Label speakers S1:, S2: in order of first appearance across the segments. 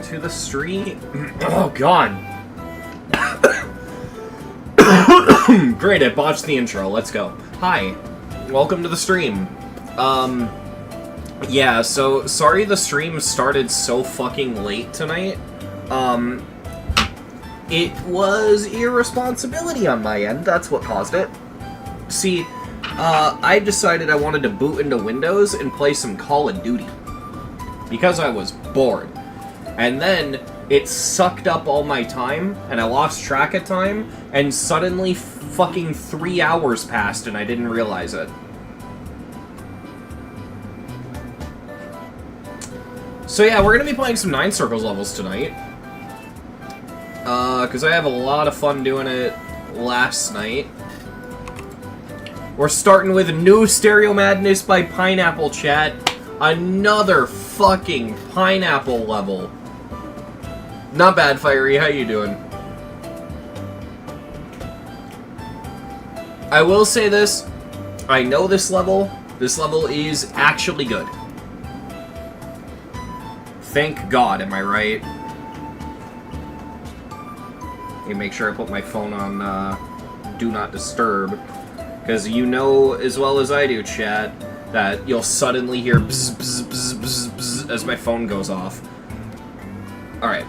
S1: to the stream. Oh, God. Great, I botched the intro. Let's go. Hi. Welcome to the stream. Yeah, so, sorry the stream started so fucking late tonight. It was irresponsibility on my end. That's what caused it. See, I decided I wanted to boot into Windows and play some Call of Duty. Because I was bored. And then, it sucked up all my time, and I lost track of time, and suddenly fucking 3 hours passed and I didn't realize it. So yeah, we're gonna be playing some 9 Circles levels tonight. Because I have a lot of fun doing it last night. We're starting with New Stereo Madness by Pineapple, chat. Another fucking Pineapple level. Not bad, Fiery. How you doing? I will say this. I know this level. This level is actually good. Thank God, am I right? Let me make sure I put my phone on Do Not Disturb. Because you know as well as I do, chat, that you'll suddenly hear bzz, bzz, bzz, bzz, bzz as my phone goes off. Alright.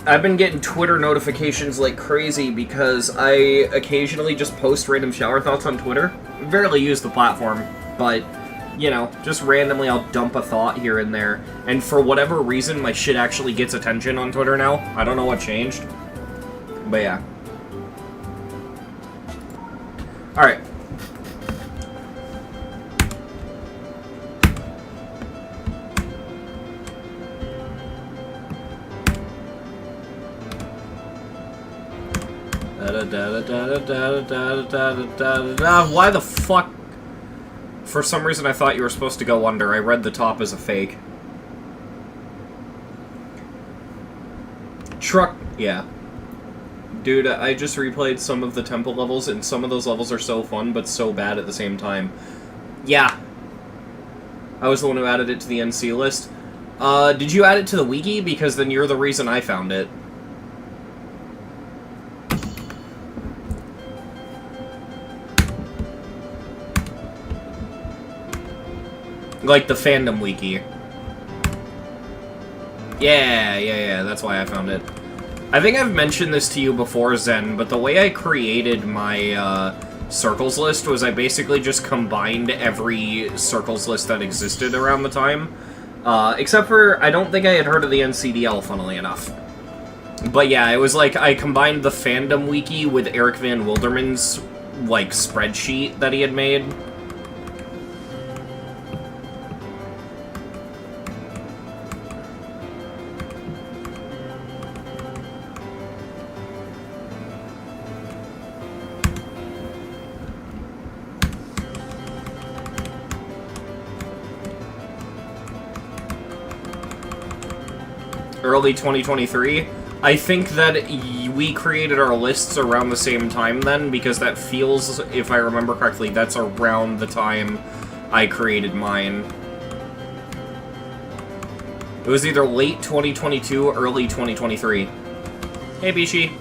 S1: I've been getting Twitter notifications like crazy because I occasionally just post random shower thoughts on Twitter. I barely use the platform, but, you know, just randomly I'll dump a thought here and there. And for whatever reason, my shit actually gets attention on Twitter now. I don't know what changed. But yeah. Alright. Why the fuck? For some reason I thought you were supposed to go under. I read the top as a fake. Truck. Yeah. Dude, I just replayed some of the temple levels, and some of those levels are so fun, but so bad at the same time. Yeah. I was the one who added it to the NC list. Did you add it to the wiki? Because then you're the reason I found it. Like the fandom wiki. Yeah, that's why I found it. I think I've mentioned this to you before, Zen, but the way I created my circles list was I basically just combined every circles list that existed around the time. Except for, I don't think I had heard of the NCDL, funnily enough. But yeah, it was like I combined the fandom wiki with Eric Van Wilderman's, like, spreadsheet that he had made. Early 2023. I think that we created our lists around the same time then, because that feels, if I remember correctly, that's around the time I created mine. It was either late 2022 or early 2023. Hey, Bishi.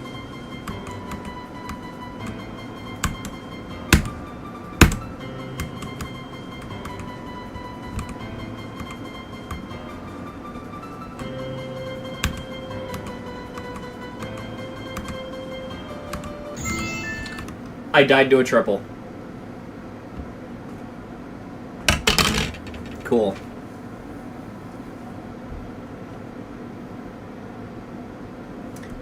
S1: I died to a triple. Cool.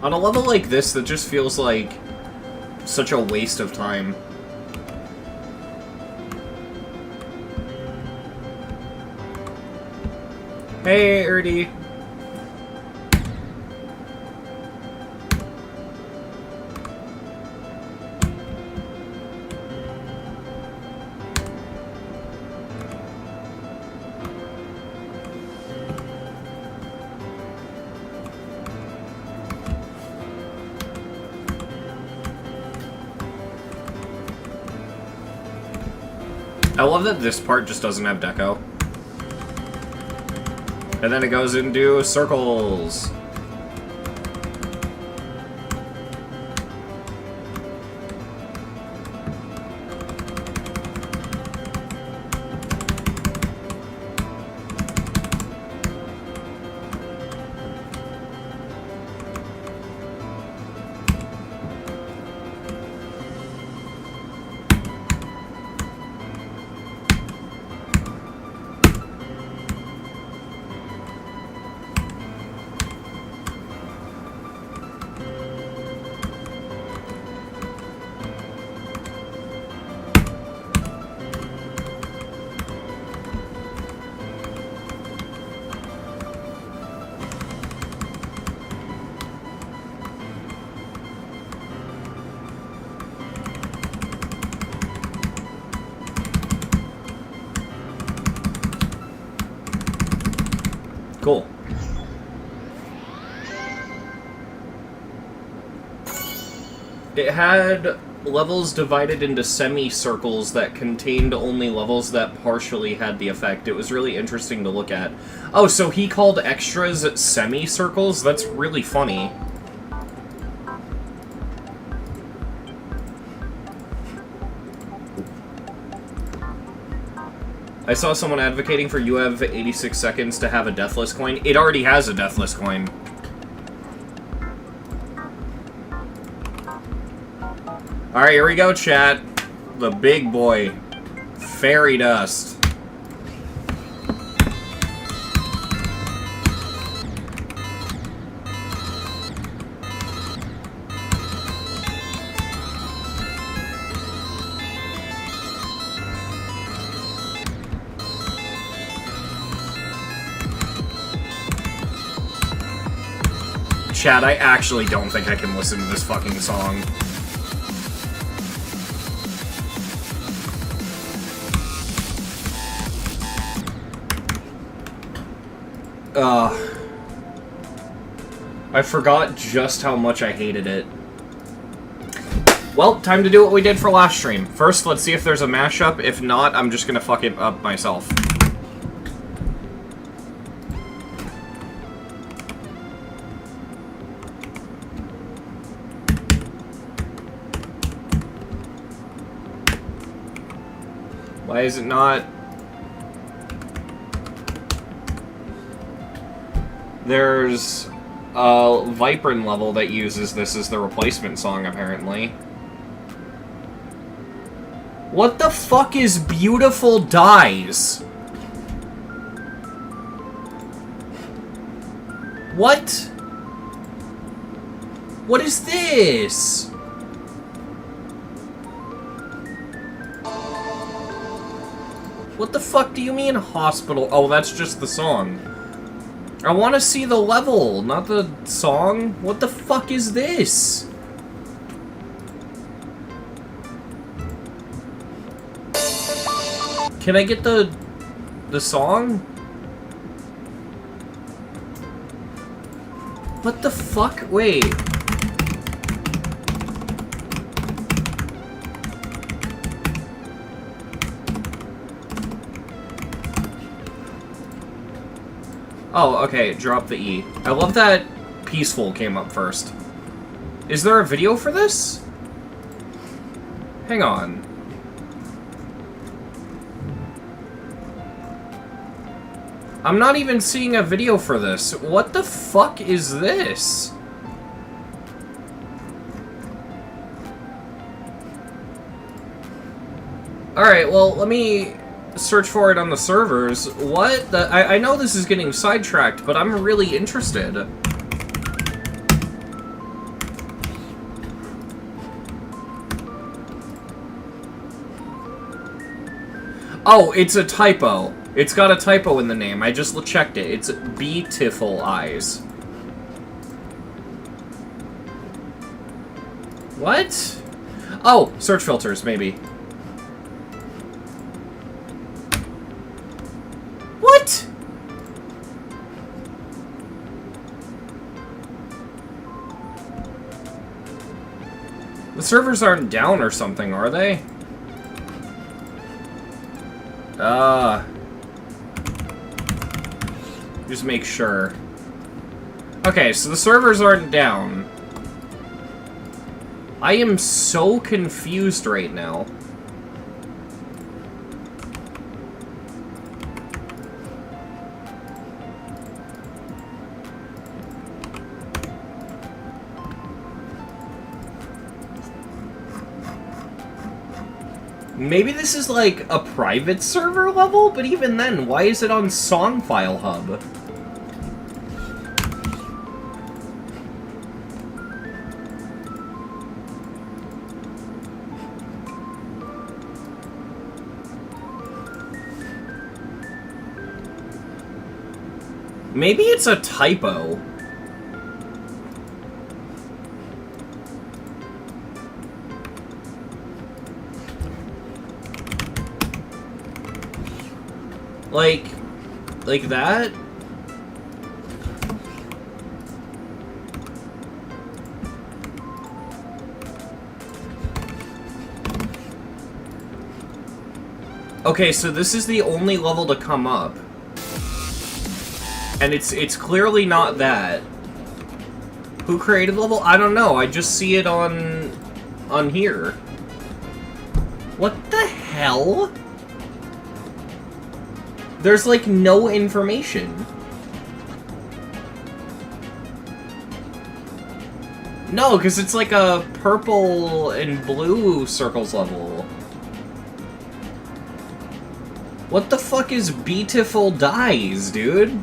S1: On a level like this, that just feels like such a waste of time. Hey, Erdy. I love that this part just doesn't have deco. And then it goes into circles. Cool. It had levels divided into semicircles that contained only levels that partially had the effect. It was really interesting to look at. Oh, so he called extras semicircles? That's really funny. I saw someone advocating for you have 86 seconds to have a deathless coin. It already has a deathless coin. Alright, here we go, chat. The big boy. Fairy dust. Chat, I actually don't think I can listen to this fucking song. I forgot just how much I hated it. Well, time to do what we did for last stream. First, let's see if there's a mashup. If not, I'm just gonna fuck it up myself. Why is it not? There's a Viperin level that uses this as the replacement song, apparently. What the fuck is Beautiful Dies? What? What is this? What the fuck do you mean, hospital? Oh, that's just the song. I want to see the level, not the song. What the fuck is this? Can I get the song? What the fuck? Wait. Oh, okay, drop the E. I love that Peaceful came up first. Is there a video for this? Hang on. I'm not even seeing a video for this. What the fuck is this? Alright, well, let me search for it on the servers. What the? I know this is getting sidetracked, but I'm really interested. Oh, it's a typo. It's got a typo in the name. I just checked it. It's Beautiful Eyes. What? Oh, search filters, maybe. What? The servers aren't down or something, are they? Just make sure. Okay, so the servers aren't down. I am so confused right now. Maybe this is like a private server level, but even then, why is it on Song File Hub? Maybe it's a typo. Like that? Okay, so this is the only level to come up. And it's clearly not that. Who created the level? I don't know. I just see it on here. What the hell? There's, like, no information. No, because it's like a purple and blue circles level. What the fuck is Beautiful Dies, dude?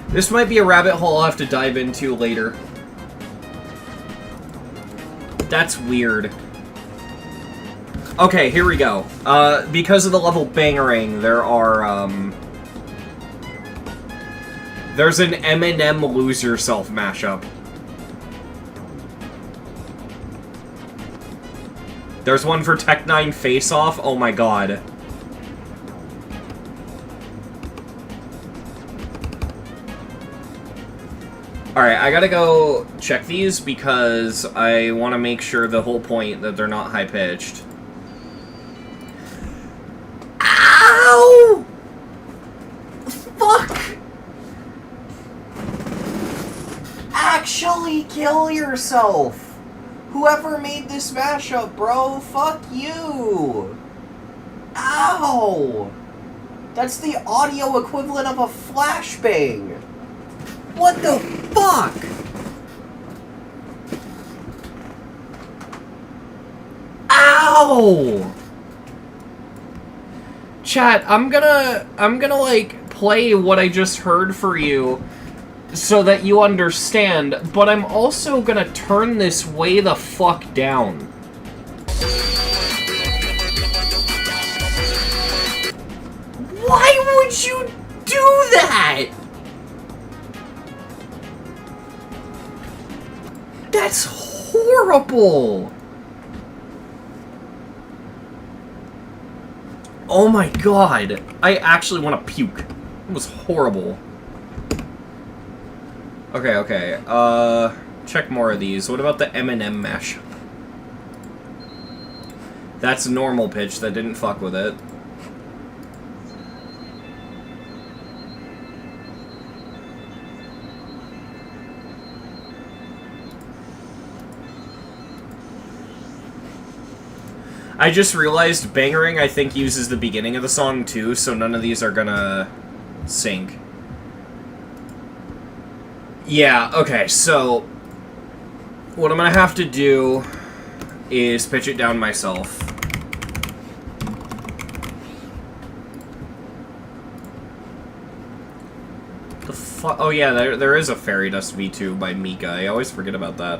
S1: This might be a rabbit hole I'll have to dive into later. That's weird. Okay, here we go. Because of the level Bangarang, there are, there's an Eminem Lose Yourself mashup. There's one for Tech9 Face Off. Oh my god. Alright, I gotta go check these because I want to make sure the whole point that they're not high-pitched. Ow! Fuck! Actually kill yourself! Whoever made this mashup, bro, fuck you! Ow! That's the audio equivalent of a flashbang! What the fuck? Ow! Chat, I'm gonna like play what I just heard for you so that you understand, but I'm also gonna turn this way the fuck down. Why would you do that? That's horrible! Oh my god. I actually want to puke. It was horrible. Okay. Check more of these. What about the Eminem mashup? That's normal pitch. That didn't fuck with it. I just realized Bangarang, I think, uses the beginning of the song, too, so none of these are gonna sync. Yeah, okay, so what I'm gonna have to do is pitch it down myself. The fuck? Oh yeah, there is a Fairy Dust V2 by Mika. I always forget about that.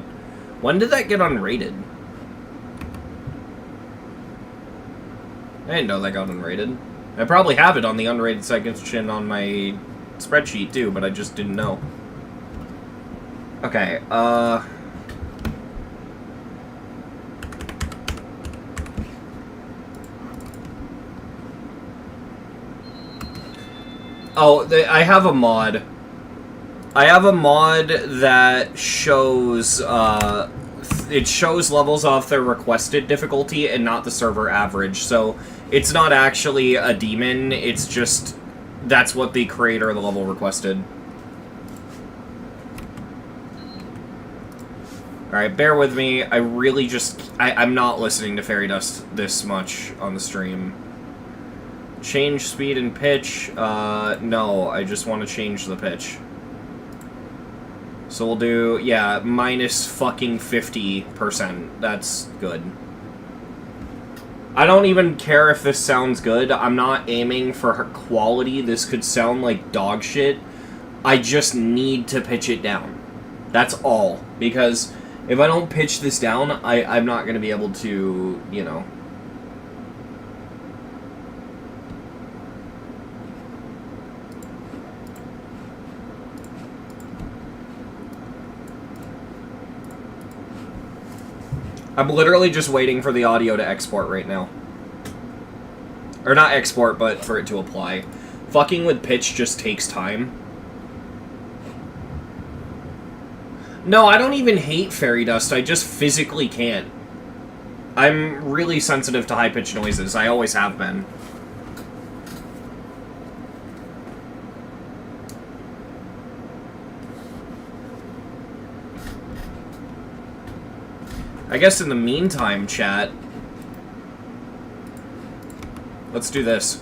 S1: When did that get unrated? I didn't know that got unrated. I probably have it on the unrated section on my spreadsheet too, but I just didn't know. Okay, oh, I have a mod. I have a mod that shows, it shows levels off their requested difficulty and not the server average. So it's not actually a demon. It's just that's what the creator of the level requested. Alright, bear with me. I really just... I'm not listening to Fairy Dust this much on the stream. Change speed and pitch? No, I just want to change the pitch. So we'll do, yeah, minus fucking 50%. That's good. I don't even care if this sounds good. I'm not aiming for her quality. This could sound like dog shit. I just need to pitch it down. That's all. Because if I don't pitch this down, I'm not going to be able to, you know... I'm literally just waiting for the audio to export right now. Or not export, but for it to apply. Fucking with pitch just takes time. No, I don't even hate Fairy Dust, I just physically can't. I'm really sensitive to high-pitched noises, I always have been. I guess in the meantime, chat, let's do this.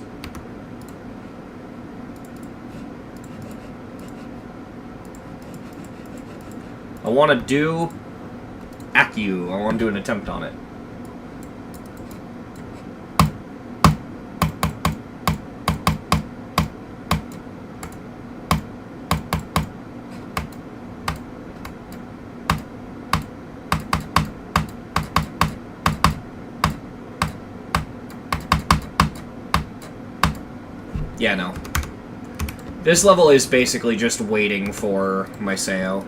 S1: I want to do Accu. I want to do an attempt on it. Yeah, no. This level is basically just waiting for my Sayo.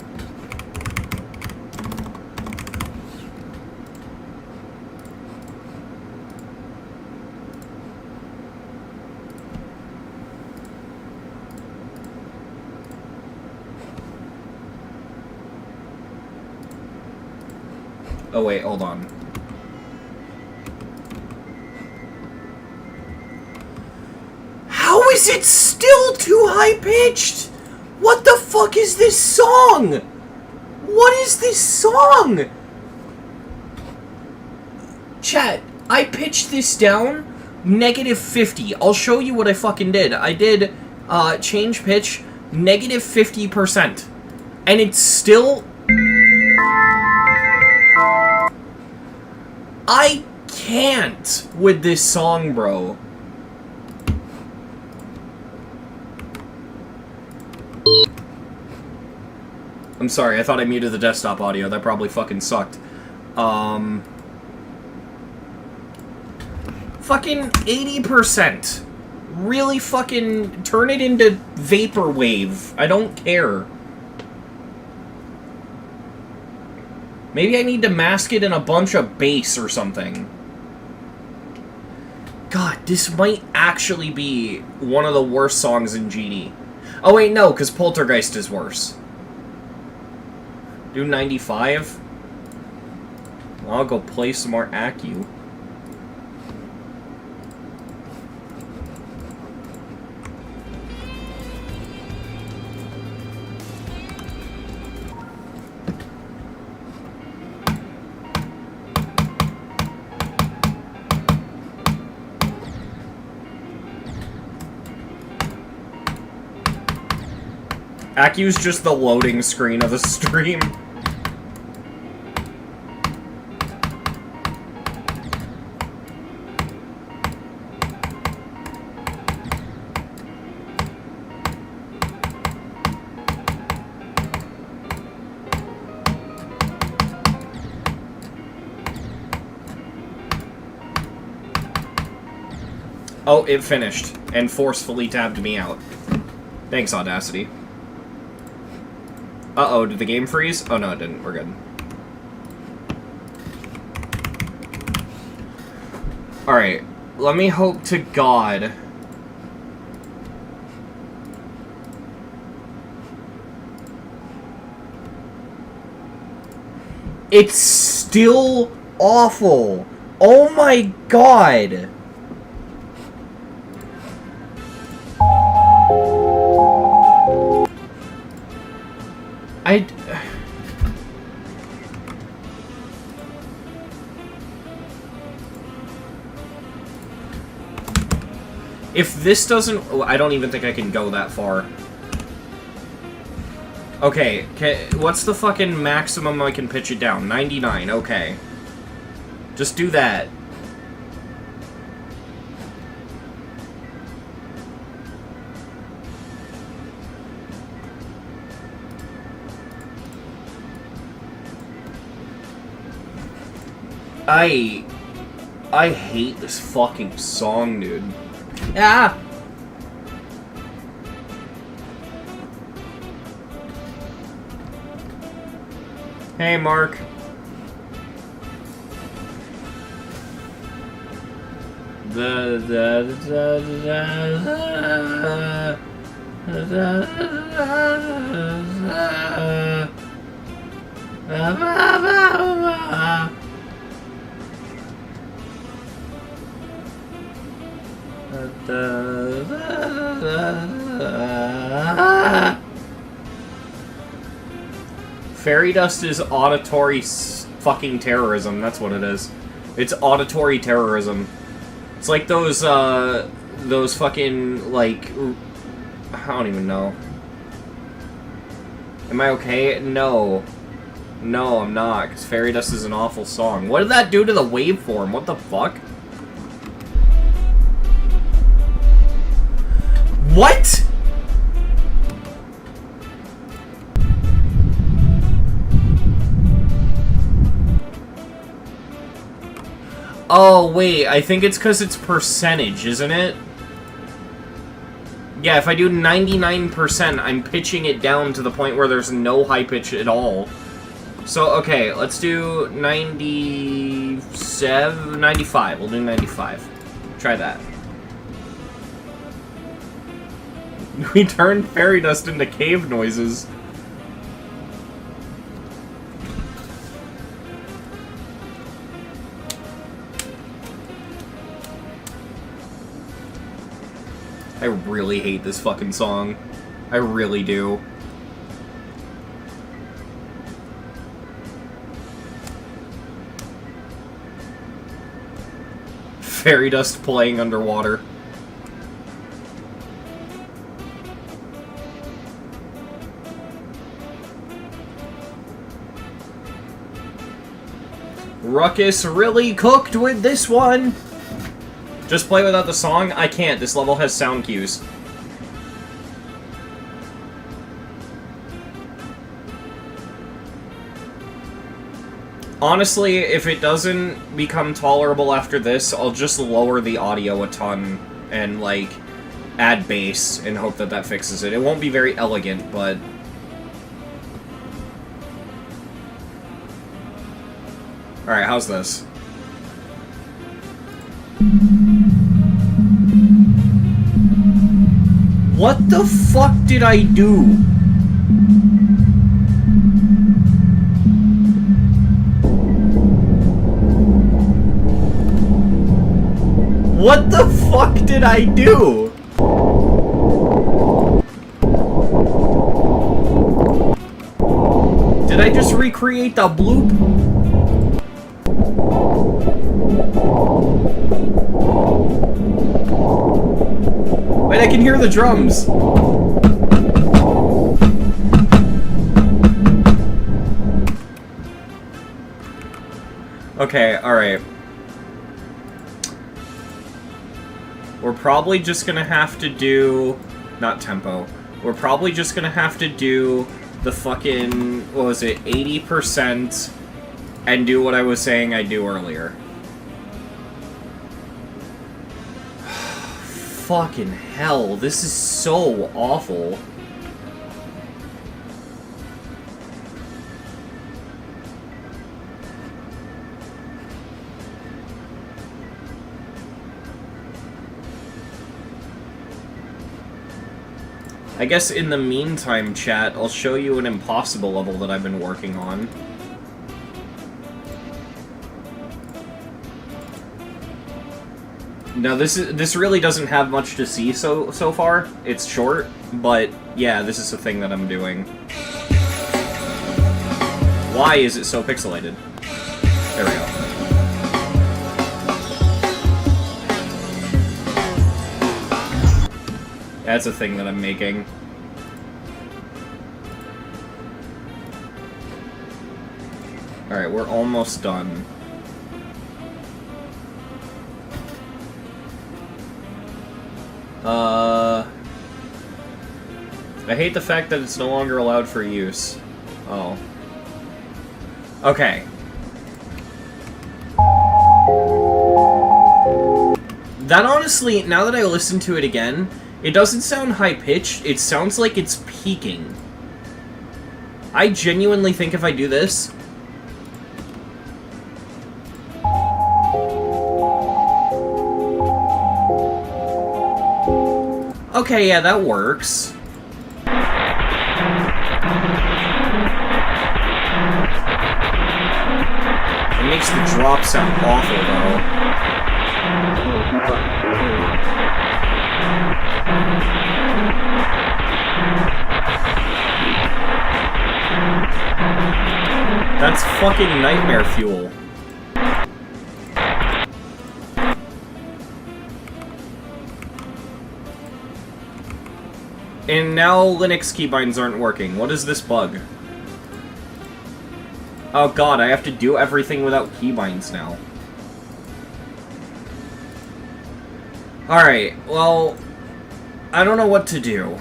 S1: Oh wait, hold on. How is it still too high-pitched? What the fuck is this song? What is this song? Chat, I pitched this down negative 50. I'll show you what I fucking did. I did change pitch negative 50%. And it's still... I can't with this song, bro. I'm sorry, I thought I muted the desktop audio. That probably fucking sucked. Fucking 80%. Really fucking turn it into vaporwave. I don't care. Maybe I need to mask it in a bunch of bass or something. God, this might actually be one of the worst songs in GD. Oh wait, no, because Poltergeist is worse. Do 95? I'll go play some more Accu. Accu's just the loading screen of the stream. Oh, it finished, and forcefully tabbed me out. Thanks, Audacity. Uh-oh, did the game freeze? Oh, no, it didn't. We're good. Alright, let me hope to God... It's still awful. Oh my god. If this doesn't... I don't even think I can go that far. Okay, what's the fucking maximum I can pitch it down? 99, okay. Just do that. I hate this fucking song, dude. Ah! Hey, Mark. Fairy dust is auditory fucking terrorism. That's what it is. It's auditory terrorism. It's like those fucking, like... I don't even know. Am I okay? No. No, I'm not, because Fairy Dust is an awful song. What did that do to the waveform? What the fuck? What?! Oh, wait, I think it's because it's percentage, isn't it? Yeah, if I do 99%, I'm pitching it down to the point where there's no high pitch at all. So, okay, let's do 97, 95. We'll do 95. Try that. We turned fairy dust into cave noises. I really hate this fucking song. I really do. Fairy dust playing underwater. Ruckus really cooked with this one! Just play without the song? I can't. This level has sound cues. Honestly, if it doesn't become tolerable after this, I'll just lower the audio a ton and, like, add bass and hope that that fixes it. It won't be very elegant, but... Alright, how's this? What the fuck did I do? What the fuck did I do? Did I just recreate the bloop? Wait, I can hear the drums. Okay, alright. We're probably just gonna have to do... Not tempo. We're probably just gonna have to do the fucking... What was it? 80% and do what I was saying I'd do earlier. Fucking hell, this is so awful. I guess in the meantime, chat, I'll show you an impossible level that I've been working on. Now this really doesn't have much to see so far. It's short, but yeah, this is the thing that I'm doing. Why is it so pixelated? There we go. That's a thing that I'm making. Alright, we're almost done. I hate the fact that it's no longer allowed for use. Oh. Okay. That honestly, now that I listen to it again, it doesn't sound high-pitched, it sounds like it's peaking. I genuinely think if I do this... Okay, yeah, that works. It makes the drop sound awful, though. That's fucking nightmare fuel. And now Linux keybinds aren't working. What is this bug? Oh god, I have to do everything without keybinds now. Alright, well, I don't know what to do.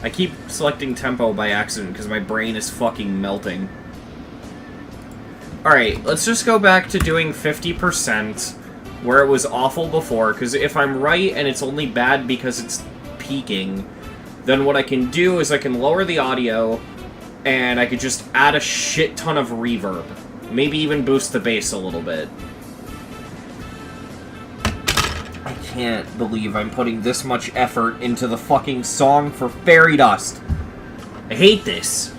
S1: I keep selecting tempo by accident because my brain is fucking melting. Alright, let's just go back to doing 50%, where it was awful before, because if I'm right and it's only bad because it's peaking, then what I can do is I can lower the audio, and I could just add a shit ton of reverb. Maybe even boost the bass a little bit. I can't believe I'm putting this much effort into the fucking song for fairy dust. I hate this.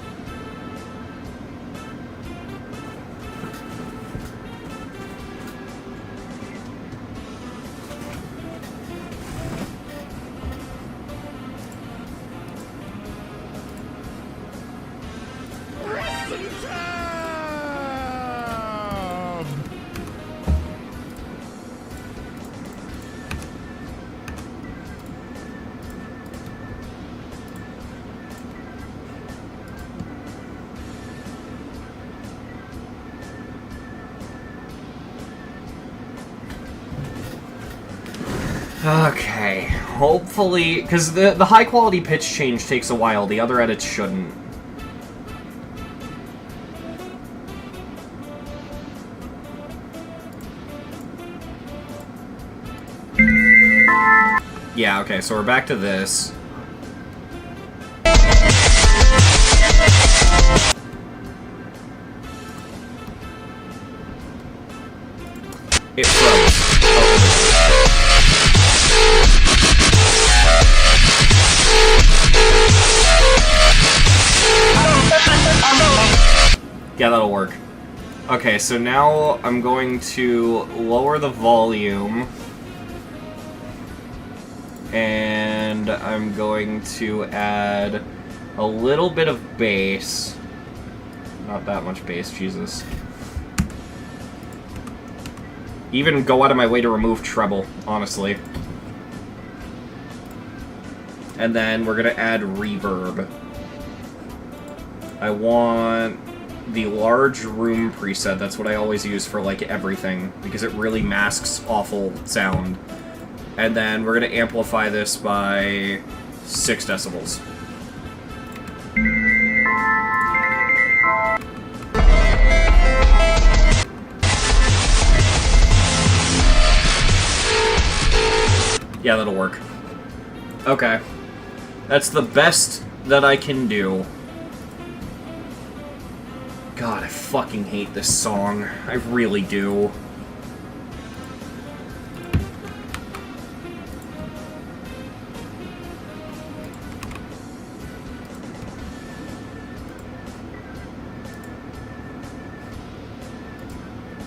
S1: Okay, hopefully, because the high quality pitch change takes a while, the other edits shouldn't. Yeah, okay, so we're back to this. It froze. Yeah, that'll work. Okay, so now I'm going to lower the volume. And I'm going to add a little bit of bass. Not that much bass, Jesus. Even go out of my way to remove treble, honestly. And then we're gonna add reverb. I want the large room preset. That's what I always use for, like, everything, because it really masks awful sound. And then we're gonna amplify this by 6 decibels. Yeah, that'll work. Okay. That's the best that I can do. God, I fucking hate this song. I really do.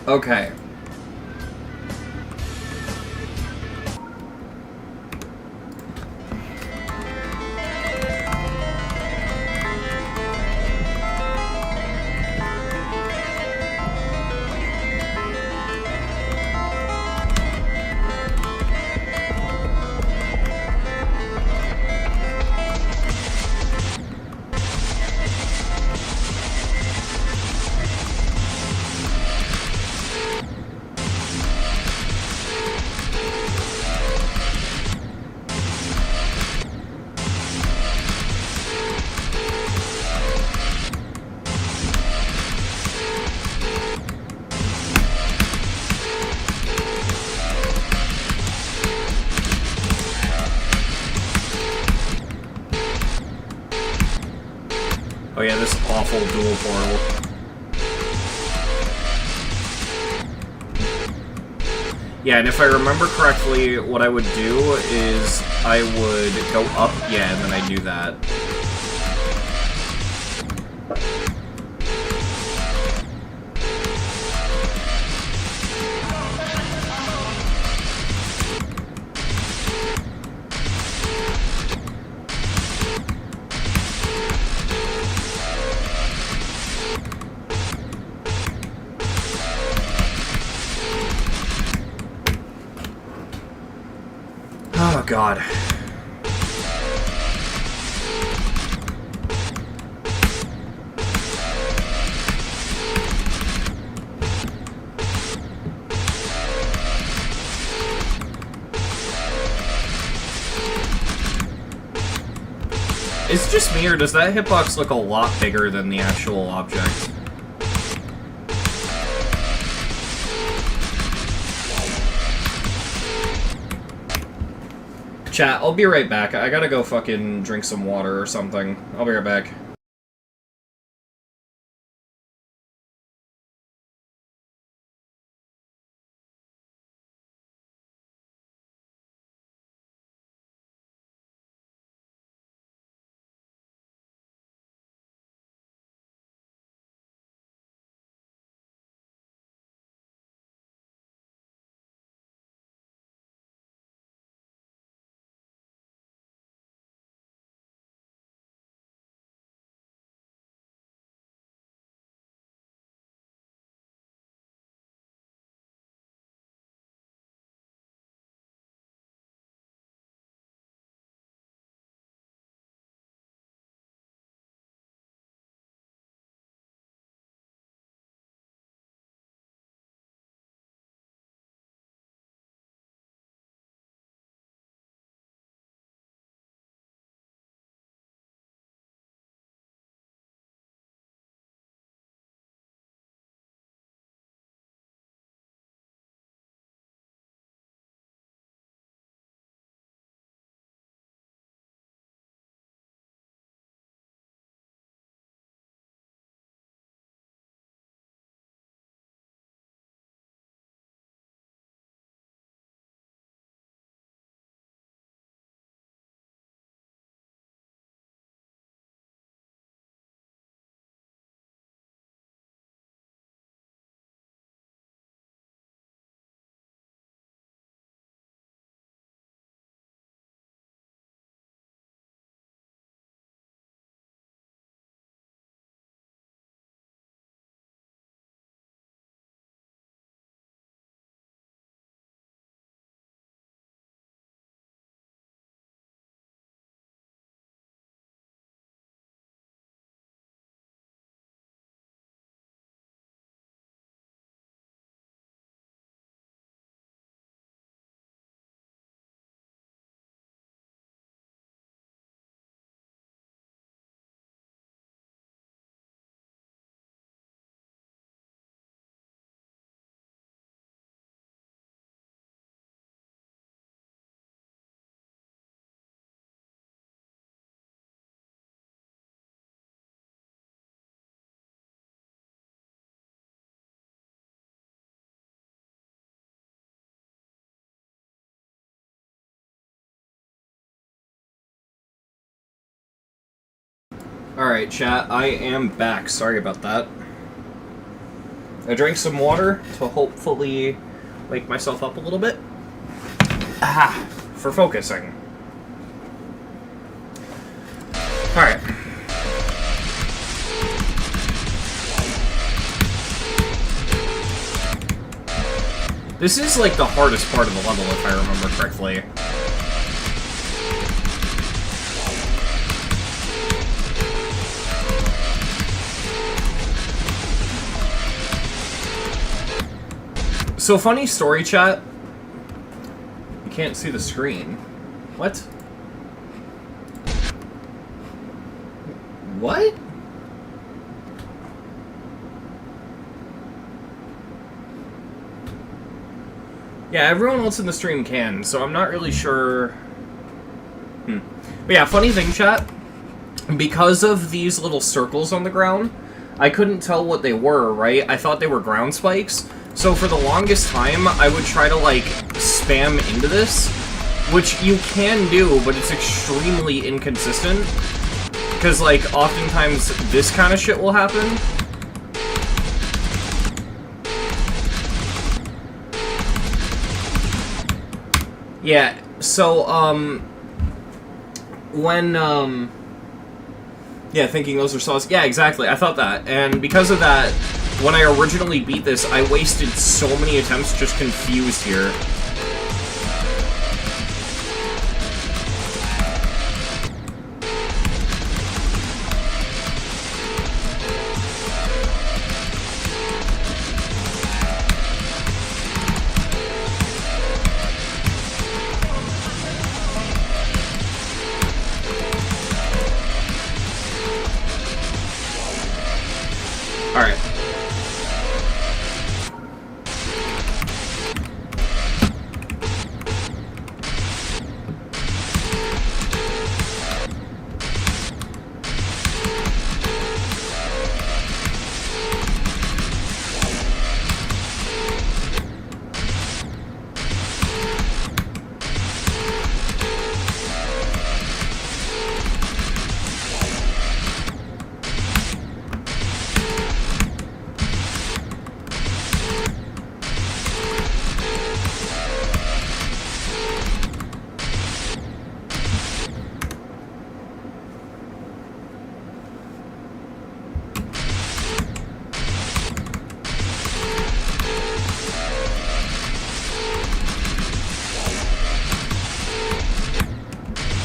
S1: Okay. Oh yeah, this awful dual portal. Yeah, and if I remember correctly, what I would do is I would go up, yeah, and then I do that. Oh, God. Is it just me, or does that hitbox look a lot bigger than the actual object? Chat, I'll be right back. I gotta go fucking drink some water or something. I'll be right back. Alright, chat, I am back. Sorry about that. I drank some water to hopefully wake myself up a little bit. Ah, for focusing. Alright. This is like the hardest part of the level, if I remember correctly. So, funny story, chat. You can't see the screen. What? What? Yeah, everyone else in the stream can, so I'm not really sure. But yeah, funny thing, chat. because of these little circles on the ground, I couldn't tell what they were, right? I thought they were ground spikes. So for the longest time, I would try to, like, spam into this, which you can do, but it's extremely inconsistent. Because, like, oftentimes this kind of shit will happen. Yeah, so, yeah, thinking those are saws. Yeah, exactly, I thought that. And because of that, when I originally beat this, I wasted so many attempts just confused here. Alright.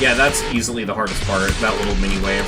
S1: Yeah, that's easily the hardest part, that little mini wave.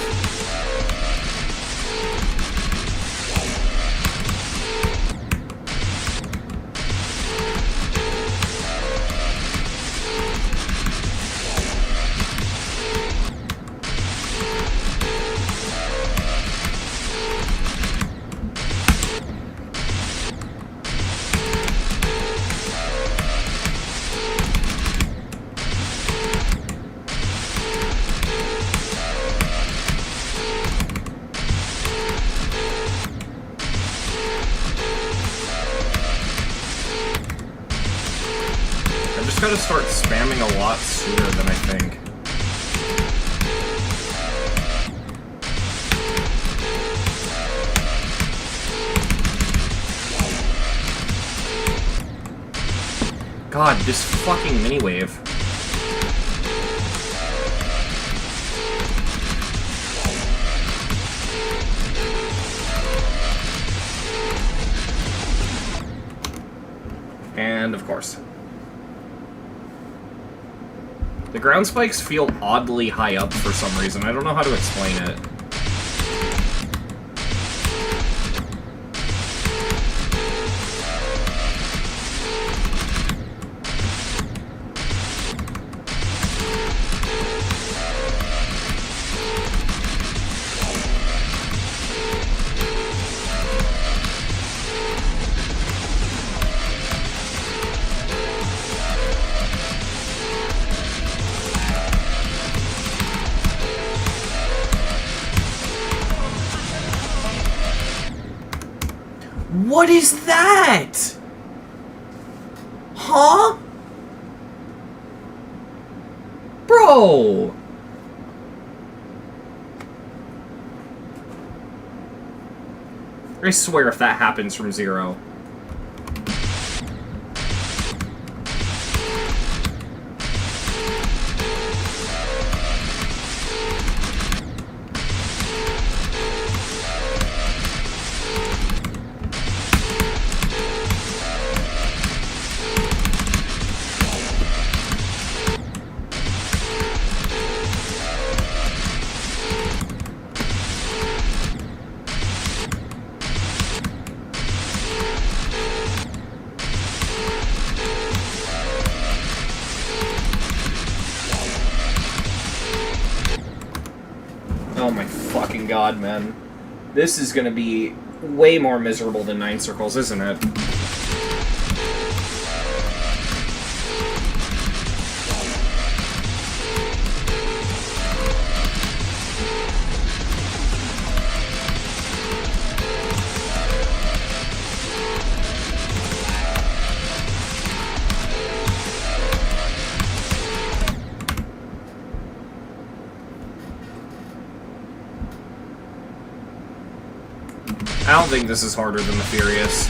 S1: Gotta start spamming a lot sooner than I think. God, this fucking mini wave. And of course. The ground spikes feel oddly high up for some reason. I don't know how to explain it. What is that? Huh? Bro! I swear if that happens from zero. Oh my fucking god, man. This is gonna be way more miserable than 9 circles, isn't it? I don't think this is harder than the Furious.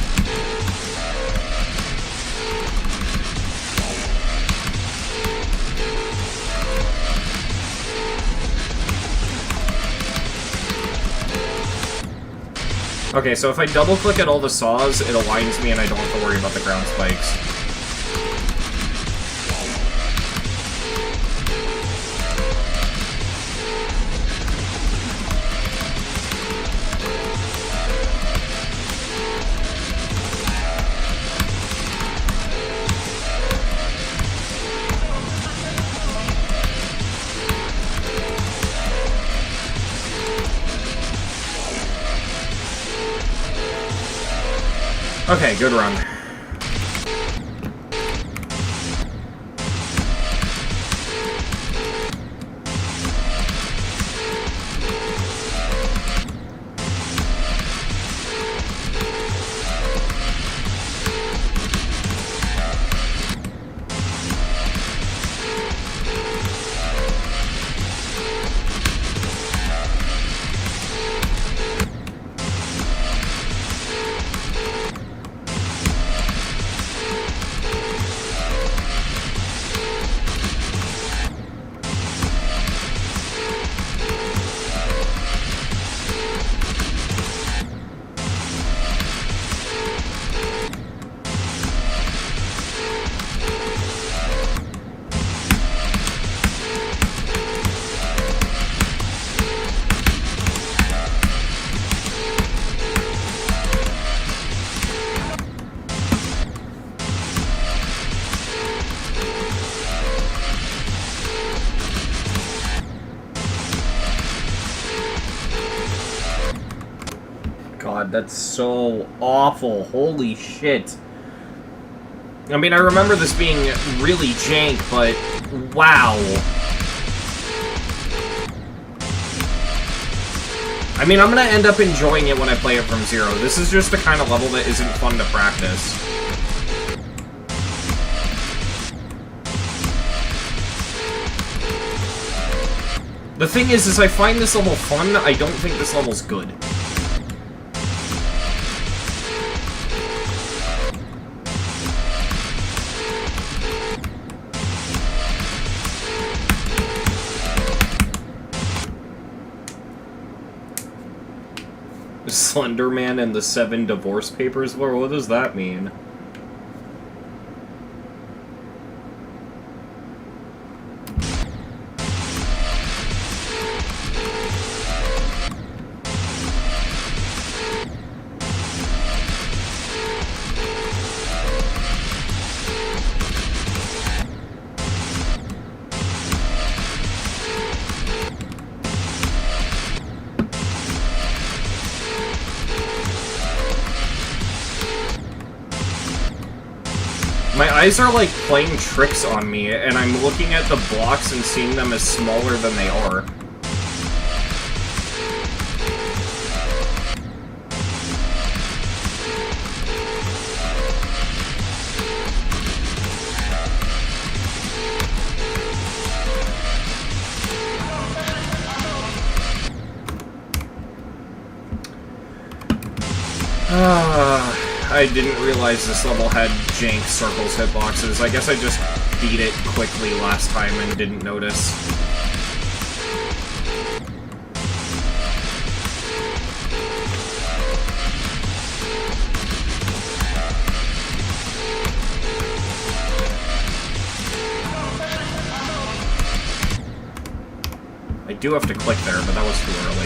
S1: Okay, so if I double-click at all the saws, it aligns me and I don't have to worry about the ground spikes. Okay, good run. God, that's so awful. Holy shit. I mean, I remember this being really jank, but wow. I mean, I'm gonna end up enjoying it when I play it from zero. This is just the kind of level that isn't fun to practice. The thing is I find this level fun, I don't think this level's good. Slender Man and the 7 divorce papers? What does that mean? My eyes are like playing tricks on me, and I'm looking at the blocks and seeing them as smaller than they are. I didn't realize this level had jank circles hitboxes. I guess I just beat it quickly last time and didn't notice. I do have to click there, but that was too early.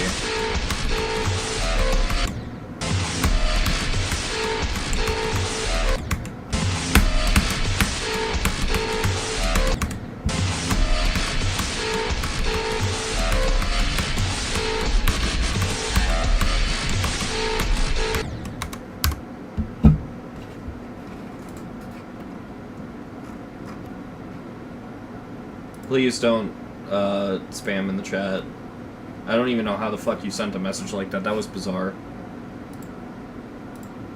S1: Please don't spam in the chat. I don't even know how the fuck you sent a message like that. That was bizarre.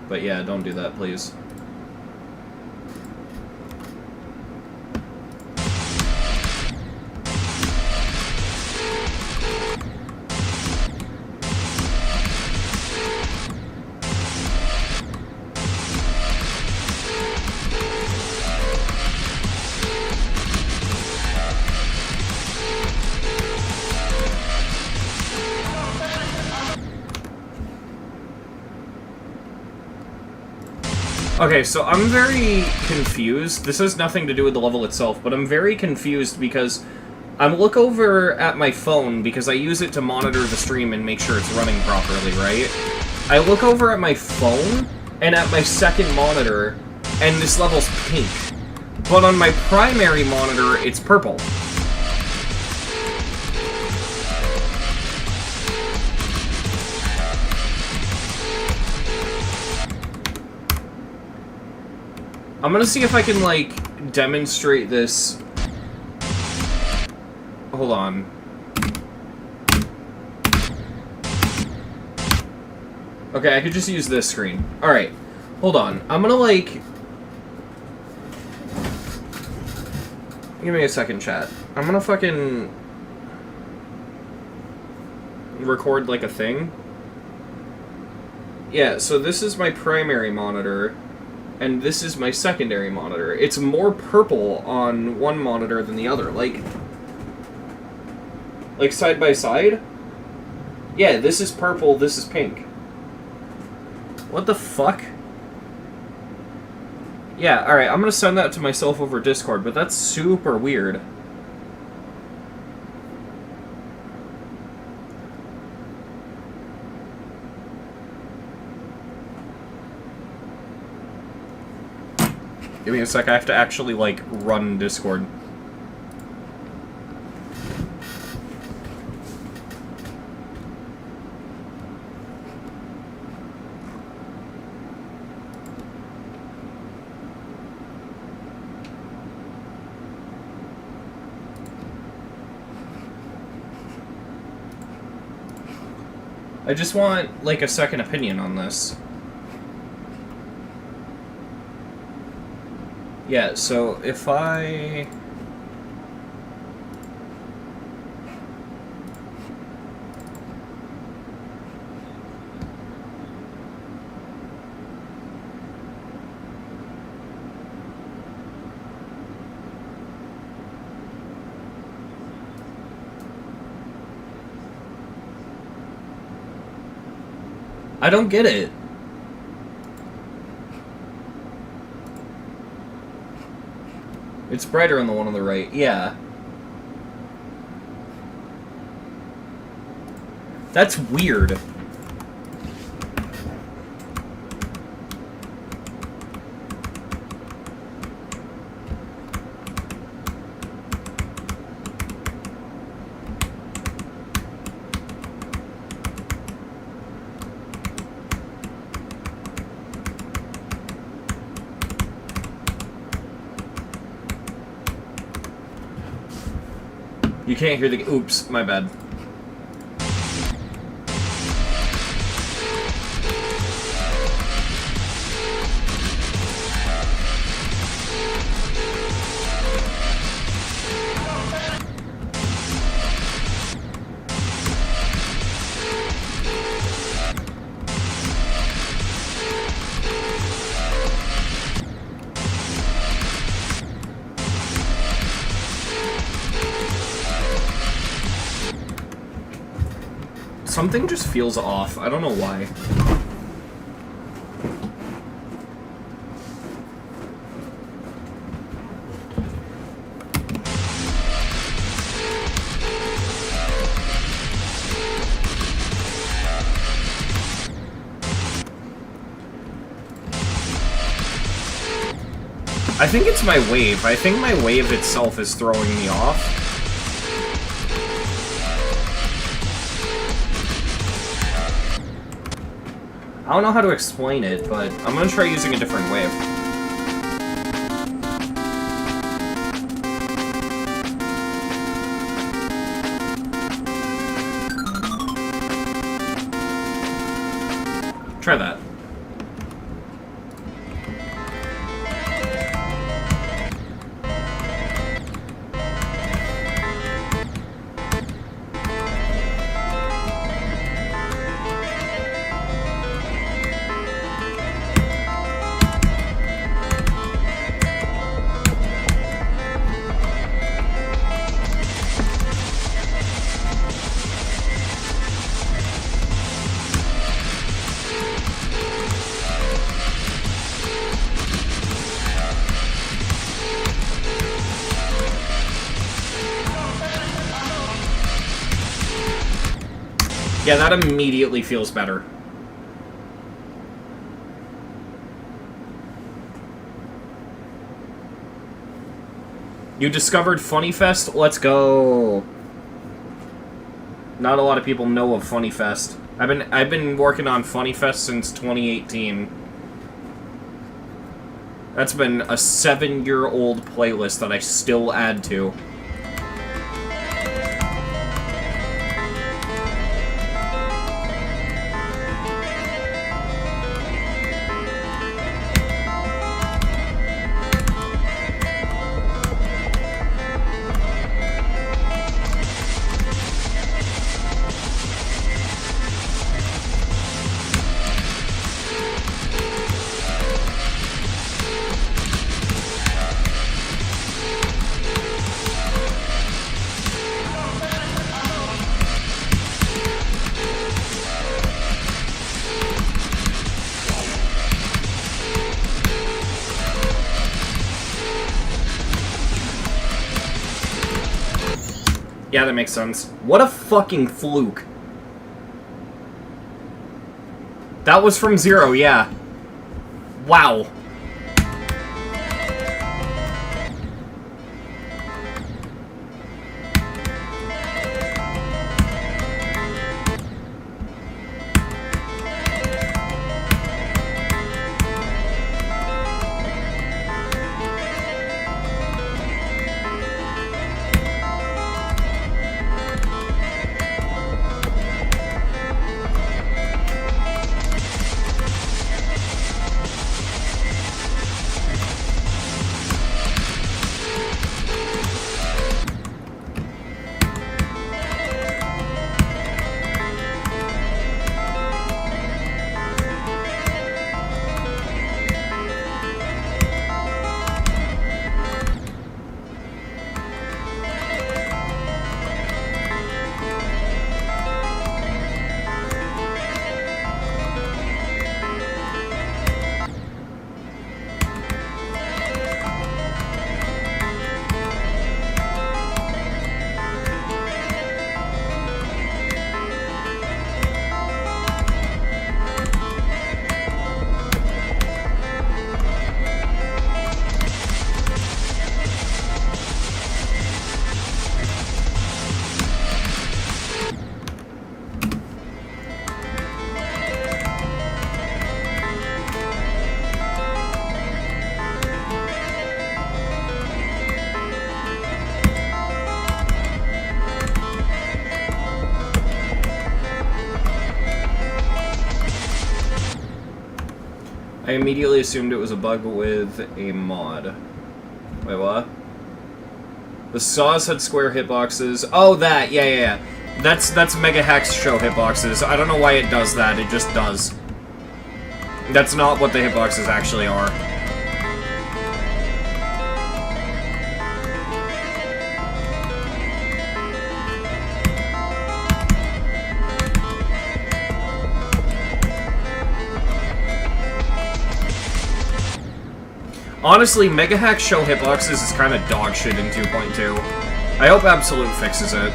S1: But yeah, don't do that, please. Okay, so I'm very confused. This has nothing to do with the level itself, but I'm very confused because I look over at my phone because I use it to monitor the stream and make sure it's running properly, right? I look over at my phone and at my second monitor, and this level's pink. But on my primary monitor, it's purple. I'm gonna see if I can, like, demonstrate this. Hold on. Okay, I could just use this screen. Alright, hold on. I'm gonna, like... Give me a second, chat. I'm gonna fucking... record, like, a thing. Yeah, so this is my primary monitor, and this is my secondary monitor. It's more purple on one monitor than the other. Like side by side? Yeah, this is purple, this is pink. What the fuck? Yeah, alright, I'm gonna send that to myself over Discord, but that's super weird. Give me a sec, I have to actually, like, run Discord. I just want, like, a second opinion on this. Yeah, so if I... I don't get it. It's brighter on the one on the right, yeah. That's weird. You can't hear the... Oops, my bad. Something just feels off. I don't know why. I think it's my wave. I think my wave itself is throwing me off. I don't know how to explain it, but I'm gonna try using a different wave. Try that. Yeah, that immediately feels better. You discovered Funny Fest? Let's go. Not a lot of people know of Funny Fest. I've been working on Funny Fest since 2018. That's been a 7-year-old playlist that I still add to. Yeah, that makes sense. What a fucking fluke. That was from Zero, yeah. Wow. I immediately assumed it was a bug with a mod. Wait, what? The saws had square hitboxes. Oh, that! Yeah. That's Mega Hack's show hitboxes. I don't know why it does that, it just does. That's not what the hitboxes actually are. Honestly, Mega Hack's show hitboxes is kind of dog shit in 2.2. I hope Absolute fixes it.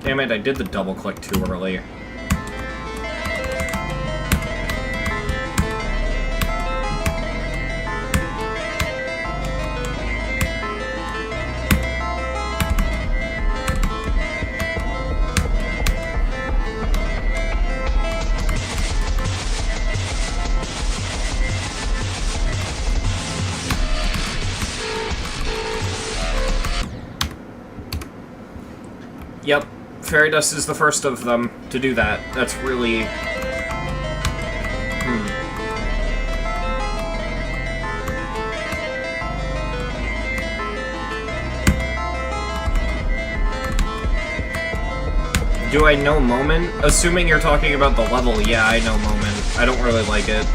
S1: Damn it, I did the double click too early. Yep. Fairy Dust is the first of them to do that. That's really... Do I know Moment? Assuming you're talking about the level, yeah, I know Moment. I don't really like it.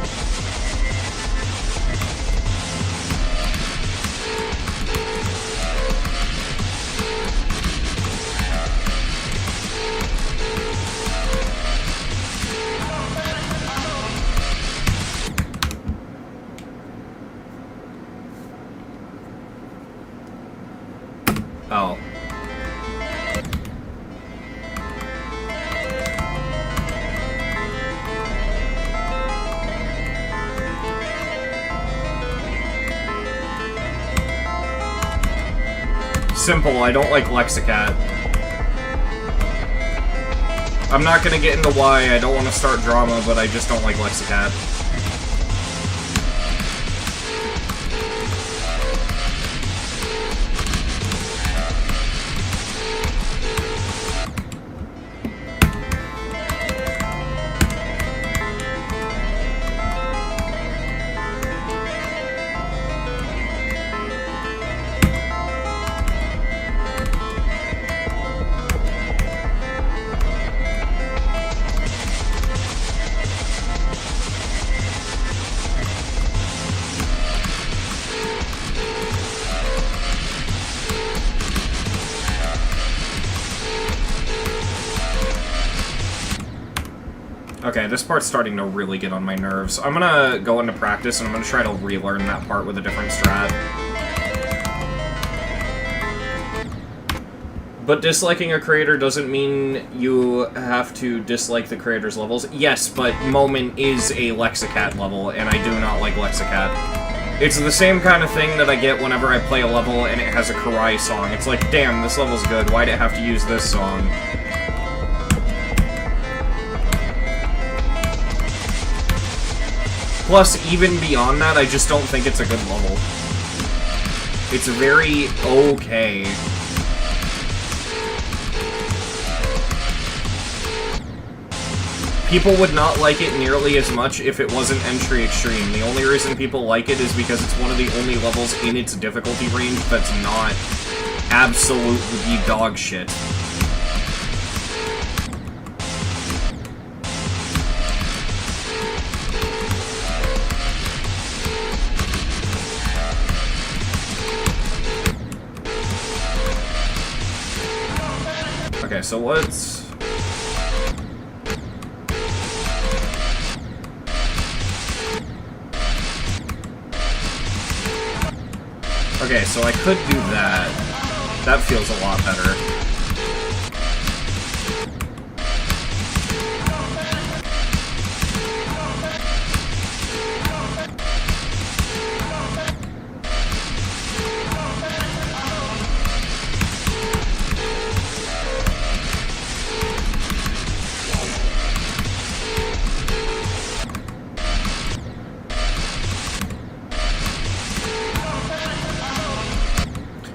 S1: Simple, I don't like Lexicat. I'm not gonna get into why, I don't want to start drama, but I just don't like Lexicat. Okay, this part's starting to really get on my nerves. I'm gonna go into practice, and I'm gonna try to relearn that part with a different strat. But disliking a creator doesn't mean you have to dislike the creator's levels. Yes, but Moment is a Lexicat level, and I do not like Lexicat. It's the same kind of thing that I get whenever I play a level and it has a Karai song. It's like, damn, this level's good, why'd it have to use this song? Plus, even beyond that, I just don't think it's a good level. It's very okay. People would not like it nearly as much if it wasn't entry extreme. The only reason people like it is because it's one of the only levels in its difficulty range that's not absolutely dog shit. Okay, so let's... Okay, so I could do that. That feels a lot better.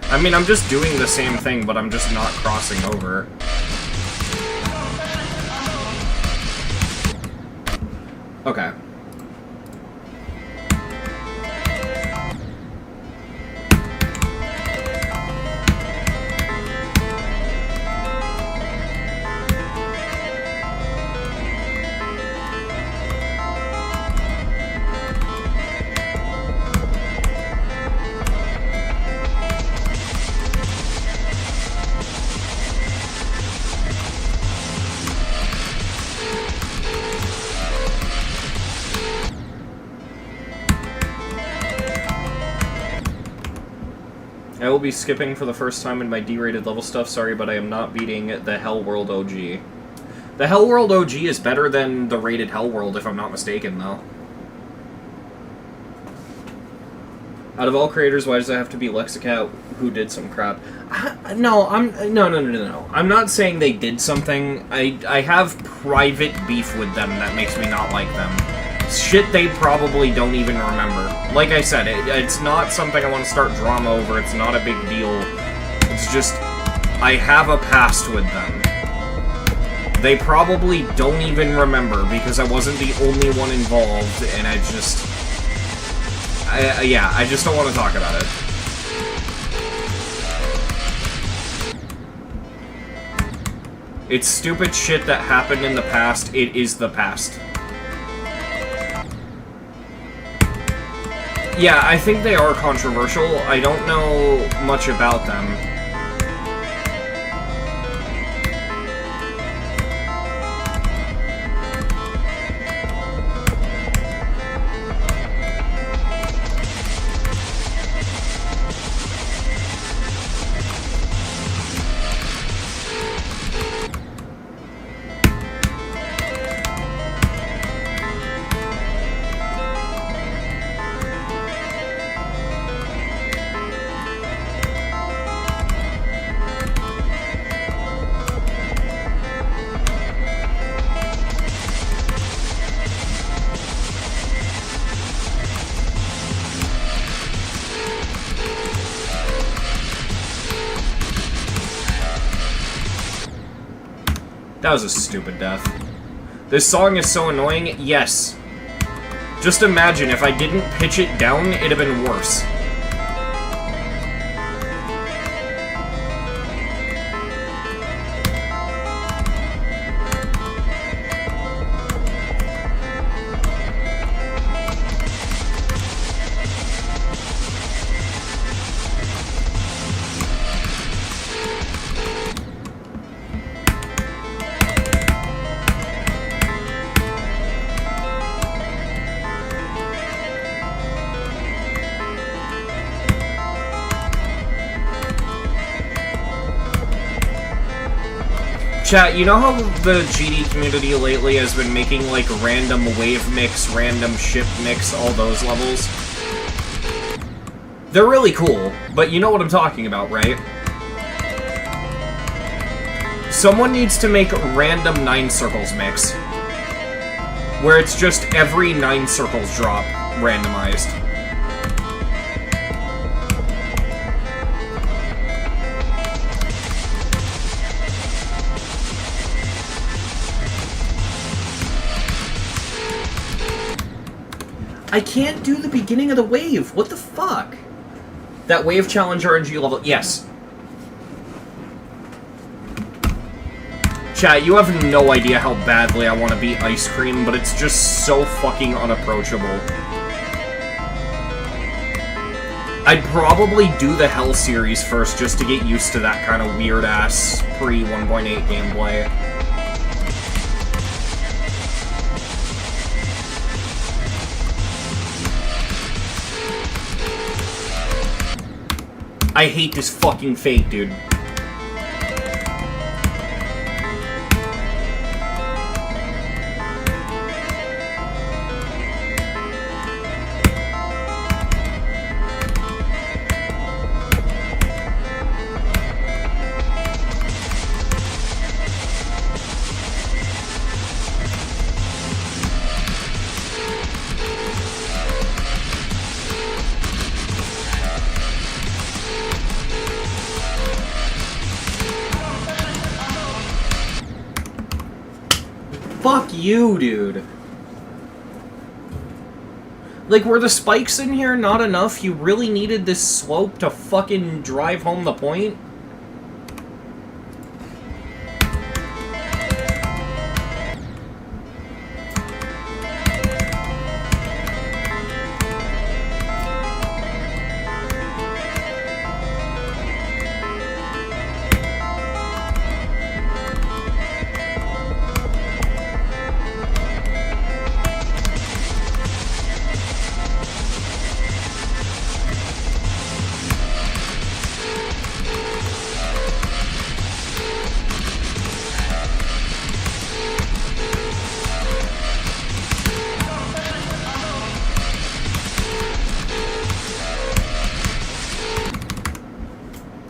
S1: I mean, I'm just doing the same thing, but I'm just not crossing over. Okay. I will be skipping for the first time in my D-rated level stuff, sorry, but I am not beating the Hell World OG. The Hell World OG is better than the rated Hell World, if I'm not mistaken, though. Out of all creators, why does it have to be Lexicat who did some crap? No. I'm not saying they did something. I have private beef with them that makes me not like them. Shit they probably don't even remember. Like I said, it's not something I want to start drama over, it's not a big deal. It's just, I have a past with them. They probably don't even remember, because I wasn't the only one involved, and I just... yeah, I just don't want to talk about it. It's stupid shit that happened in the past, it is the past. Yeah, I think they are controversial. I don't know much about them. That was a stupid death. This song is so annoying. Yes. Just imagine if I didn't pitch it down, it'd have been worse. Chat, you know how the GD community lately has been making, like, random wave mix, random ship mix, all those levels? They're really cool, but you know what I'm talking about, right? Someone needs to make random 9 circles mix, where it's just every 9 circles drop randomized. I can't do the beginning of the wave. What the fuck? That wave challenge RNG level. Yes. Chat, you have no idea how badly I want to beat Ice Cream, but it's just so fucking unapproachable. I'd probably do the Hell series first just to get used to that kind of weird-ass pre-1.8 gameplay. I hate this fucking fake, dude. Fuck you, dude. Like, were the spikes in here not enough? You really needed this slope to fucking drive home the point?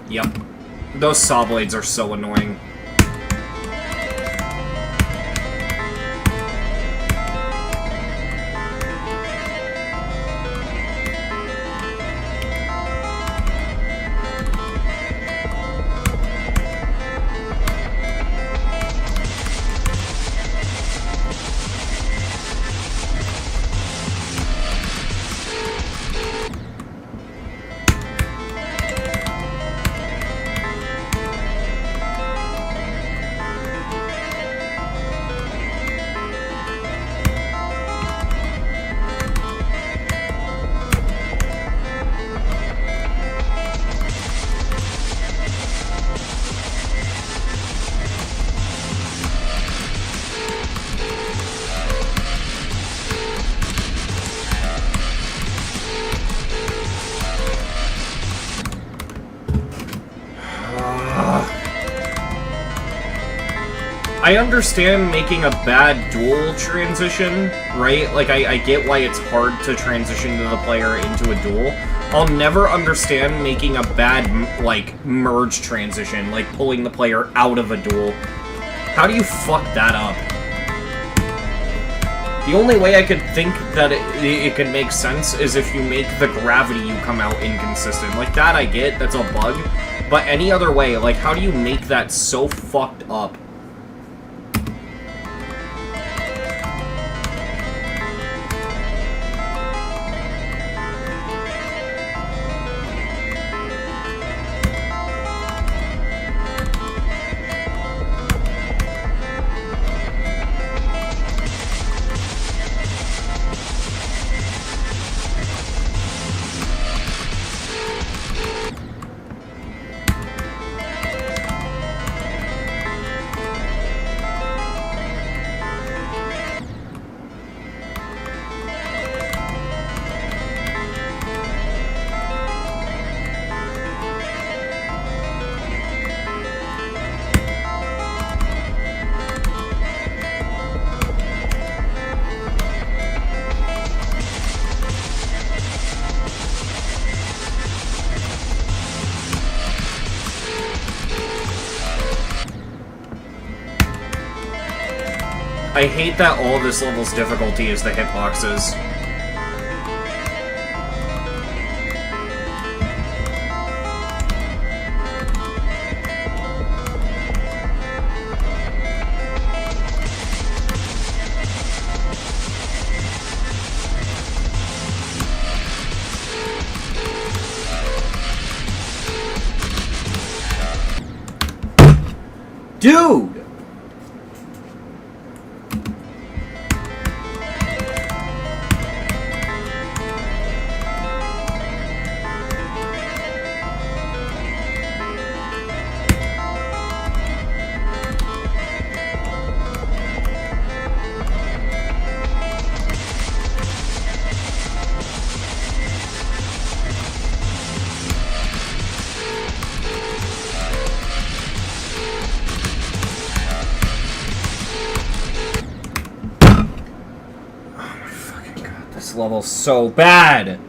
S1: Yep. Those saw blades are so annoying. I understand making a bad duel transition, right? Like, I get why it's hard to transition to the player into a duel. I'll never understand making a bad, like, merge transition, like pulling the player out of a duel. How do you fuck that up? The only way I could think that it could make sense is if you make the gravity you come out inconsistent. Like, that I get, that's a bug. But any other way, like, how do you make that so fucked up? I hate that all this level's difficulty is the hitboxes. Dude! This level's so bad!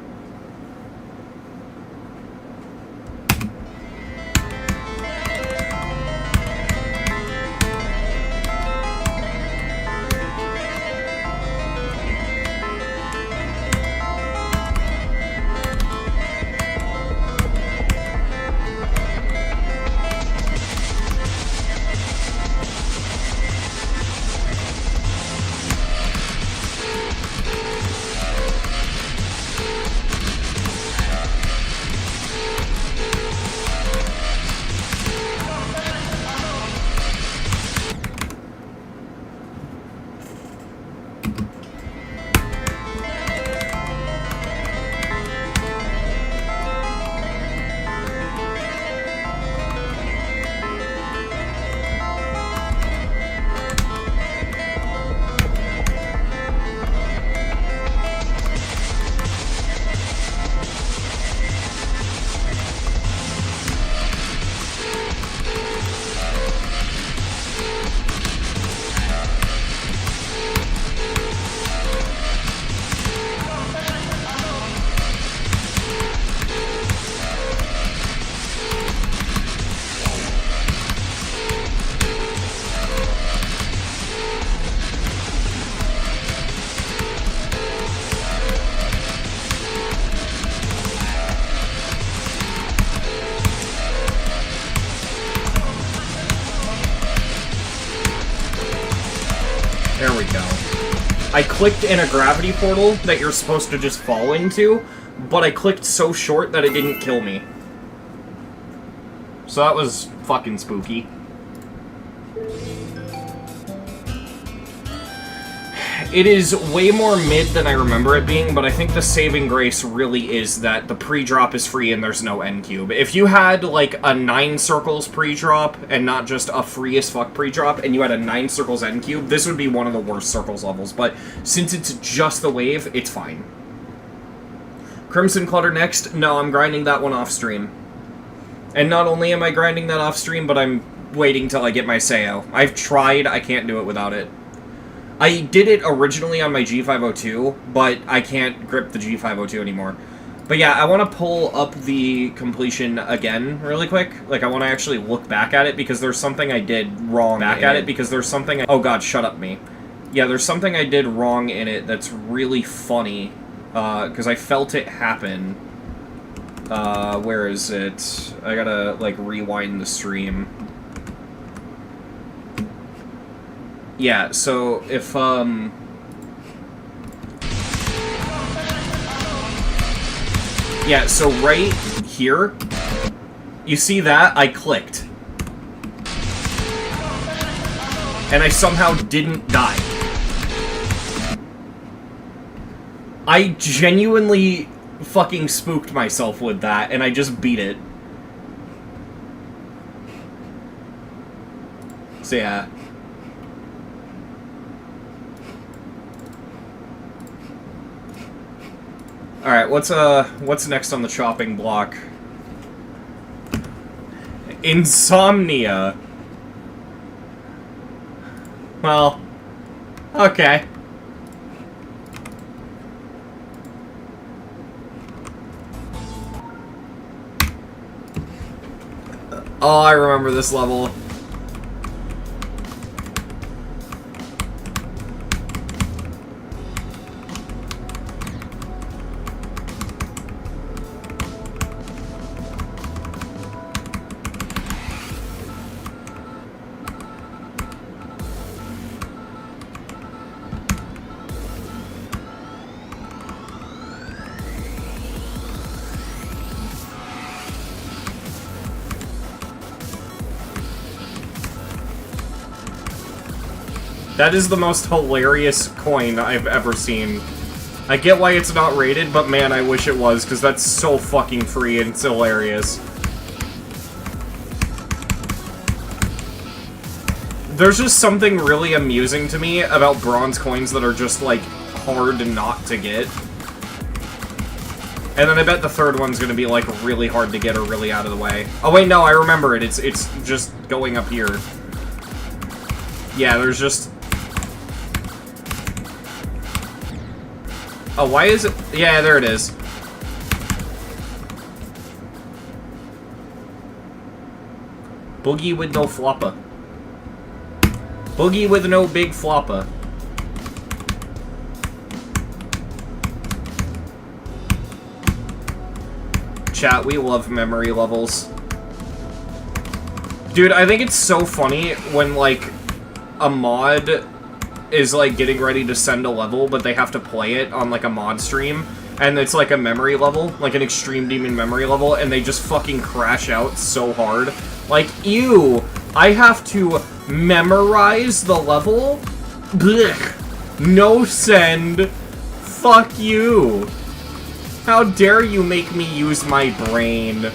S1: There we go. I clicked in a gravity portal that you're supposed to just fall into, but I clicked so short that it didn't kill me. So that was fucking spooky. It is way more mid than I remember it being, but I think the saving grace really is that the pre-drop is free and there's no end cube. If you had, like, a 9 circles pre-drop, and not just a free as fuck pre-drop, and you had a 9 circles end cube, this would be one of the worst circles levels, but since it's just the wave, it's fine. Crimson Clutter next? No, I'm grinding that one off stream. And not only am I grinding that off stream, but I'm waiting till I get my Sayo. I've tried, I can't do it without it. I did it originally on my G502, but I can't grip the G502 anymore. But yeah, I want to pull up the completion again really quick. Like, I want to actually look back at it because there's something I did wrong because there's something oh god, shut up me. Yeah, there's something I did wrong in it that's really funny, because I felt it happen. Where is it? I gotta, like, rewind the stream. Yeah, so if, yeah, so right here, you see that? I clicked. And I somehow didn't die. I genuinely fucking spooked myself with that, and I just beat it. So yeah. Alright, what's next on the chopping block? Insomnia. Well, okay. Oh, I remember this level. That is the most hilarious coin I've ever seen. I get why it's not rated, but man, I wish it was, because that's so fucking free and it's hilarious. There's just something really amusing to me about bronze coins that are just, like, hard not to get. And then I bet the third one's gonna be, like, really hard to get or really out of the way. Oh, wait, no, I remember it. It's just going up here. Yeah, there's just... Oh, why is it... Yeah, there it is. Boogie with no floppa. Boogie with no big floppa. Chat, we love memory levels. Dude, I think it's so funny when, like, a mod is, like, getting ready to send a level, but they have to play it on, like, a mod stream, and it's, like, a memory level, like an Extreme Demon memory level, and they just fucking crash out so hard. Like, ew, I have to memorize the level? Blech. No send. Fuck you. How dare you make me use my brain?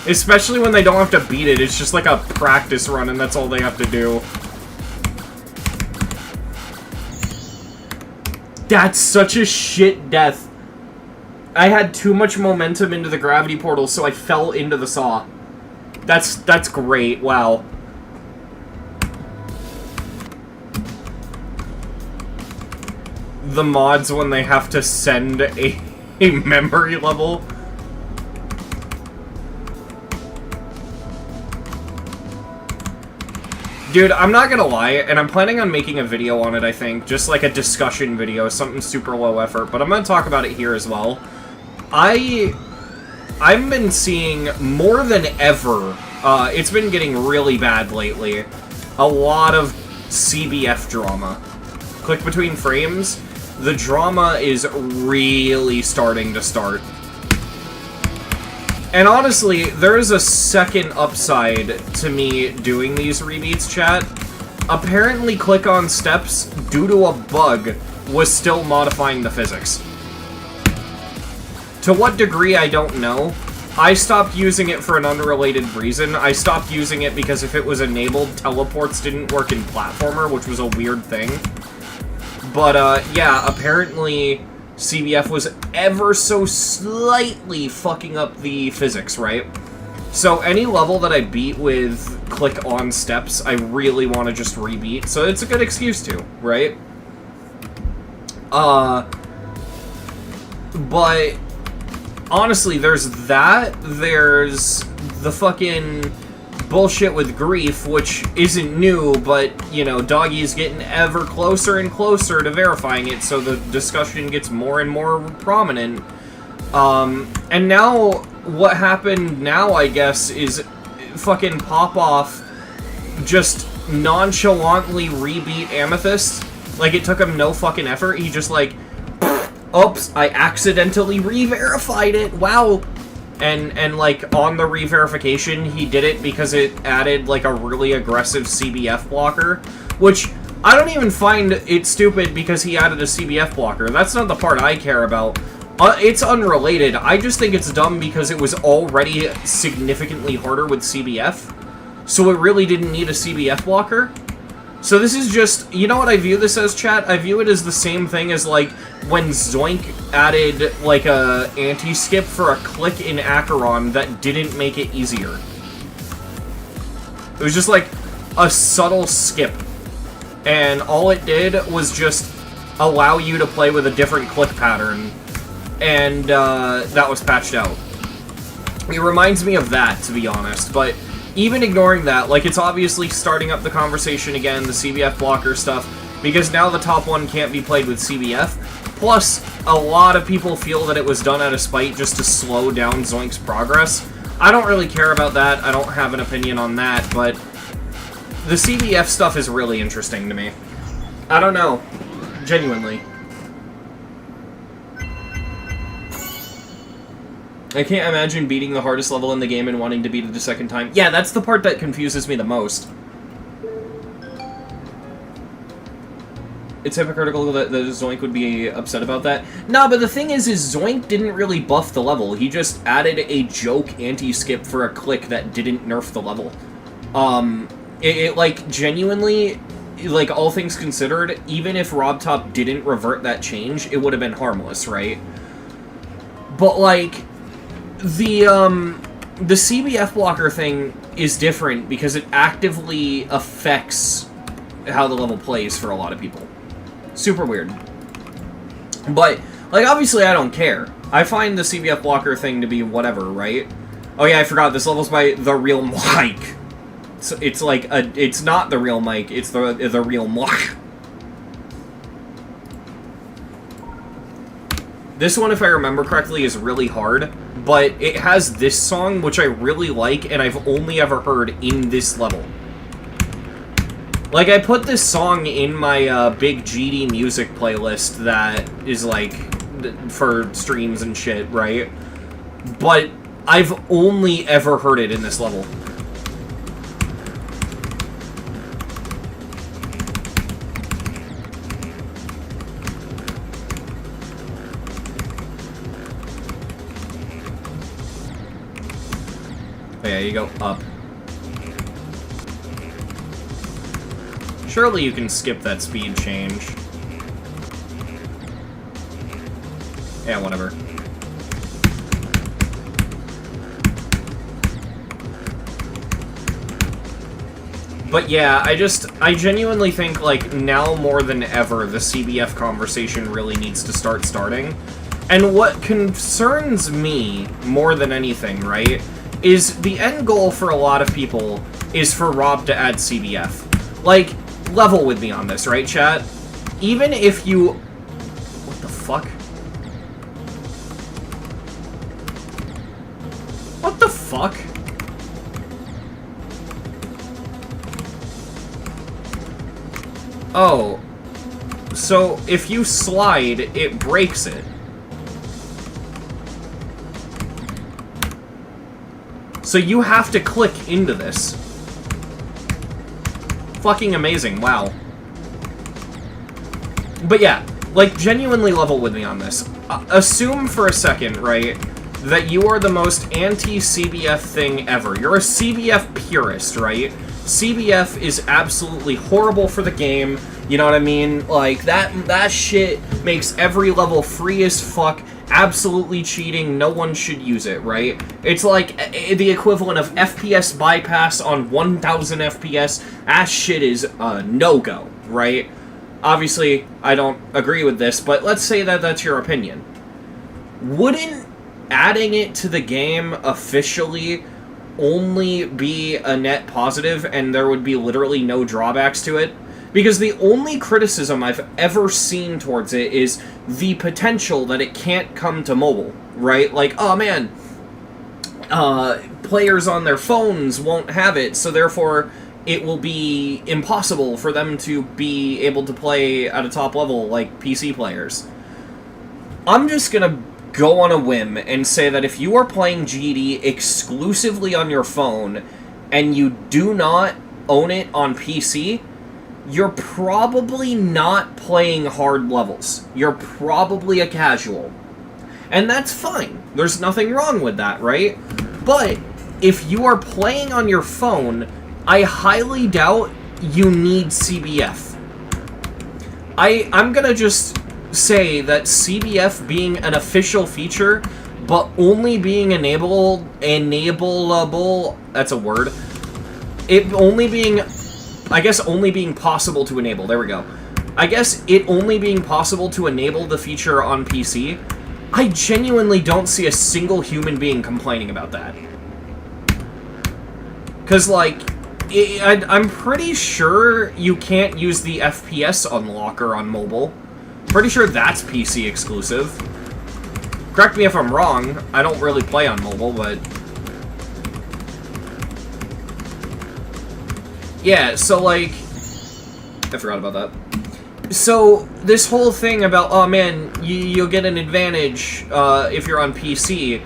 S1: Especially when they don't have to beat it, it's just like a practice run and that's all they have to do. That's such a shit death. I had too much momentum into the gravity portal, so I fell into the saw. That's great, wow. The mods when they have to send a memory level. Dude, I'm not gonna lie, and I'm planning on making a video on it, I think. Just like a discussion video, something super low effort, but I'm gonna talk about it here as well. I've been seeing more than ever, it's been getting really bad lately, a lot of CBF drama. Click between frames, the drama is really starting to start. And honestly, there is a second upside to me doing these rebeats, chat. Apparently, click on steps, due to a bug, was still modifying the physics. To what degree, I don't know. I stopped using it for an unrelated reason. I stopped using it because if it was enabled, teleports didn't work in platformer, which was a weird thing. But, yeah, apparently CBF was ever so slightly fucking up the physics, right? So any level that I beat with click on steps, I really want to just rebeat. So it's a good excuse to, right? But honestly, there's that. There's the fucking bullshit with grief, which isn't new, but, you know, Doggy's getting ever closer and closer to verifying it, so the discussion gets more and more prominent. And now, what happened now, I guess, is fucking Pop-Off just nonchalantly rebeat Amethyst. Like, it took him no fucking effort. He just, like, oops, I accidentally re-verified it, wow. And like, on the re-verification, he did it because it added, like, a really aggressive CBF blocker, which I don't even find it stupid because he added a CBF blocker. That's not the part I care about. It's unrelated. I just think it's dumb because it was already significantly harder with CBF, so it really didn't need a CBF blocker. So this is just, you know what I view this as, chat? I view it as the same thing as, like, when Zoink added, like, a anti-skip for a click in Acheron that didn't make it easier. It was just, like, a subtle skip. And all it did was just allow you to play with a different click pattern. And, that was patched out. It reminds me of that, to be honest, but even ignoring that, like, it's obviously starting up the conversation again, the CBF blocker stuff, because now the top one can't be played with CBF. Plus, a lot of people feel that it was done out of spite just to slow down Zoink's progress. I don't really care about that. I don't have an opinion on that, but The CBF stuff is really interesting to me. I don't know. Genuinely. I can't imagine beating the hardest level in the game and wanting to beat it a second time. Yeah, that's the part that confuses me the most. It's hypocritical that Zoink would be upset about that. Nah, but the thing is Zoink didn't really buff the level. He just added a joke anti-skip for a click that didn't nerf the level. Like, genuinely, like, all things considered, even if RobTop didn't revert that change, it would have been harmless, right? But, like, the CBF blocker thing is different because it actively affects how the level plays for a lot of people. Super weird. But, like, obviously I don't care. I find the CBF blocker thing to be whatever, right? Oh yeah, I forgot, this level's by The Real Mike. So it's like, it's not The Real Mike, it's the Real Mike. This one, if I remember correctly, is really hard, but it has this song, which I really like, and I've only ever heard in this level. Like, I put this song in my big GD music playlist that is, like, for streams and shit, right? But I've only ever heard it in this level. Oh yeah, you go up. Surely you can skip that speed change. Yeah, whatever. But yeah, I genuinely think, like, now more than ever, the CBF conversation really needs to starting. And what concerns me more than anything, right, is the end goal for a lot of people is for Rob to add CBF. Like, level with me on this, right, chat? Even if you... What the fuck? What the fuck? Oh. So, if you slide, it breaks it. So you have to click into this. Fucking amazing, wow. But yeah, like, genuinely level with me on this. Assume for a second, right, that you are the most anti-CBF thing ever. You're a CBF purist, right? CBF is absolutely horrible for the game, you know what I mean? Like, that shit makes every level free as fuck, absolutely cheating, no one should use it, right? It's like the equivalent of FPS bypass on 1000 FPS. That shit is a no-go, right? Obviously, I don't agree with this, but let's say that that's your opinion. Wouldn't adding it to the game officially only be a net positive and there would be literally no drawbacks to it? Because the only criticism I've ever seen towards it is the potential that it can't come to mobile, right? Like, oh man, players on their phones won't have it, so therefore it will be impossible for them to be able to play at a top level like PC players. I'm just gonna go on a whim and say that if you are playing GD exclusively on your phone and you do not own it on PC, you're probably not playing hard levels. You're probably a casual. And that's fine. There's nothing wrong with that, right? But if you are playing on your phone, I highly doubt you need CBF. I'm gonna just say that CBF being an official feature, but only being enableable, that's a word, it only being, I guess only being possible to enable, there we go. I guess it only being possible to enable the feature on PC, I genuinely don't see a single human being complaining about that. Because, like, I'm pretty sure you can't use the FPS unlocker on mobile. Pretty sure that's PC exclusive. Correct me if I'm wrong, I don't really play on mobile, but... Yeah, so, like... I forgot about that. So, this whole thing about, oh man, you'll get an advantage if you're on PC,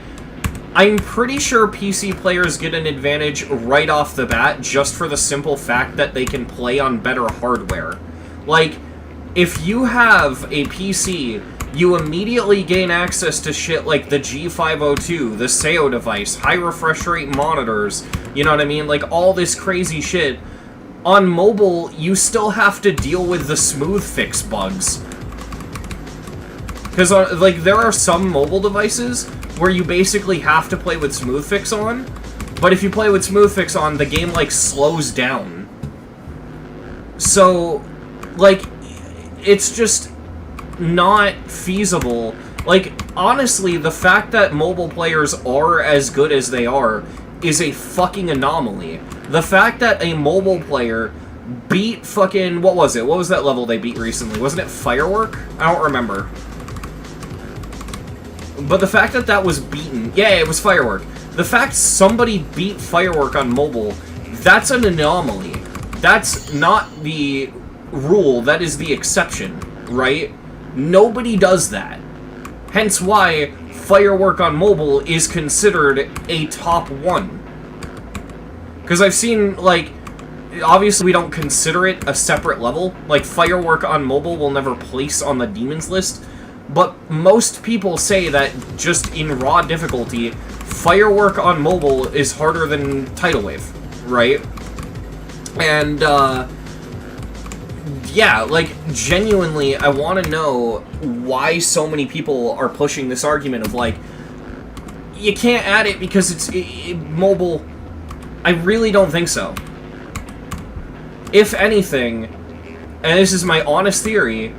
S1: I'm pretty sure PC players get an advantage right off the bat just for the simple fact that they can play on better hardware. Like, if you have a PC, you immediately gain access to shit like the G502, the SEO device, high refresh rate monitors, you know what I mean? Like, all this crazy shit. On mobile, you still have to deal with the smooth fix bugs. Because, like, there are some mobile devices where you basically have to play with smooth fix on, but if you play with smooth fix on, the game, like, slows down. So, like, it's just not feasible. Like, honestly, the fact that mobile players are as good as they are is a fucking anomaly. The fact that a mobile player beat fucking... What was it? What was that level they beat recently? Wasn't it Firework? I don't remember. But the fact that that was beaten... Yeah, it was Firework. The fact somebody beat Firework on mobile, that's an anomaly. That's not the rule, that is the exception, right? Nobody does that. Hence why Firework on mobile is considered a top 1. Because I've seen, like, obviously we don't consider it a separate level. Like, Firework on mobile will never place on the demons list. But most people say that just in raw difficulty, Firework on mobile is harder than Tidal Wave, right? And, yeah, like, genuinely, I want to know why so many people are pushing this argument of, like, you can't add it because it's mobile. I really don't think so. If anything, and this is my honest theory,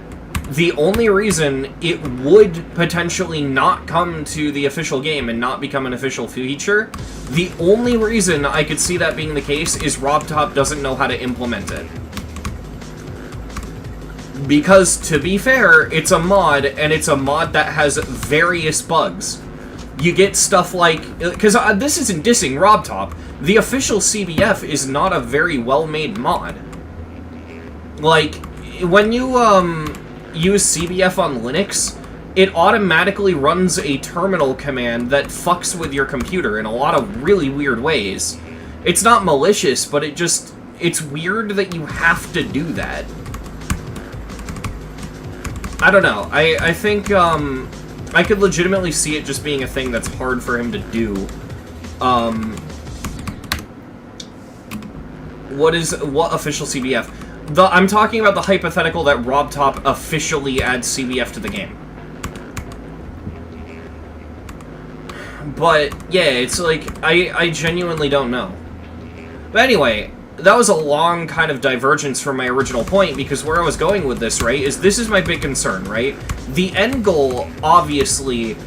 S1: the only reason it would potentially not come to the official game and not become an official feature, the only reason I could see that being the case is RobTop doesn't know how to implement it. Because, to be fair, it's a mod, and it's a mod that has various bugs. You get stuff like... Because this isn't dissing RobTop. The official CBF is not a very well-made mod. Like, when you use CBF on Linux, it automatically runs a terminal command that fucks with your computer in a lot of really weird ways. It's not malicious, but it just... It's weird that you have to do that. I don't know. I think, I could legitimately see it just being a thing that's hard for him to do. What official CBF? I'm talking about the hypothetical that RobTop officially adds CBF to the game. But, yeah, it's like, I genuinely don't know. But anyway, that was a long kind of divergence from my original point, because where I was going with this, right, is this is my big concern, right? The end goal, obviously,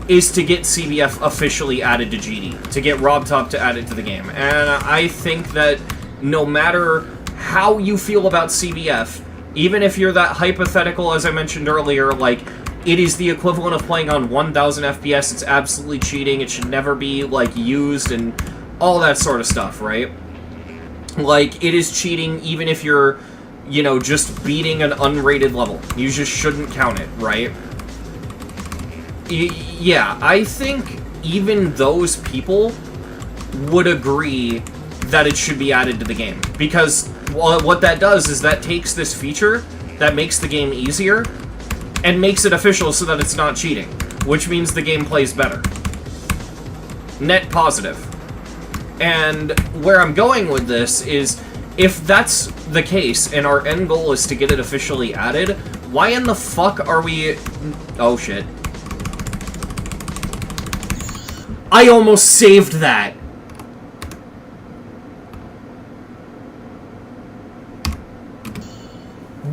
S1: is to get CBF officially added to GD, to get RobTop to add it to the game. And I think that no matter how you feel about CBF, even if you're that hypothetical, as I mentioned earlier, like, it is the equivalent of playing on 1000 FPS, it's absolutely cheating, it should never be, like, used, and all that sort of stuff, right? Like, it is cheating even if you're, you know, just beating an unrated level. You just shouldn't count it, right? Yeah, I think even those people would agree that it should be added to the game. Because what that does is that takes this feature that makes the game easier and makes it official so that it's not cheating, which means the game plays better. Net positive. And where I'm going with this is, if that's the case and our end goal is to get it officially added, why in the fuck are we... Oh shit. I almost saved that!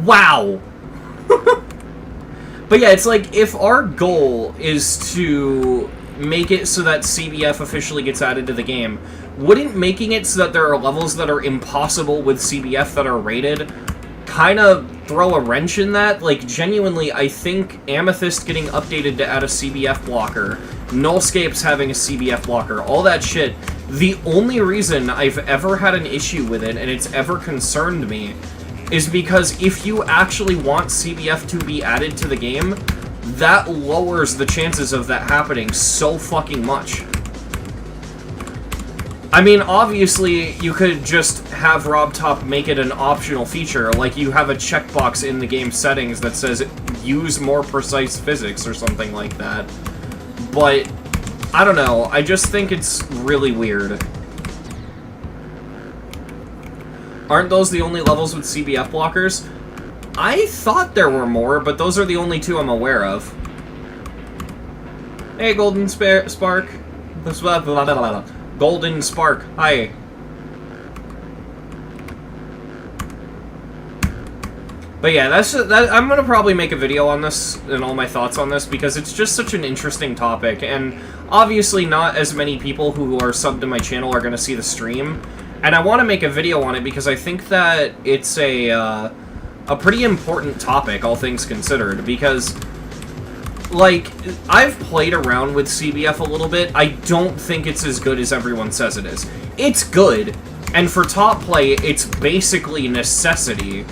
S1: Wow! But yeah, it's like, if our goal is to make it so that CBF officially gets added to the game, wouldn't making it so that there are levels that are impossible with CBF that are rated kind of throw a wrench in that. Like, genuinely, I think Amethyst getting updated to add a CBF blocker, Nullscape's having a CBF blocker, all that shit, the only reason I've ever had an issue with it, and it's ever concerned me, is because if you actually want CBF to be added to the game, that lowers the chances of that happening so fucking much. I mean, obviously, you could just have RobTop make it an optional feature, like you have a checkbox in the game settings that says, use more precise physics or something like that. But, I don't know, I just think it's really weird. Aren't those the only levels with CBF blockers? I thought there were more, but those are the only two I'm aware of. Hey, Golden Spark. Golden Spark, hi. But yeah, I'm gonna probably make a video on this and all my thoughts on this because it's just such an interesting topic, and obviously not as many people who are subbed to my channel are gonna see the stream, and I want to make a video on it because I think that it's a pretty important topic, all things considered, because, like, I've played around with CBF a little bit. I don't think it's as good as everyone says it is. It's good, and for top play, it's basically necessity,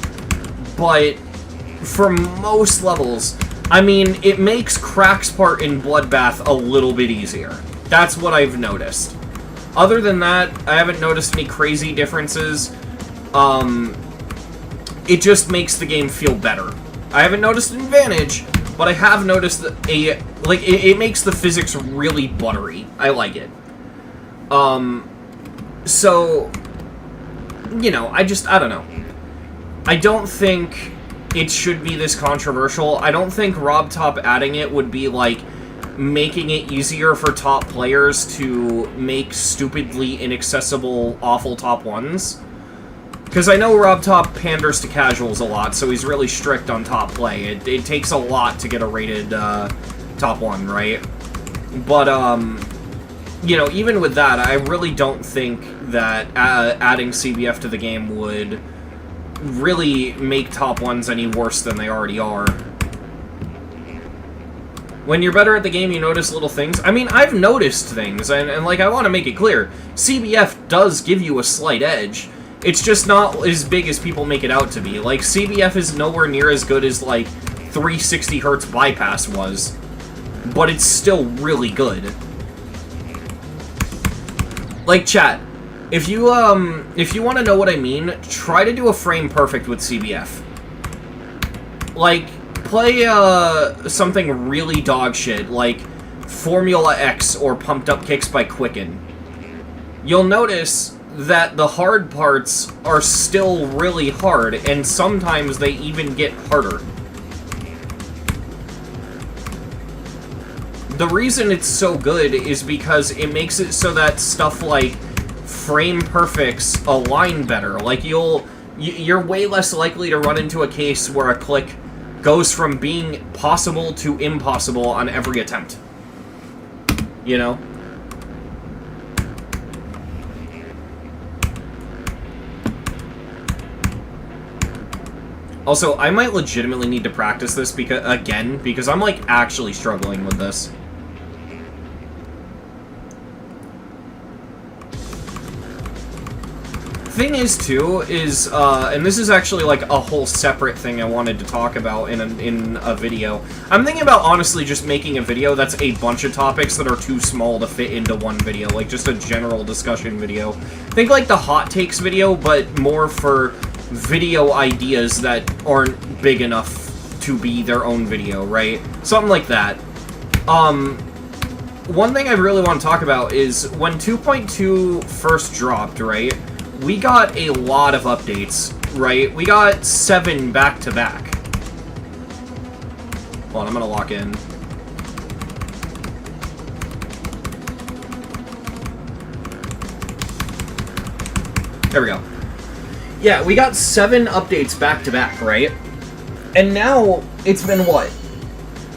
S1: but for most levels, I mean, it makes Crack's part in Bloodbath a little bit easier. That's what I've noticed. Other than that, I haven't noticed any crazy differences. It just makes the game feel better. I haven't noticed an advantage, but I have noticed that it makes the physics really buttery. I like it. So, you know, I don't know. I don't think it should be this controversial. I don't think RobTop adding it would be, like, making it easier for top players to make stupidly inaccessible, awful top ones. Because I know RobTop panders to casuals a lot, so he's really strict on top play. It takes a lot to get a rated top one, right? But, you know, even with that, I really don't think that adding CBF to the game would really make top ones any worse than they already are. When you're better at the game, you notice little things. I mean, I've noticed things, and like, I want to make it clear. CBF does give you a slight edge. It's just not as big as people make it out to be. Like, CBF is nowhere near as good as, like, 360 Hz bypass was. But it's still really good. Like, chat, if you want to know what I mean, try to do a frame perfect with CBF. Like, play, something really dog shit, like Formula X or Pumped Up Kicks by Quicken. You'll notice that the hard parts are still really hard, and sometimes they even get harder. The reason it's so good is because it makes it so that stuff like frame perfects align better. Like, you're way less likely to run into a case where a click goes from being possible to impossible on every attempt. You know? Also, I might legitimately need to practice this because I'm, like, actually struggling with this. Thing is, too, is, and this is actually, like, a whole separate thing I wanted to talk about in a video. I'm thinking about, honestly, just making a video that's a bunch of topics that are too small to fit into one video, like, just a general discussion video. Think like the hot takes video, but more for video ideas that aren't big enough to be their own video, right? Something like that. One thing I really want to talk about is when 2.2 first dropped, right? We got a lot of updates, right? We got 7 back-to-back. Hold on, I'm gonna lock in. There we go. Yeah, we got 7 updates back-to-back, right? And now, it's been what?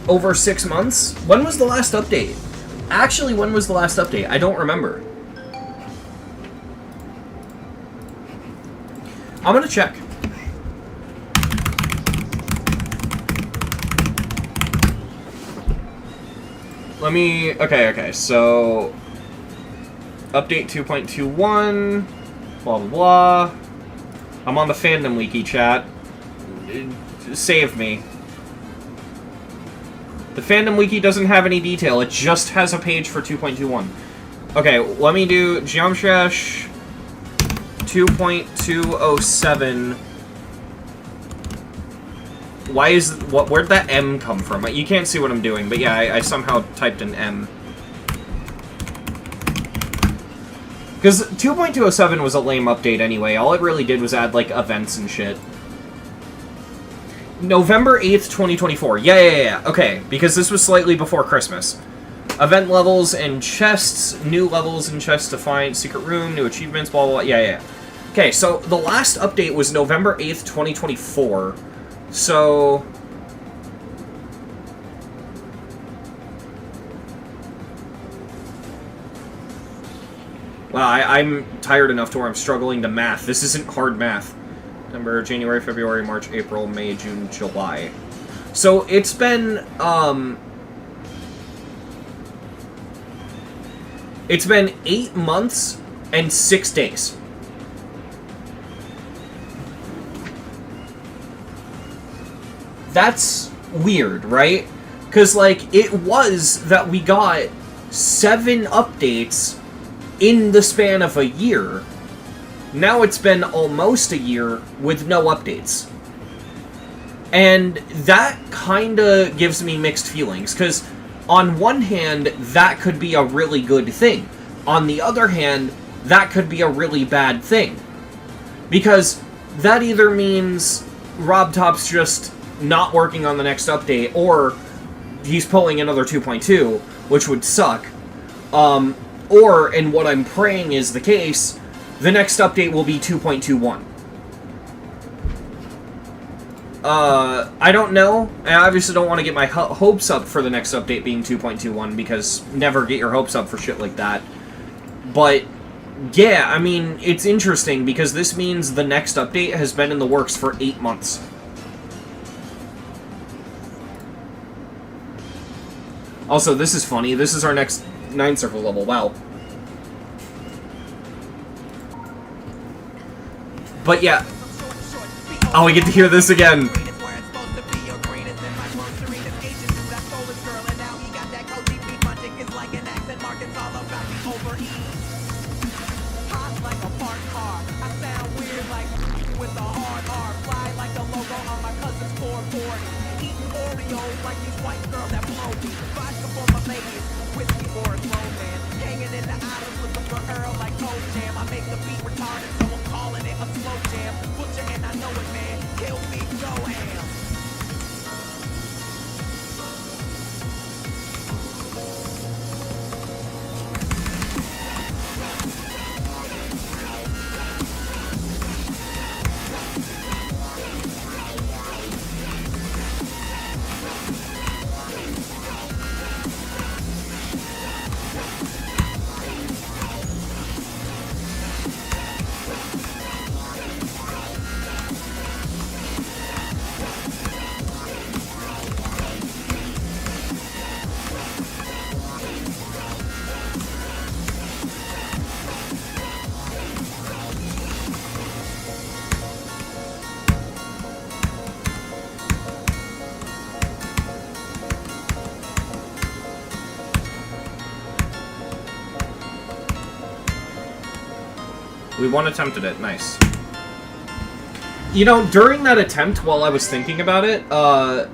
S1: Over 6 months? When was the last update? Actually, when was the last update? I don't remember. I'm gonna check. let me... Okay, so... Update 2.21, blah, blah, blah. I'm on the fandom wiki, chat. Save me. The fandom wiki doesn't have any detail, it just has a page for 2.21. Okay, let me do Geometry 2.207. Why is... where'd that M come from? You can't see what I'm doing, but yeah, I somehow typed an M. Because 2.207 was a lame update anyway. All it really did was add, like, events and shit. November 8th, 2024. Yeah. Okay, because this was slightly before Christmas. Event levels and chests, new levels and chests defined, secret room, new achievements, blah, blah, blah. Yeah. Okay, so the last update was November 8th, 2024. So... Wow, I'm tired enough to where I'm struggling to math. This isn't hard math. December, January, February, March, April, May, June, July. So it's been, it's been 8 months and 6 days. That's weird, right? Because, like, it was that we got 7 updates in the span of a year. Now it's been almost a year with no updates. And that kinda gives me mixed feelings, because on one hand, that could be a really good thing. On the other hand, that could be a really bad thing. Because that either means Rob Top's just not working on the next update, or he's pulling another 2.2, which would suck. Or, and what I'm praying is the case, the next update will be 2.21. I don't know. I obviously don't want to get my hopes up for the next update being 2.21, because never get your hopes up for shit like that. But, yeah, I mean, it's interesting, because this means the next update has been in the works for 8 months. Also, this is funny. This is our next 9 circle level. Wow. But yeah. Oh, we get to hear this again. We one attempted it. Nice. You know, during that attempt, while I was thinking about it, I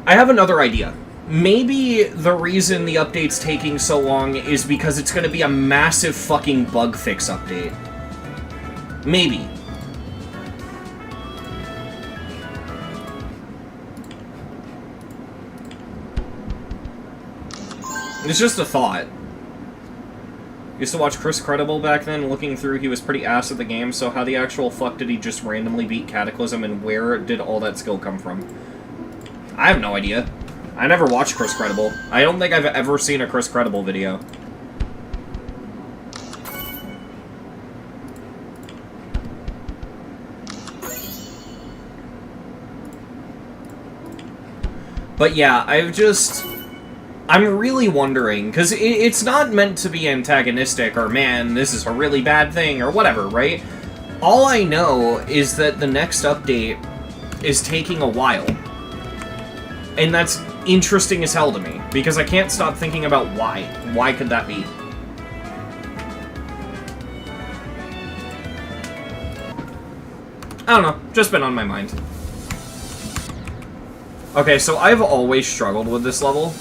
S1: have another idea. Maybe the reason the update's taking so long is because it's going to be a massive fucking bug fix update. Maybe. It's just a thought. Used to watch Chris Credible back then. Looking through, he was pretty ass at the game, so how the actual fuck did he just randomly beat Cataclysm, and where did all that skill come from? I have no idea. I never watched Chris Credible. I don't think I've ever seen a Chris Credible video. But yeah, I'm really wondering, because it's not meant to be antagonistic or, man, this is a really bad thing or whatever, right? All I know is that the next update is taking a while. And that's interesting as hell to me, because I can't stop thinking about why. Why could that be? I don't know, just been on my mind. Okay, so I've always struggled with this level.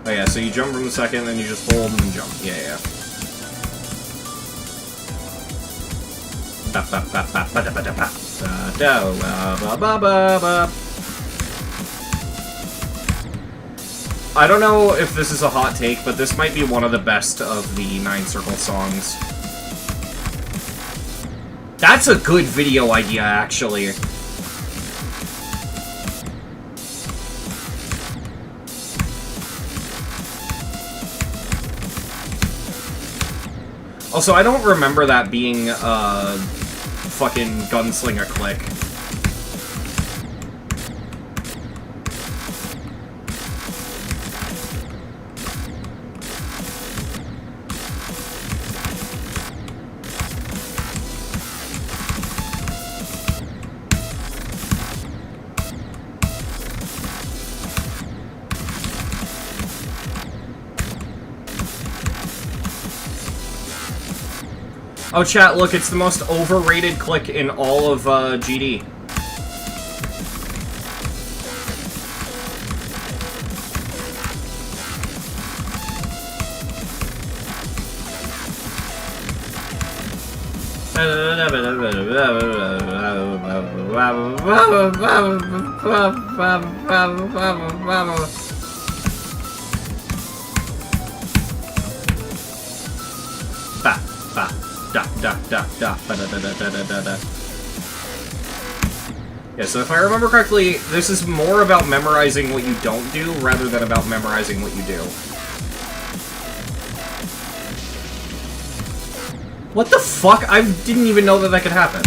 S1: Oh yeah, so you jump from the second, then you just hold and jump. Yeah. I don't know if this is a hot take, but this might be one of the best of the 9 Circle songs. That's a good video idea, actually. Also, I don't remember that being a fucking gunslinger click. Oh, chat, look, it's the most overrated click in all of GD. Yeah, so if I remember correctly, this is more about memorizing what you don't do rather than about memorizing what you do. What the fuck? I didn't even know that that could happen.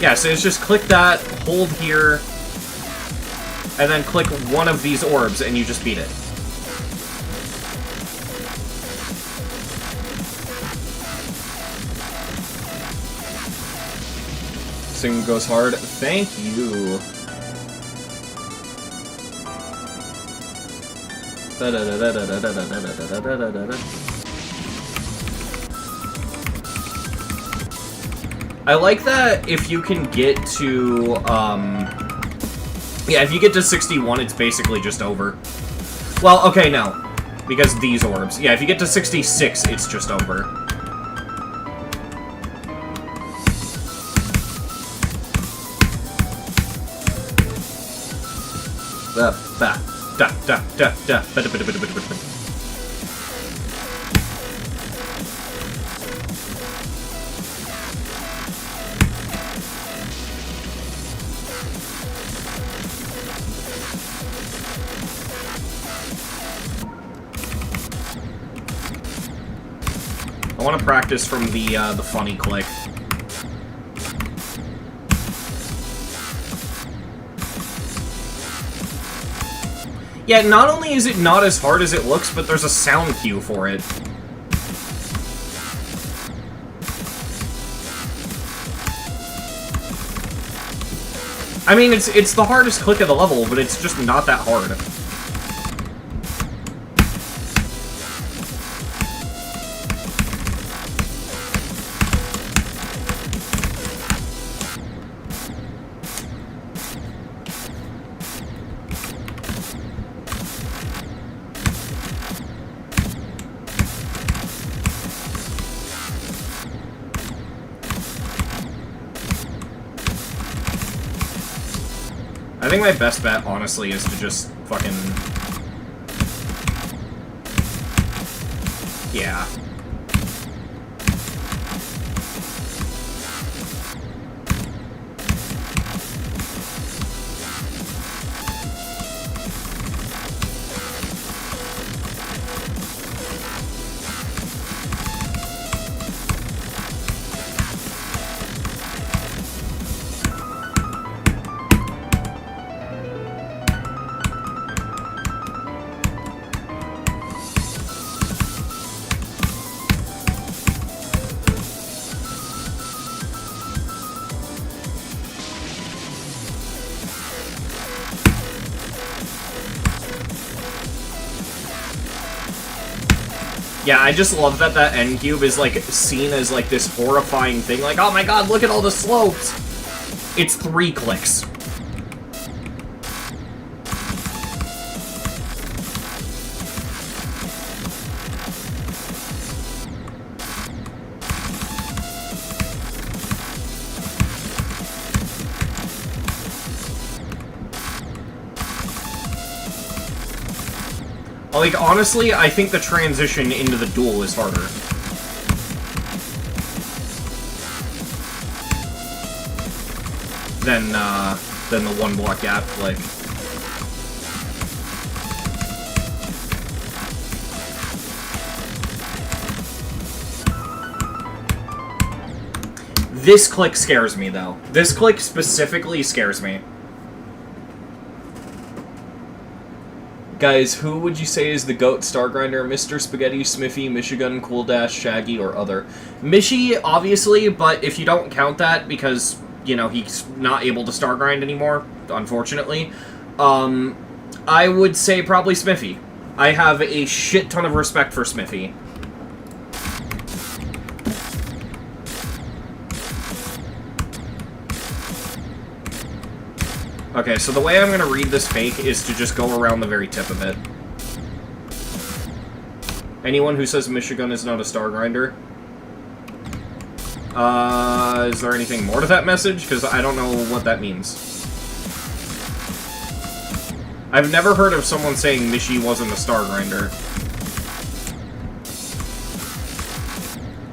S1: Yeah, so it's just click that, hold here, and then click one of these orbs, and you just beat it. Singing goes hard. Thank you. I like that if you can get to, yeah, if you get to 61, it's basically just over. Well, okay, no. Because these orbs. Yeah, if you get to 66, it's just over. I want to practice from the funny click. Yeah, not only is it not as hard as it looks, but there's a sound cue for it. I mean, it's the hardest click of the level, but it's just not that hard. I think my best bet, honestly, is to just fucking... Yeah. Yeah, I just love that that N cube is, like, seen as, like, this horrifying thing. Like, oh my god, look at all the slopes! It's 3 clicks. Like, honestly, I think the transition into the duel is harder. Than the 1 block gap, like... This click scares me, though. This click specifically scares me. Guys, who would you say is the GOAT Star Grinder? Mr. Spaghetti, Smithy, Michigan, Cool Dash, Shaggy, or other? Mishy, obviously, but if you don't count that because, you know, he's not able to Star Grind anymore, unfortunately, I would say probably Smithy. I have a shit ton of respect for Smithy. Okay, so the way I'm gonna read this fake is to just go around the very tip of it. Anyone who says Michigan is not a Star Grinder? Is there anything more to that message? Because I don't know what that means. I've never heard of someone saying Mishi wasn't a Star Grinder.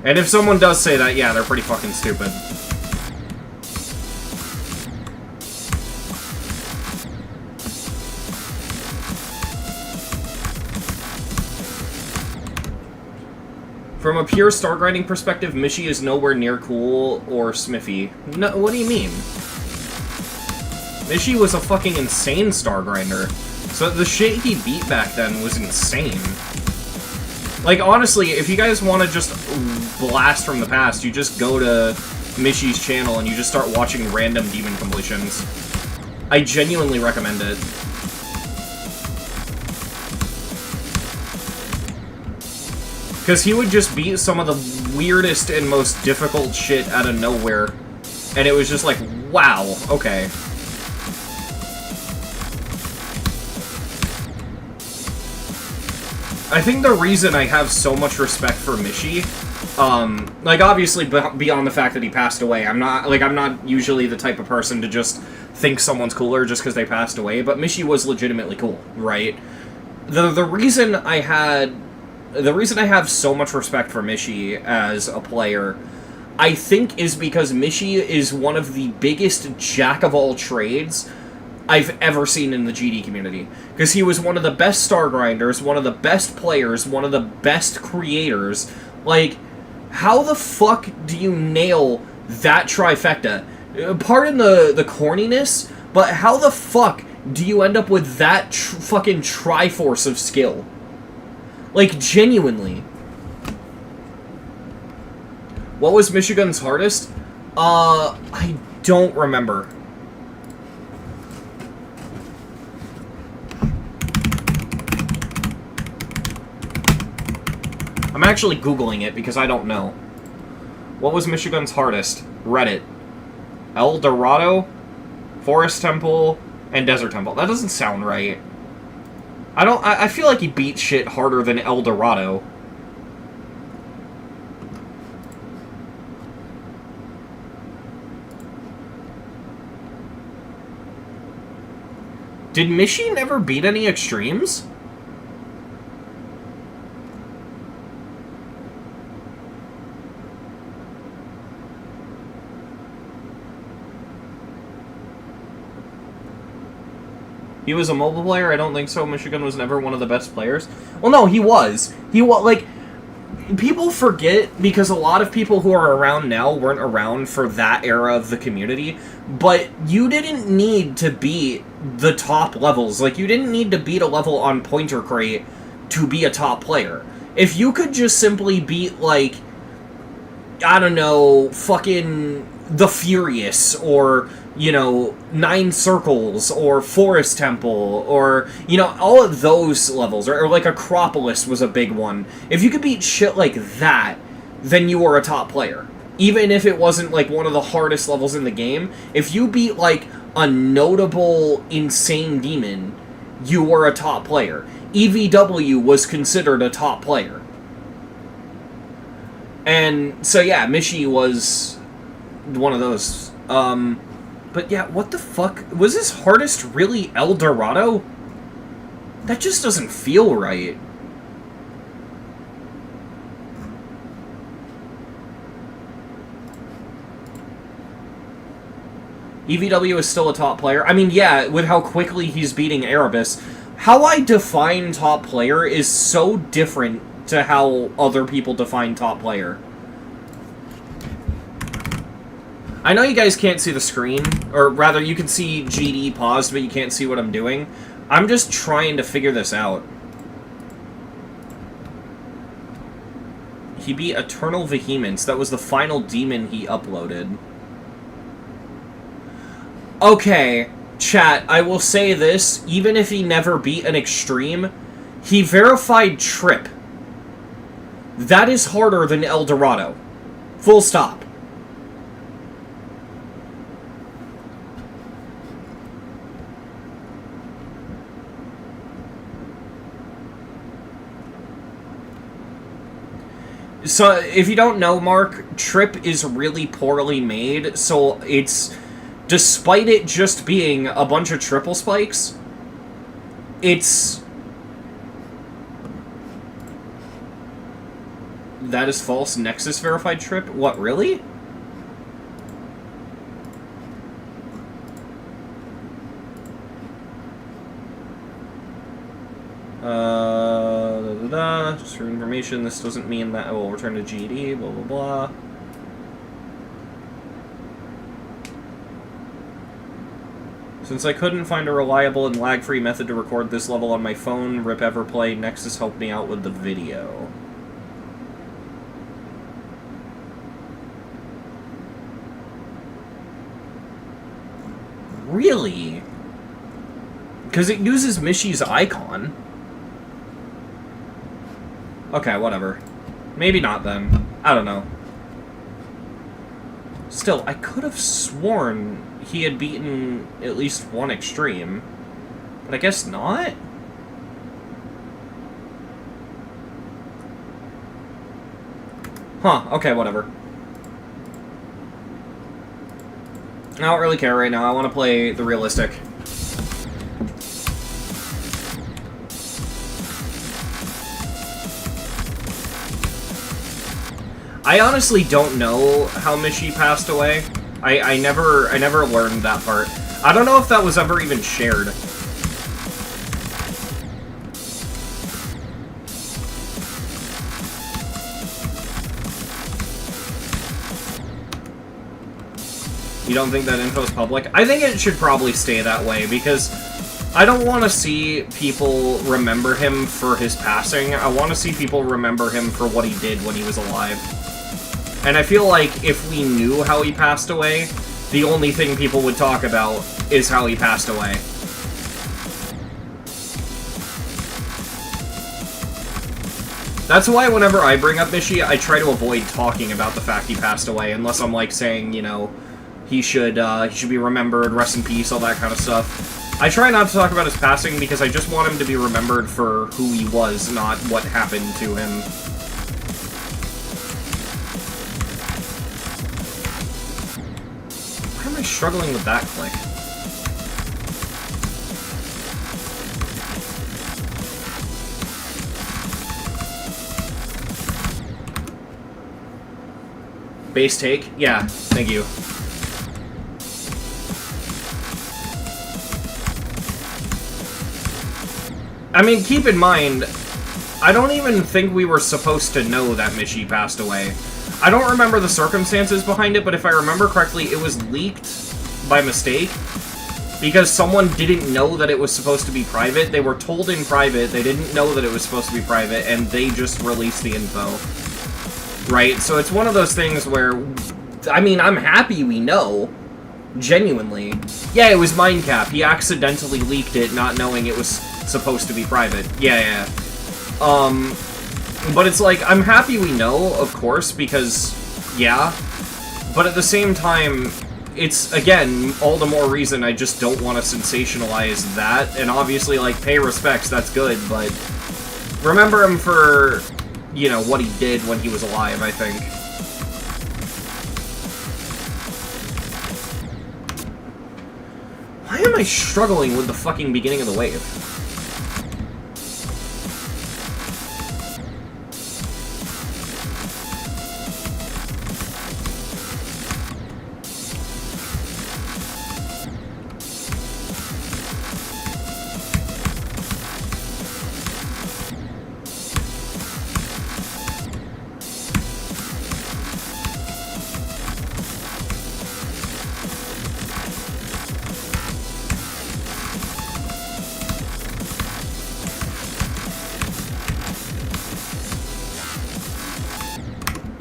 S1: And if someone does say that, yeah, they're pretty fucking stupid. From a pure star grinding perspective, Mishi is nowhere near cool or Smithy. No, what do you mean? Mishi was a fucking insane star grinder. So the shit he beat back then was insane. Like, honestly, if you guys want to just blast from the past, you just go to Mishi's channel and you just start watching random demon completions. I genuinely recommend it. Because he would just beat some of the weirdest and most difficult shit out of nowhere. And it was just like, wow, okay. I think the reason I have so much respect for Mishi, like, obviously, beyond the fact that he passed away, I'm not usually the type of person to just think someone's cooler just because they passed away, but Mishi was legitimately cool, right? The reason I have so much respect for Mishi as a player, I think, is because Mishi is one of the biggest jack-of-all-trades I've ever seen in the GD community. Because he was one of the best star grinders, one of the best players, one of the best creators. Like, how the fuck do you nail that trifecta? Pardon the corniness, but how the fuck do you end up with that fucking triforce of skill? Like, genuinely. What was Michigan's hardest? I don't remember. I'm actually Googling it because I don't know. What was Michigan's hardest? Reddit. El Dorado, Forest Temple, and Desert Temple. That doesn't sound right. I feel like he beat shit harder than El Dorado. Did Mishi never beat any extremes? He was a mobile player? I don't think so. Michigan was never one of the best players. Well, no, he was. Like, people forget, because a lot of people who are around now weren't around for that era of the community, but you didn't need to beat the top levels. Like, you didn't need to beat a level on Pointer Crate to be a top player. If you could just simply beat, like, I don't know, fucking the Furious, or, you know, Nine Circles, or Forest Temple, or, you know, all of those levels, or like Acropolis was a big one. If you could beat shit like that, then you were a top player. Even if it wasn't, like, one of the hardest levels in the game, if you beat, like, a notable, insane demon, you were a top player. EVW was considered a top player. And, so yeah, Mishi was one of those. But yeah, what the fuck? Was this hardest really El Dorado? That just doesn't feel right. EVW is still a top player. I mean, yeah, with how quickly he's beating Erebus. How I define top player is so different to how other people define top player. I know you guys can't see the screen, or rather, you can see GD paused, but you can't see what I'm doing. I'm just trying to figure this out. He beat Eternal Vehemence. That was the final demon he uploaded. Okay, chat, I will say this, even if he never beat an extreme, he verified Trip. That is harder than El Dorado. Full stop. So, if you don't know, Mark, Trip is really poorly made, so it's... Despite it just being a bunch of triple spikes, it's... That is false. Nexus verified Trip? What, really? Just for information, this doesn't mean that I will return to GD, blah, blah, blah. Since I couldn't find a reliable and lag-free method to record this level on my phone, RIP Everplay, Nexus helped me out with the video. Really? Because it uses Mishi's icon. Okay, whatever. Maybe not then. I don't know. Still, I could have sworn he had beaten at least one extreme. But I guess not? Huh, okay, whatever. I don't really care right now. I want to play the realistic. I honestly don't know how Mishi passed away. I never learned that part. I don't know if that was ever even shared. You don't think that info is public? I think it should probably stay that way, because I don't want to see people remember him for his passing. I want to see people remember him for what he did when he was alive. And I feel like if we knew how he passed away, the only thing people would talk about is how he passed away. That's why whenever I bring up Mishi, I try to avoid talking about the fact he passed away, unless I'm like saying, you know, he should be remembered, rest in peace, all that kind of stuff. I try not to talk about his passing because I just want him to be remembered for who he was, not what happened to him. Why am I struggling with that click? Base take? Yeah, thank you. I mean, keep in mind, I don't even think we were supposed to know that Mishi passed away. I don't remember the circumstances behind it, but if I remember correctly, it was leaked by mistake. Because someone didn't know that it was supposed to be private. They were told in private, they didn't know that it was supposed to be private, and they just released the info. Right? So it's one of those things where I mean, I'm happy we know. Genuinely. Yeah, it was Mindcap. He accidentally leaked it, not knowing it was supposed to be private. Yeah. But it's like, I'm happy we know, of course, because, yeah. But at the same time, it's, again, all the more reason I just don't want to sensationalize that. And obviously, like, pay respects, that's good, but remember him for, you know, what he did when he was alive, I think. Why am I struggling with the fucking beginning of the wave?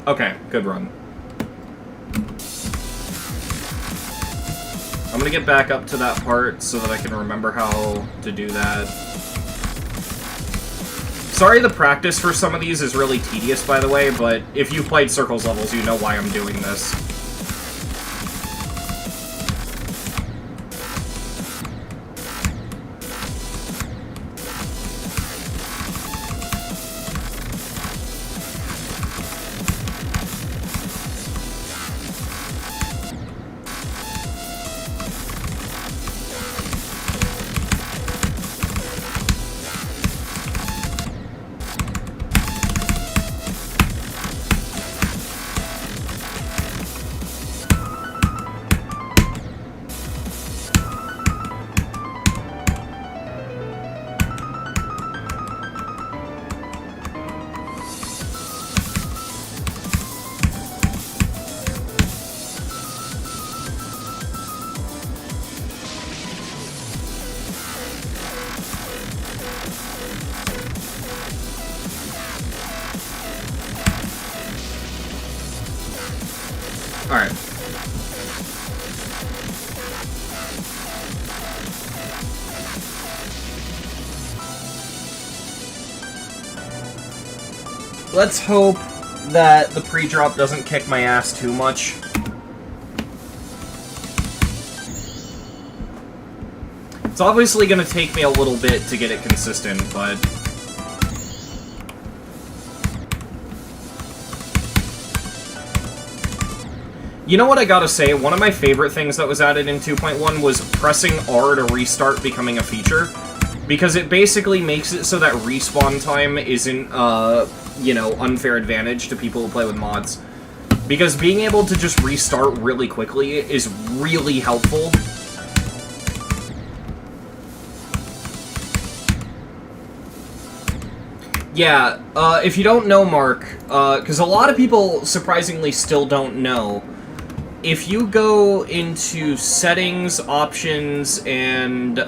S1: Okay, good run. I'm gonna get back up to that part so that I can remember how to do that. Sorry the practice for some of these is really tedious, by the way, but if you've played Circles levels, you know why I'm doing this. Alright. Let's hope that the pre-drop doesn't kick my ass too much. It's obviously going to take me a little bit to get it consistent, but... You know what I gotta say? One of my favorite things that was added in 2.1 was pressing R to restart becoming a feature. Because it basically makes it so that respawn time isn't, you know, unfair advantage to people who play with mods. Because being able to just restart really quickly is really helpful. Yeah, if you don't know, Mark, because a lot of people surprisingly still don't know, if you go into settings, options, and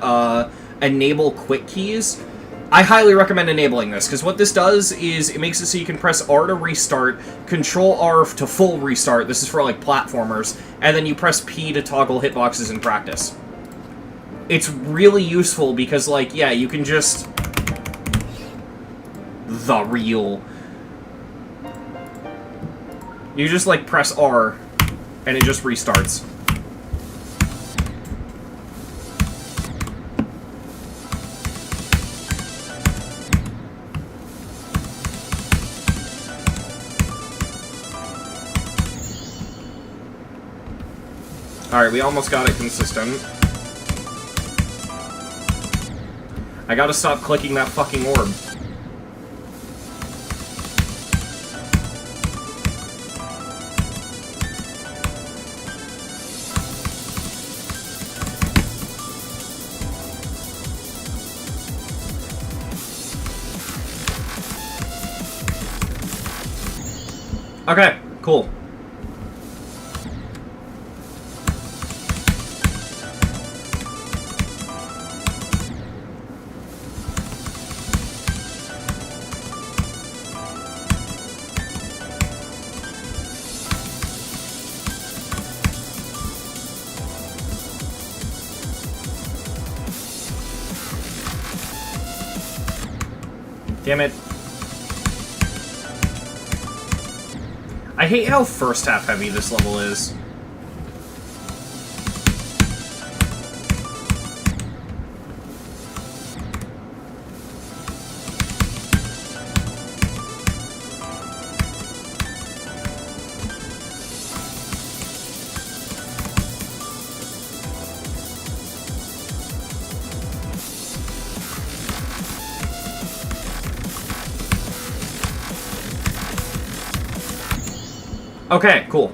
S1: enable quick keys, I highly recommend enabling this, because what this does is it makes it so you can press R to restart, Control R to full restart, this is for like platformers, and then you press P to toggle hitboxes in practice. It's really useful because, like, yeah, you can just... The real... You just, like, press R, and it just restarts. Alright, we almost got it consistent. I gotta stop clicking that fucking orb. Okay, cool. Damn it. I hate how first half heavy this level is. Okay, cool.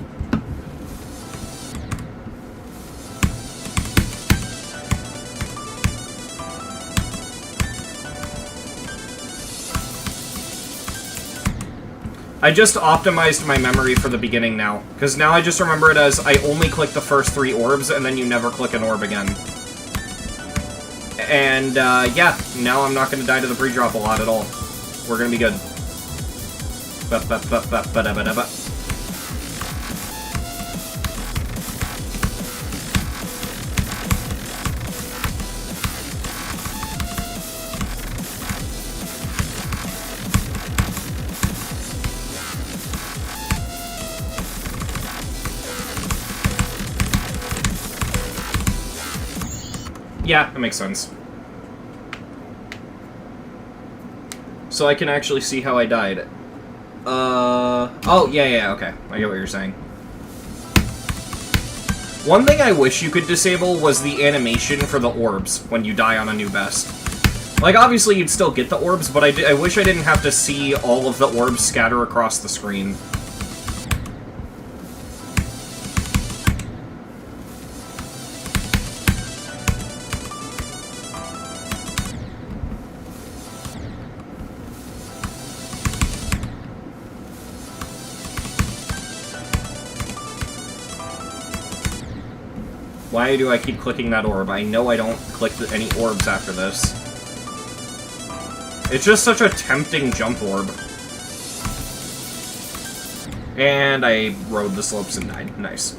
S1: I just optimized my memory for the beginning now, because now I just remember it as I only click the first 3 orbs, and then you never click an orb again. And, yeah, now I'm not going to die to the pre-drop a lot at all. We're going to be good. Yeah, that makes sense. So I can actually see how I died. Oh, yeah, okay. I get what you're saying. One thing I wish you could disable was the animation for the orbs when you die on a new best. Like, obviously you'd still get the orbs, but I wish I didn't have to see all of the orbs scatter across the screen. Why do I keep clicking that orb? I know I don't click any orbs after this. It's just such a tempting jump orb. And I rode the slopes and died. Nice.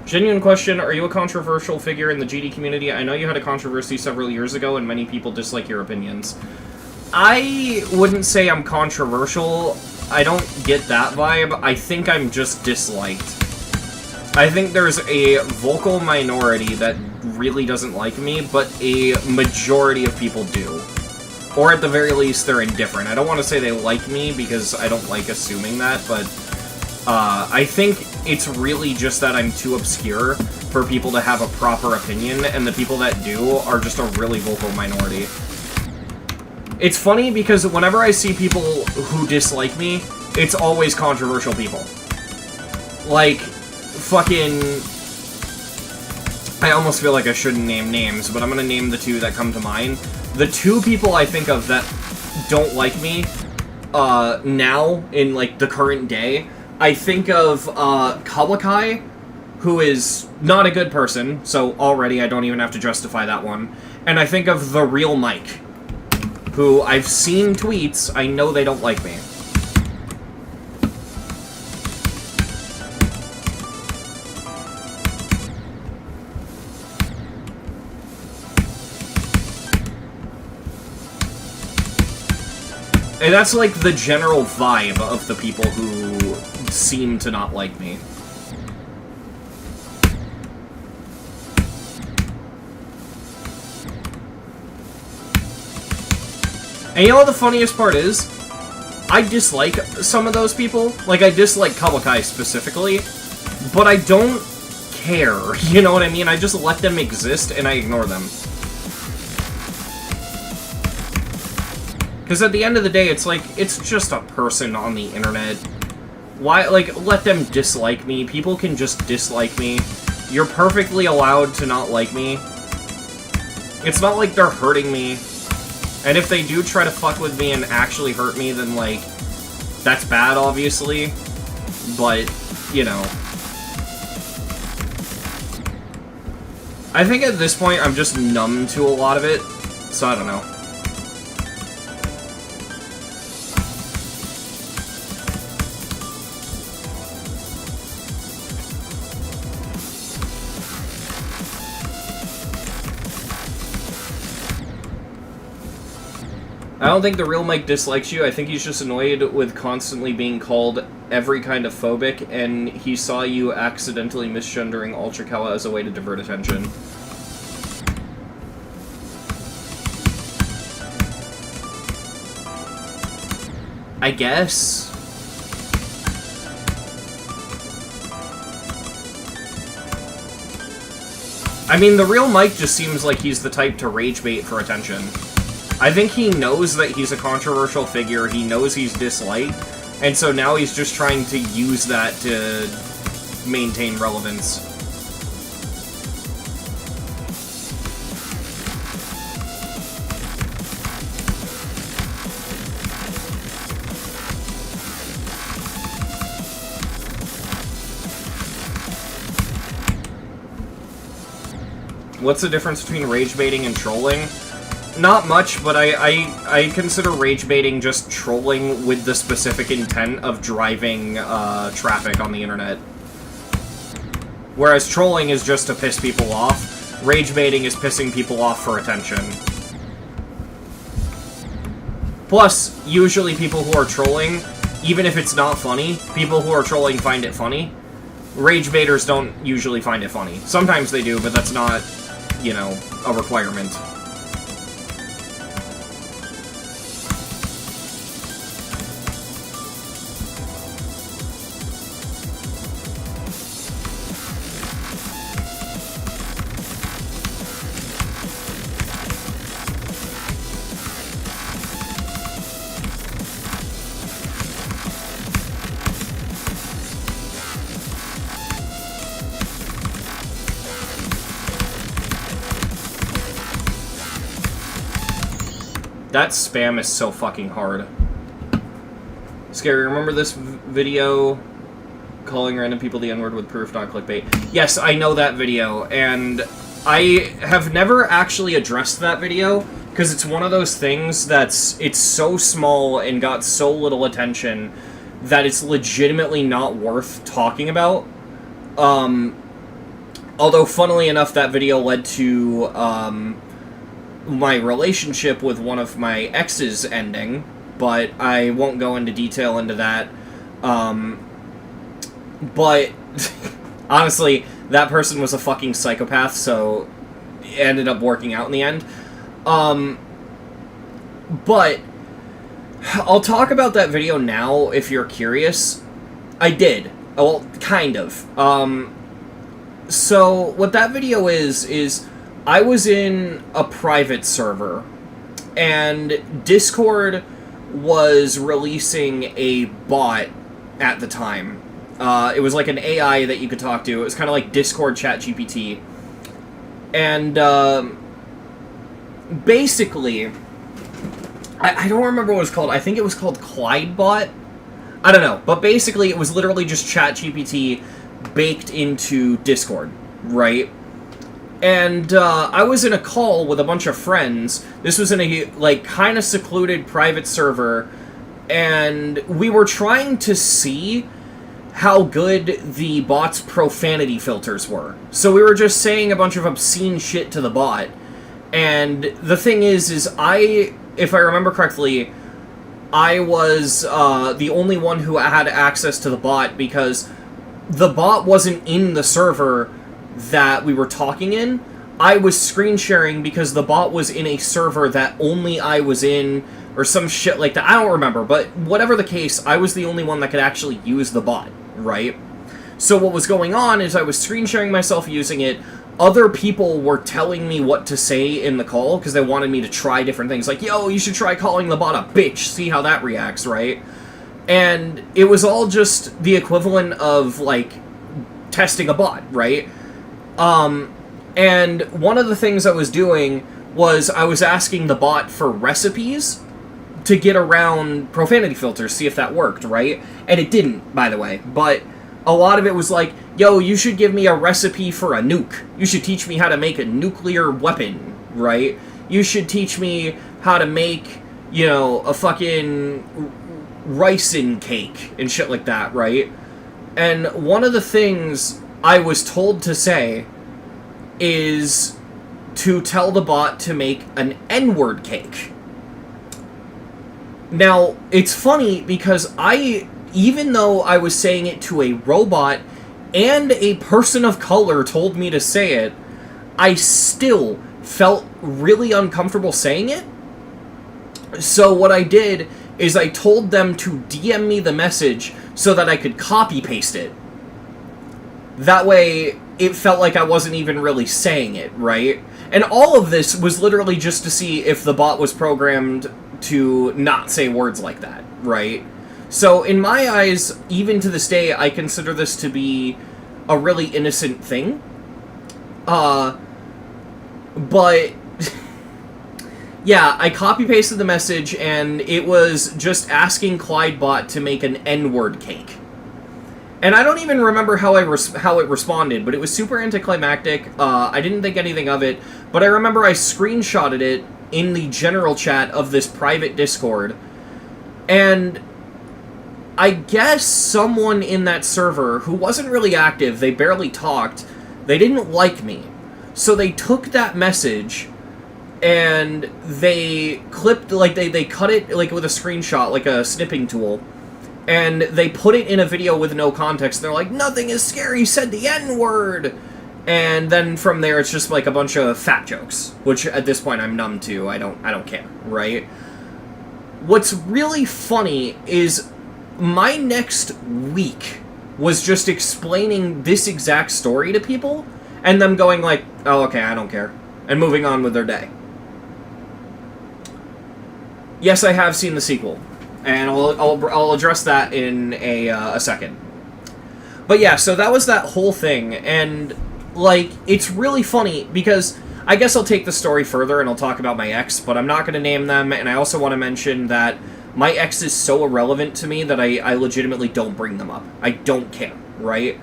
S1: Genuine question, are you a controversial figure in the GD community? I know you had a controversy several years ago and many people dislike your opinions. I wouldn't say I'm controversial. I don't get that vibe. I think I'm just disliked. I think there's a vocal minority that really doesn't like me, but a majority of people do. Or at the very least, they're indifferent. I don't want to say they like me because I don't like assuming that, but I think it's really just that I'm too obscure for people to have a proper opinion, and the people that do are just a really vocal minority. It's funny because whenever I see people who dislike me, it's always controversial people. Like, fucking... I almost feel like I shouldn't name names, but I'm gonna name the 2 that come to mind. The 2 people I think of that don't like me, now, in, like, the current day, I think of, Kawakai, who is not a good person, so already I don't even have to justify that one. And I think of The Real Mike, who I've seen tweets, I know they don't like me. And that's like the general vibe of the people who seem to not like me. And you know what the funniest part is? I dislike some of those people. Like, I dislike Kawakai specifically, but I don't care. You know what I mean? I just let them exist and I ignore them. Because at the end of the day, it's like, it's just a person on the internet. Why, like, let them dislike me. People can just dislike me. You're perfectly allowed to not like me. It's not like they're hurting me. And if they do try to fuck with me and actually hurt me, then, like, that's bad, obviously. But, you know. I think at this point, I'm just numb to a lot of it. So, I don't know. I don't think the real Mike dislikes you. I think he's just annoyed with constantly being called every kind of phobic, and he saw you accidentally misgendering Ultrakawa as a way to divert attention. I guess. I mean, the real Mike just seems like he's the type to rage bait for attention. I think he knows that he's a controversial figure, he knows he's disliked, and so now he's just trying to use that to maintain relevance. What's the difference between rage baiting and trolling? Not much, but I consider rage baiting just trolling with the specific intent of driving traffic on the internet. Whereas trolling is just to piss people off, rage baiting is pissing people off for attention. Plus, usually people who are trolling, even if it's not funny, people who are trolling find it funny. Rage baiters don't usually find it funny. Sometimes they do, but that's not, you know, a requirement. That spam is so fucking hard. Scary, remember this video calling random people the N-word with proof, not clickbait? Yes, I know that video, and I have never actually addressed that video, because it's one of those things it's so small and got so little attention that it's legitimately not worth talking about. Although, funnily enough, that video led to, my relationship with one of my exes ending, but I won't go into detail into that. But honestly, that person was a fucking psychopath, so it ended up working out in the end. But I'll talk about that video now if you're curious. I did. Well, kind of. So what that video is I was in a private server, and Discord was releasing a bot at the time. It was like an AI that you could talk to. It was kind of like Discord ChatGPT. And, basically, I don't remember what it was called. I think it was called ClydeBot. I don't know. But basically, it was literally just ChatGPT baked into Discord, right? And, I was in a call with a bunch of friends. This was in a, like, kind of secluded private server, and we were trying to see how good the bot's profanity filters were. So we were just saying a bunch of obscene shit to the bot, and the thing is if I remember correctly, I was, the only one who had access to the bot, because the bot wasn't in the server that we were talking in. I was screen sharing because the bot was in a server that only I was in, or some shit like that. I don't remember, but whatever the case, I was the only one that could actually use the bot, right? So what was going on is I was screen sharing myself using it. Other people were telling me what to say in the call because they wanted me to try different things. Like, yo, you should try calling the bot a bitch, see how that reacts, right? And it was all just the equivalent of, like, testing a bot, right? And one of the things I was doing was I was asking the bot for recipes to get around profanity filters, see if that worked, right? And it didn't, by the way. But a lot of it was like, yo, you should give me a recipe for a nuke. You should teach me how to make a nuclear weapon, right? You should teach me how to make, you know, a fucking ricin cake and shit like that, right? And one of the things I was told to say is to tell the bot to make an N-word cake. Now, it's funny because even though I was saying it to a robot and a person of color told me to say it, I still felt really uncomfortable saying it. So what I did is I told them to DM me the message so that I could copy-paste it. That way, it felt like I wasn't even really saying it, right? And all of this was literally just to see if the bot was programmed to not say words like that, right? So, in my eyes, even to this day, I consider this to be a really innocent thing. But... yeah, I copy-pasted the message, and it was just asking ClydeBot to make an N-word cake. And I don't even remember how it responded, but it was super anticlimactic. I didn't think anything of it, but I remember I screenshotted it in the general chat of this private Discord. And I guess someone in that server, who wasn't really active, they barely talked, they didn't like me. So they took that message, and they clipped, like, they cut it, like, with a screenshot, like a snipping tool, and they put it in a video with no context. They're like, "Nothing is scary, said the N-word!" And then from there, it's just, like, a bunch of fat jokes, which at this point I'm numb to. I don't care, right? What's really funny is my next week was just explaining this exact story to people, and them going like, "Oh, okay, I don't care," and moving on with their day. Yes, I have seen the sequel, and I'll address that in a second. But yeah, so that was that whole thing, and, like, it's really funny, because I guess I'll take the story further and I'll talk about my ex, but I'm not going to name them, and I also want to mention that my ex is so irrelevant to me that I legitimately don't bring them up. I don't care, right?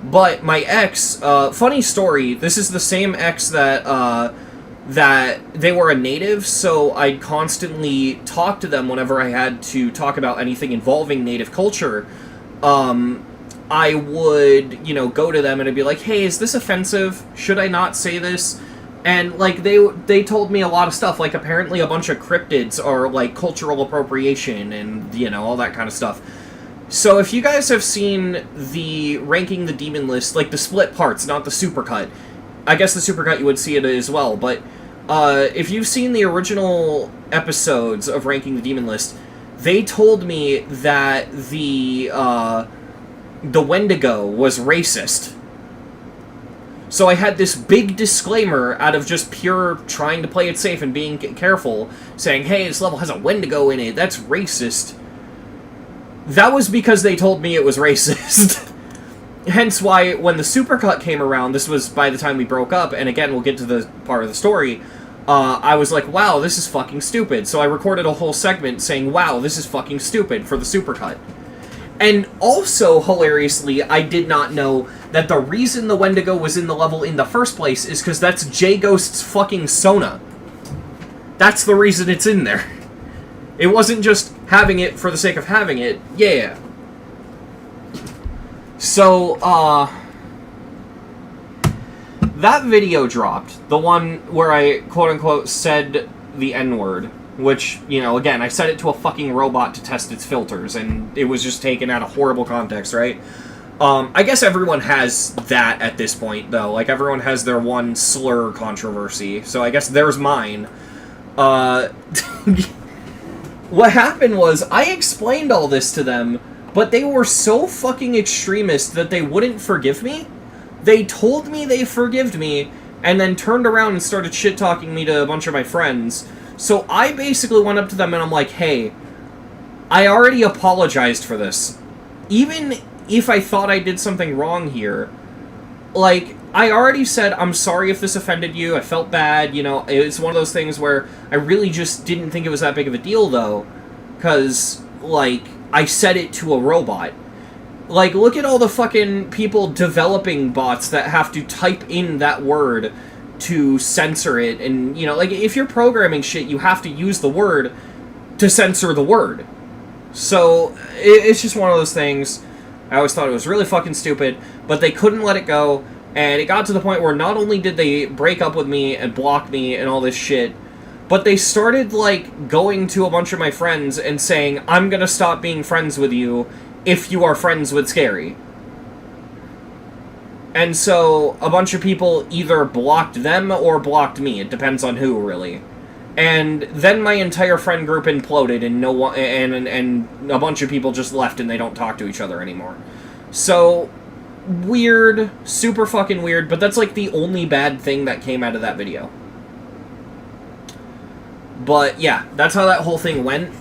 S1: But my ex, funny story, this is the same ex that they were a native, so I'd constantly talk to them whenever I had to talk about anything involving native culture. I would, go to them and I'd be like, "Hey, is this offensive? Should I not say this?" And, like, they told me a lot of stuff, like, apparently a bunch of cryptids are, like, cultural appropriation and, all that kind of stuff. So if you guys have seen the Ranking the Demon list, like, the split parts, not the supercut, I guess the supercut you would see it as well, but if you've seen the original episodes of Ranking the Demon list, they told me that the Wendigo was racist. So I had this big disclaimer out of just pure trying to play it safe and being careful, saying, "Hey, this level has a Wendigo in it, that's racist." That was because they told me it was racist. Hence why, when the supercut came around, this was by the time we broke up, and again, we'll get to the part of the story, I was like, "Wow, this is fucking stupid." So I recorded a whole segment saying, "Wow, this is fucking stupid," for the supercut. And also, hilariously, I did not know that the reason the Wendigo was in the level in the first place is because that's J-Ghost's fucking Sona. That's the reason it's in there. It wasn't just having it for the sake of having it. Yeah. So, that video dropped. The one where I, quote-unquote, said the N-word. Which, again, I said it to a fucking robot to test its filters, and it was just taken out of horrible context, right? I guess everyone has that at this point, though. Like, everyone has their one slur controversy, so I guess there's mine. What happened was, I explained all this to them, but they were so fucking extremist that they wouldn't forgive me. They told me they forgave me, and then turned around and started shit-talking me to a bunch of my friends. So I basically went up to them and I'm like, "Hey, I already apologized for this. Even if I thought I did something wrong here, like, I already said, I'm sorry if this offended you, I felt bad, it's one of those things where I really just didn't think it was that big of a deal, though, because, like, I said it to a robot. Like, look at all the fucking people developing bots that have to type in that word to censor it, and, like, if you're programming shit, you have to use the word to censor the word. So, it's just one of those things. I always thought it was really fucking stupid, but they couldn't let it go, and it got to the point where not only did they break up with me and block me and all this shit, but they started, like, going to a bunch of my friends and saying, I'm gonna stop being friends with you if you are friends with Scary. And so, a bunch of people either blocked them or blocked me. It depends on who, really. And then my entire friend group imploded, and no one, and a bunch of people just left, and they don't talk to each other anymore. So, weird, super fucking weird, but that's, like, the only bad thing that came out of that video. But, yeah, that's how that whole thing went.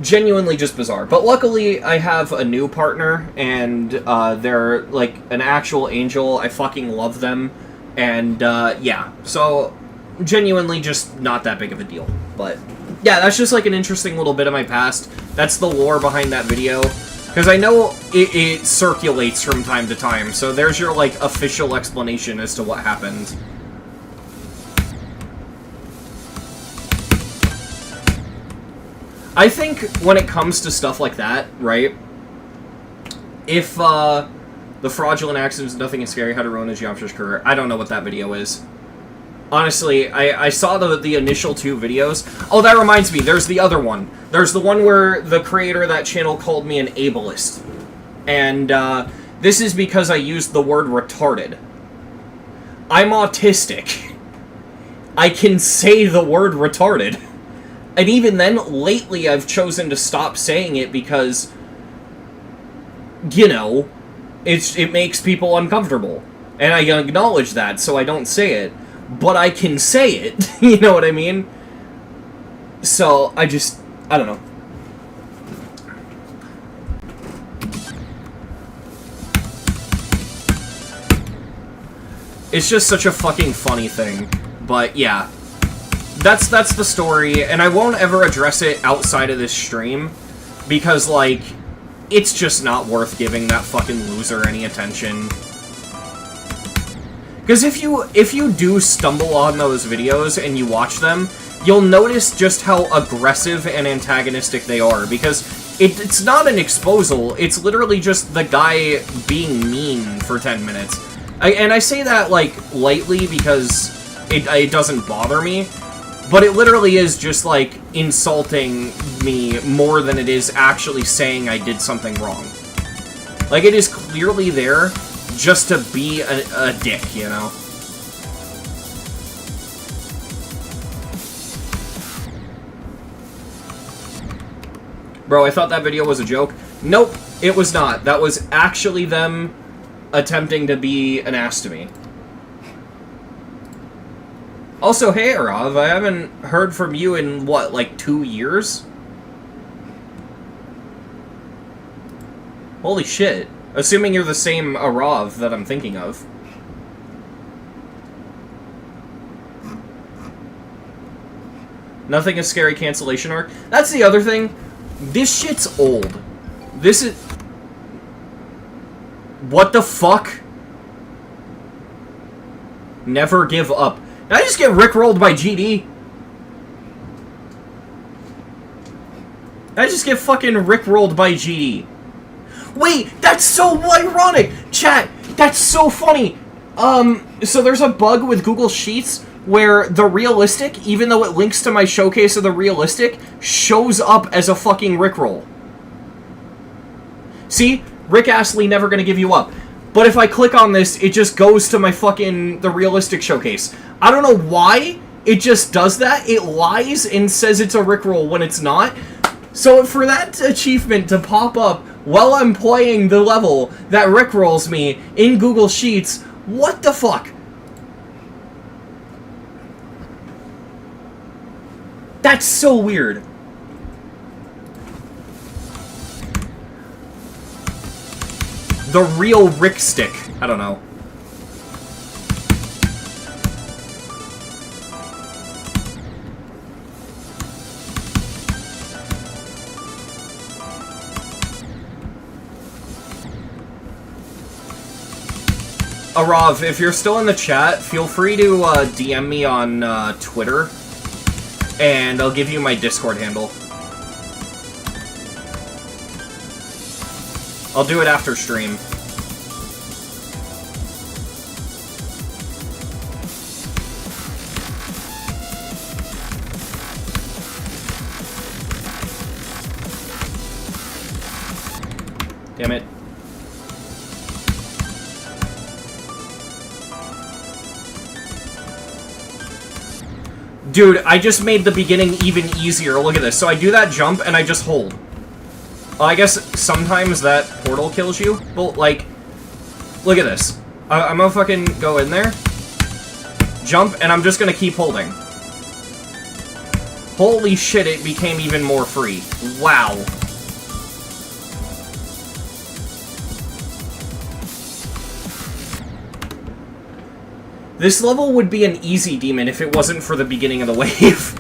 S1: Genuinely just bizarre. But luckily, I have a new partner, and they're, like, an actual angel. I fucking love them. And, yeah. So, genuinely just not that big of a deal. But, yeah, that's just, like, an interesting little bit of my past. That's the lore behind that video. Because I know it circulates from time to time. So there's your, like, official explanation as to what happened. I think when it comes to stuff like that, right, if the fraudulent accidents, Nothing is Scary, How to Ruin a Geometrist's Career, I don't know what that video is. Honestly, I saw the initial 2 videos. Oh, that reminds me, there's the other one. There's the one where the creator of that channel called me an ableist. And this is because I used the word retarded. I'm autistic. I can say the word retarded. And even then, lately, I've chosen to stop saying it because, you know, it makes people uncomfortable. And I acknowledge that, so I don't say it. But I can say it, you know what I mean? So, I don't know. It's just such a fucking funny thing. But, yeah. That's the story, and I won't ever address it outside of this stream, because, like, it's just not worth giving that fucking loser any attention. Because if you do stumble on those videos and you watch them, you'll notice just how aggressive and antagonistic they are, because it's not an exposal, it's literally just the guy being mean for 10 minutes. And I say that, like, lightly because it doesn't bother me. But it literally is just, like, insulting me more than it is actually saying I did something wrong. Like, it is clearly there just to be a dick, you know? Bro, I thought that video was a joke. Nope, it was not. That was actually them attempting to be an ass to me. Also, hey, Arav, I haven't heard from you in, what, like 2 years? Holy shit. Assuming you're the same Arav that I'm thinking of. Nothing is Scary cancellation arc. That's the other thing. This shit's old. This is... What the fuck? Never give up. Did I just get rickrolled by GD? Did I just get fucking rickrolled by GD? Wait, that's so ironic! Chat, that's so funny! So there's a bug with Google Sheets where the realistic, even though it links to my showcase of the realistic, shows up as a fucking rickroll. See? Rick Astley never gonna give you up. But if I click on this, it just goes to my fucking, the realistic showcase. I don't know why it just does that. It lies and says it's a rickroll when it's not. So for that achievement to pop up while I'm playing the level that rickrolls me in Google Sheets, what the fuck? That's so weird. The real Rick stick. I don't know. Arav, if you're still in the chat, feel free to DM me on Twitter, and I'll give you my Discord handle. I'll do it after stream. Damn it. Dude, I just made the beginning even easier. Look at this. So I do that jump, and I just hold. Well, I guess sometimes that portal kills you. But, like, look at this. I'm gonna fucking go in there, jump, and I'm just gonna keep holding. Holy shit, it became even more free. Wow. This level would be an easy demon if it wasn't for the beginning of the wave.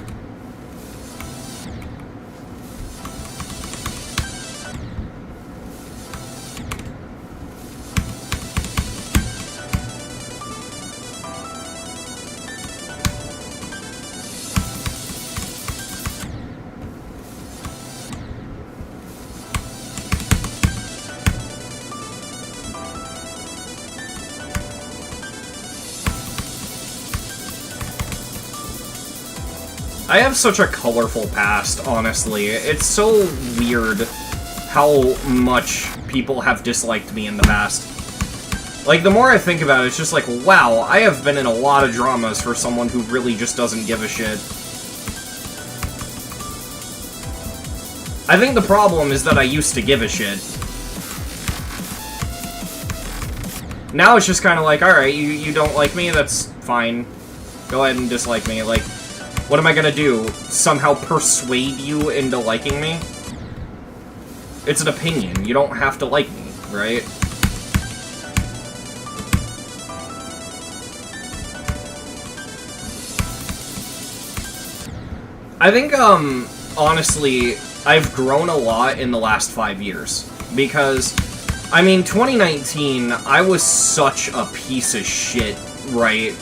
S1: I have such a colorful past, honestly. It's so weird how much people have disliked me in the past. Like, the more I think about it, it's just like, wow, I have been in a lot of dramas for someone who really just doesn't give a shit. I think the problem is that I used to give a shit. Now it's just kind of like, alright, you don't like me? That's fine. Go ahead and dislike me. Like, what am I gonna do? Somehow persuade you into liking me? It's an opinion. You don't have to like me, right? I think, honestly, I've grown a lot in the last 5 years. Because, I mean, 2019, I was such a piece of shit, right?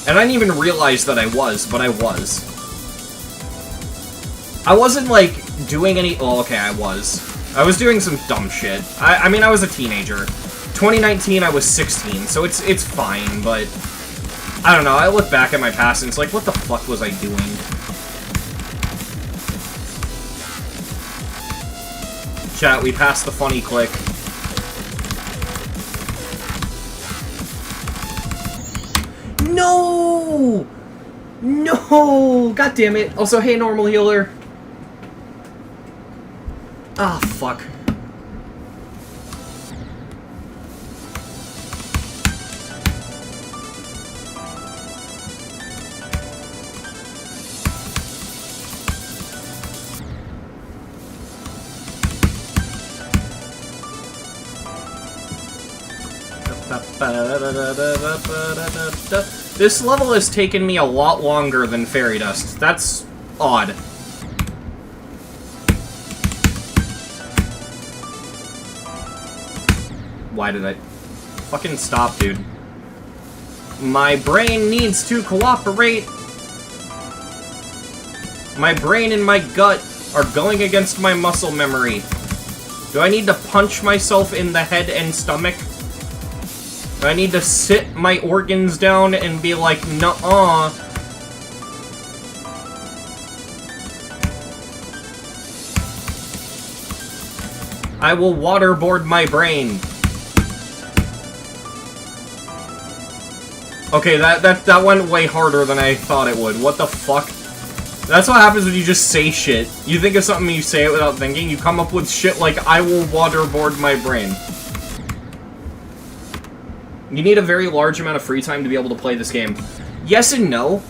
S1: And I didn't even realize that I was, but I was. I wasn't, like, doing any... Oh, okay, I was. I was doing some dumb shit. I mean, I was a teenager. 2019, I was 16, so it's fine, but... I don't know, I look back at my past and it's like, what the fuck was I doing? Chat, we passed the funny click. No! No! God damn it. Also, hey, normal healer. Ah, fuck. This level has taken me a lot longer than Fairy Dust. That's odd. Why did I... Fucking stop, dude. My brain needs to cooperate. My brain and my gut are going against my muscle memory. Do I need to punch myself in the head and stomach? Do I need to sit my organs down and be like, nuh-uh? I will waterboard my brain. Okay, that went way harder than I thought it would. What the fuck? That's what happens when you just say shit. You think of something and you say it without thinking, you come up with shit like, I will waterboard my brain. You need a very large amount of free time to be able to play this game. Yes and no.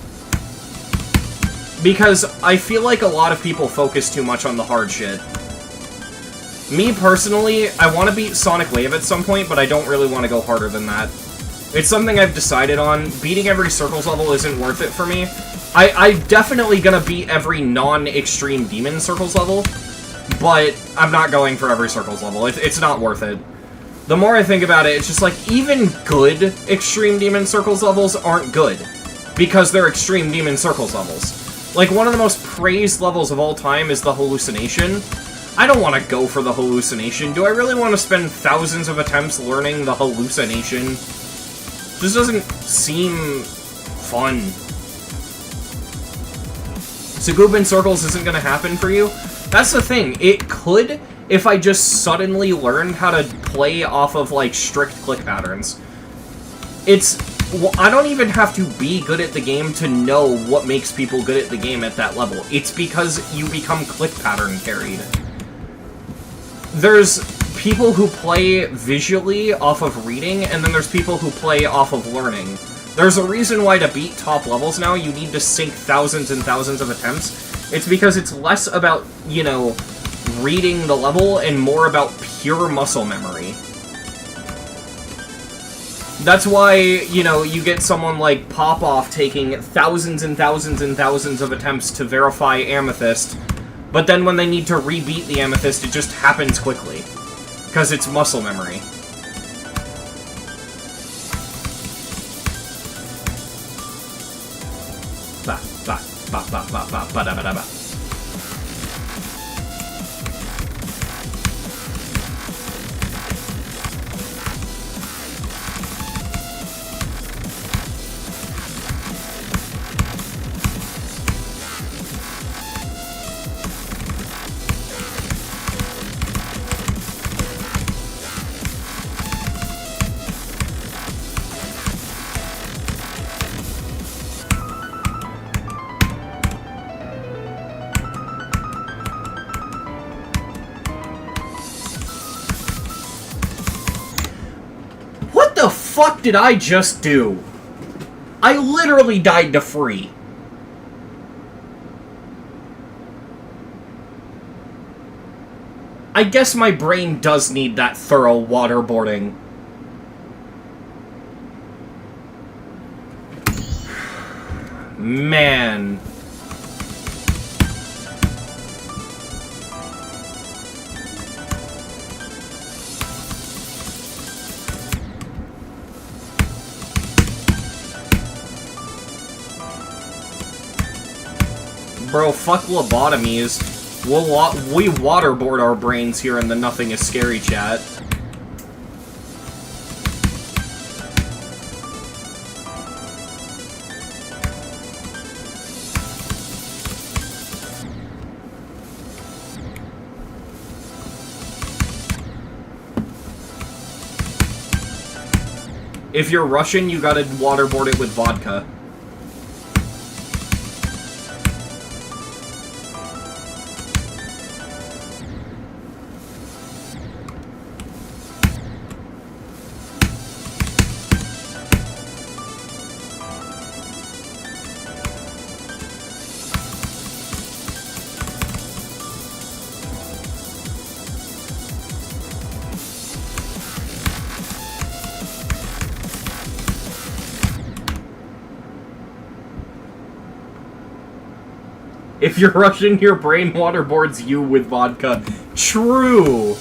S1: Because I feel like a lot of people focus too much on the hard shit. Me, personally, I want to beat Sonic Wave at some point, but I don't really want to go harder than that. It's something I've decided on. Beating every Circles level isn't worth it for me. I'm definitely gonna beat every non-extreme Demon Circles level, but I'm not going for every Circles level. It's not worth it. The more I think about it, it's just like, even good Extreme Demon Circles levels aren't good, because they're Extreme Demon Circles levels. Like, one of the most praised levels of all time is the Hallucination. I don't want to go for the Hallucination. Do I really want to spend thousands of attempts learning the Hallucination? This doesn't seem fun. Sagubin Circles isn't going to happen for you? That's the thing. It could if I just suddenly learned how to play off of, like, strict click patterns. Well, I don't even have to be good at the game to know what makes people good at the game at that level. It's because you become click pattern carried. There's people who play visually off of reading, and then there's people who play off of learning. There's a reason why to beat top levels now, you need to sink thousands and thousands of attempts. It's because it's less about, you know, reading the level and more about pure muscle memory. That's why, you know, you get someone like Pop-Off taking thousands and thousands and thousands of attempts to verify Amethyst, but then when they need to rebeat the Amethyst, it just happens quickly. Because it's muscle memory. Ba, ba, ba, ba, ba, ba, ba, da, ba, da, ba. What the fuck did I just do? I literally died to free. I guess my brain does need that thorough waterboarding. Man. Bro, fuck lobotomies. We waterboard our brains here in the Nothing is Scary chat. If you're Russian, you gotta waterboard it with vodka. If you're Russian, your brain waterboards you with vodka. True!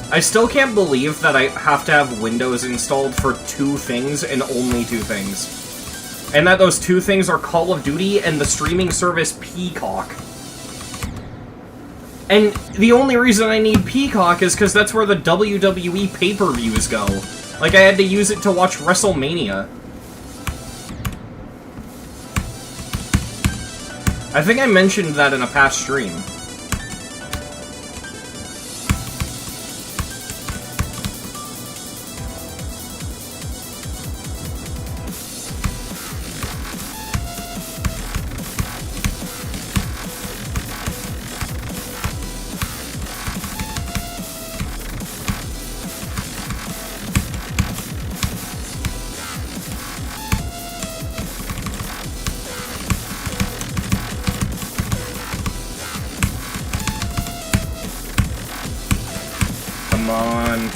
S1: I still can't believe that I have to have Windows installed for two things and only two things. And that those two things are Call of Duty and the streaming service Peacock. And the only reason I need Peacock is because that's where the WWE pay-per-views go. Like, I had to use it to watch WrestleMania. I think I mentioned that in a past stream. Come on.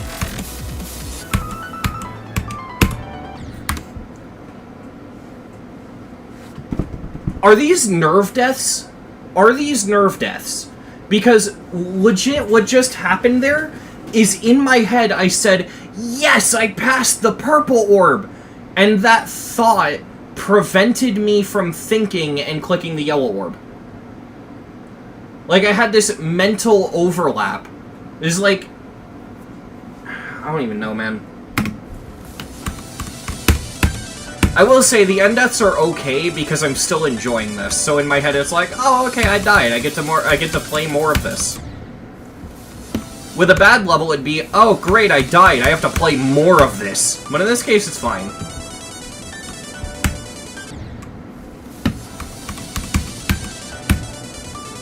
S1: Are these nerve deaths? Are these nerve deaths? Because legit what just happened there is in my head I said, yes, I passed the purple orb! And that thought prevented me from thinking and clicking the yellow orb. Like, I had this mental overlap. It's like... I don't even know, man. I will say, the end deaths are okay because I'm still enjoying this. So in my head, it's like, oh, okay, I died. I get to play more of this. With a bad level, it'd be, oh, great, I died. I have to play more of this. But in this case, it's fine.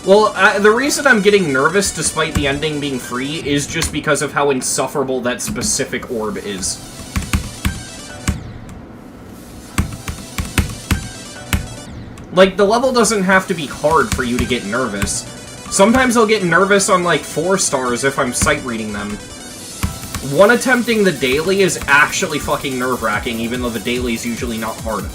S1: Well, the reason I'm getting nervous despite the ending being free is just because of how insufferable that specific orb is. Like, the level doesn't have to be hard for you to get nervous. Sometimes I'll get nervous on, like, 4 stars if I'm sight-reading them. One attempting the daily is actually fucking nerve-wracking, even though the daily is usually not hard.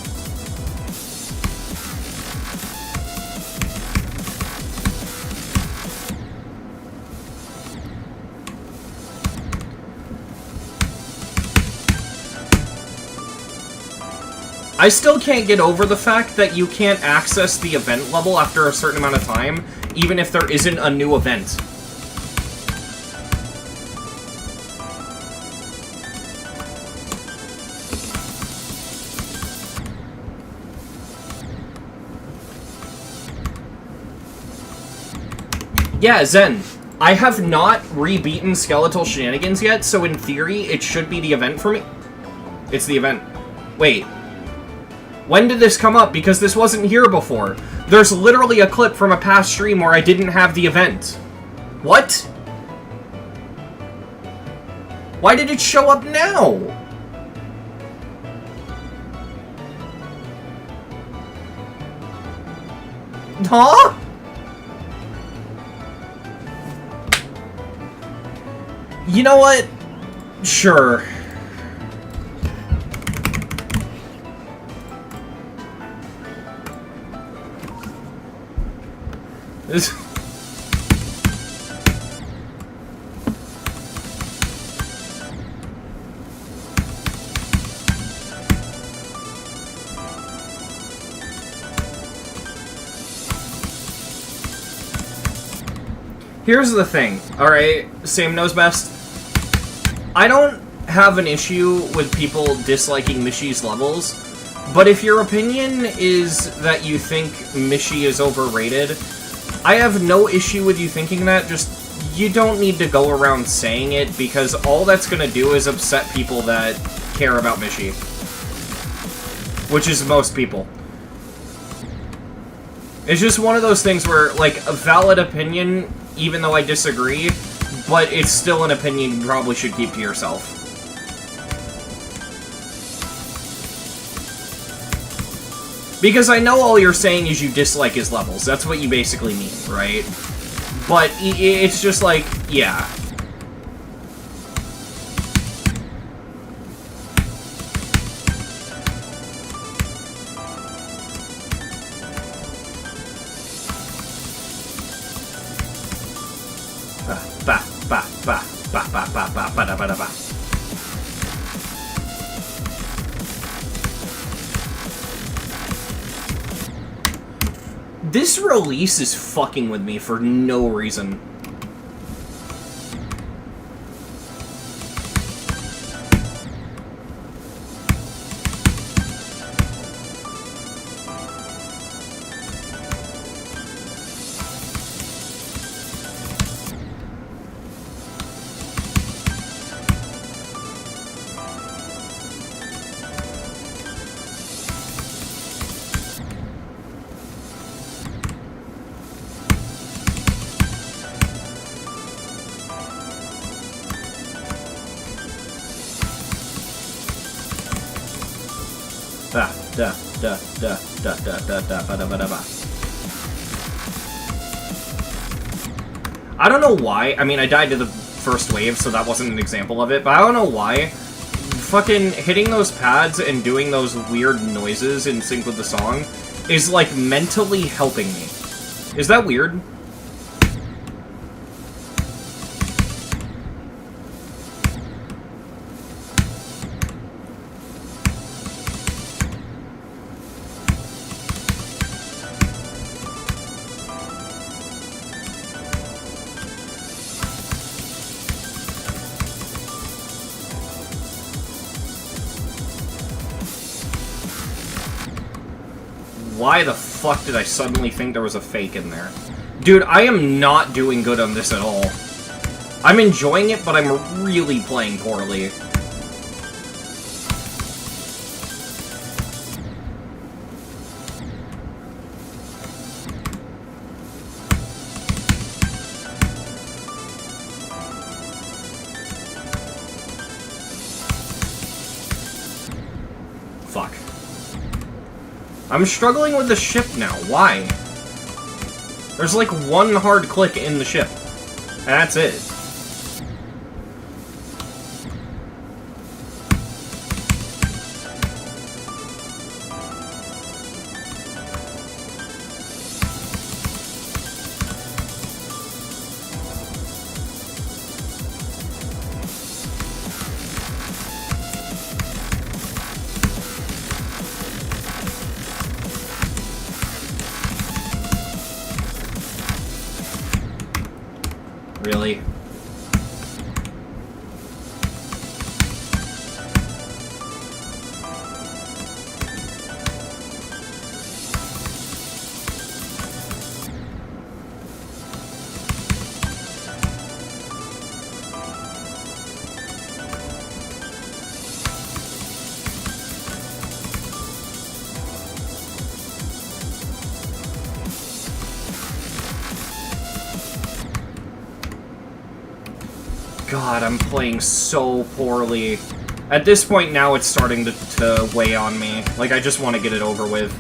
S1: I still can't get over the fact that you can't access the event level after a certain amount of time, even if there isn't a new event. Yeah, Zen. I have not re-beaten Skeletal Shenanigans yet, so in theory, it should be the event for me. It's the event. Wait. When did this come up? Because this wasn't here before. There's literally a clip from a past stream where I didn't have the event. What? Why did it show up now? Huh? You know what? Sure. Here's the thing, alright? Sam knows best. I don't have an issue with people disliking Mishy's levels, but if your opinion is that you think Mishy is overrated, I have no issue with you thinking that, just you don't need to go around saying it, because all that's gonna do is upset people that care about Mishy. Which is most people. It's just one of those things where, like, a valid opinion, even though I disagree, but it's still an opinion you probably should keep to yourself. Because I know all you're saying is you dislike his levels. That's what you basically mean, right? But it's just like, yeah. This release is fucking with me for no reason. I don't know why. I mean, I died to the first wave, so that wasn't an example of it, but I don't know why. Fucking hitting those pads and doing those weird noises in sync with the song is, like, mentally helping me. Is that weird? Why the fuck did I suddenly think there was a fake in there? Dude, I am not doing good on this at all. I'm enjoying it, but I'm really playing poorly. Fuck. I'm struggling with the ship now. Why? There's like one hard click in the ship. And that's it. Really? God, I'm playing so poorly. At this point now, it's starting to weigh on me. Like, I just want to get it over with.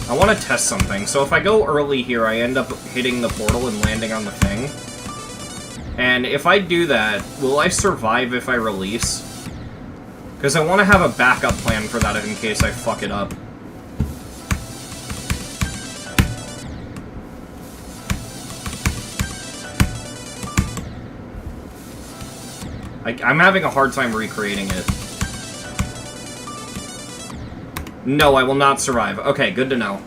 S1: I want to test something. So if I go early here, I end up hitting the portal and landing on the thing. And if I do that, will I survive if I release? Because I want to have a backup plan for that in case I fuck it up. I'm having a hard time recreating it. No, I will not survive. Okay, good to know.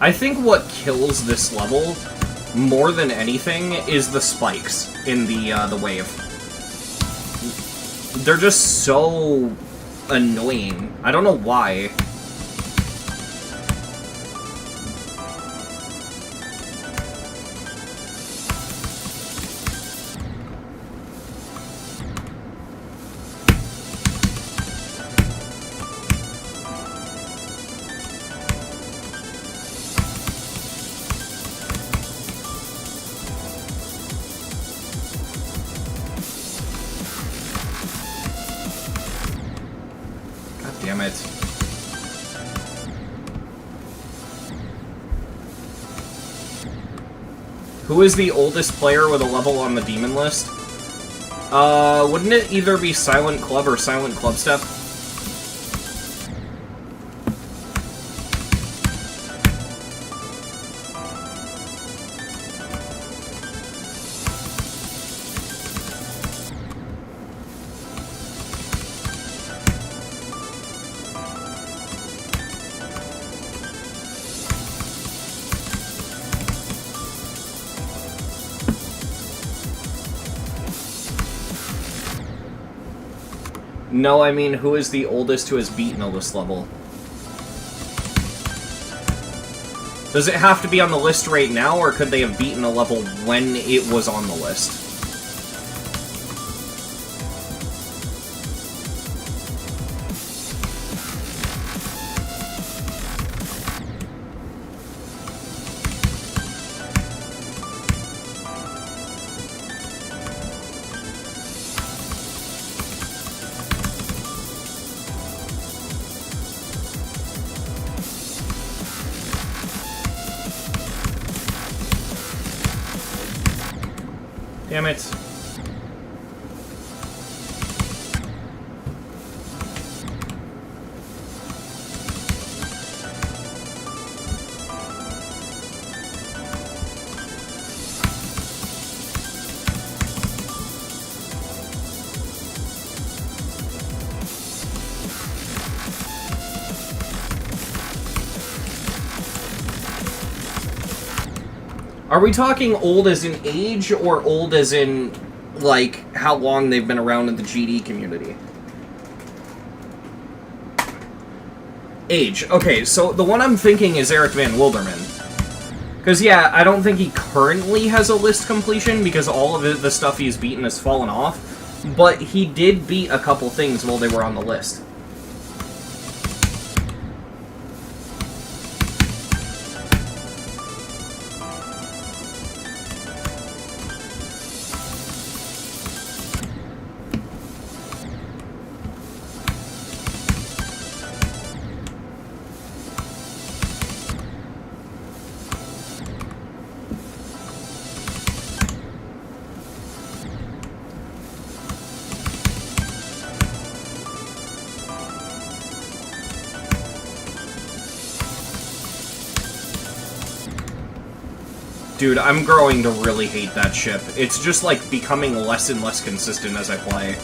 S1: I think what kills this level, more than anything, is the spikes in the wave. They're just so annoying. I don't know why. Damn it. Who is the oldest player with a level on the demon list? Wouldn't it either be Silent Club or Silent Clubstep? No, I mean, who is the oldest who has beaten a list level? Does it have to be on the list right now, or could they have beaten a level when it was on the list? Damn it. Are we talking old as in age, or old as in, like, how long they've been around in the GD community? Age. Okay, so the one I'm thinking is Eric Van Wilderman. Because, yeah, I don't think he currently has a list completion, because all of the stuff he's beaten has fallen off, but he did beat a couple things while they were on the list. Dude, I'm growing to really hate that ship. It's just, like, becoming less and less consistent as I play.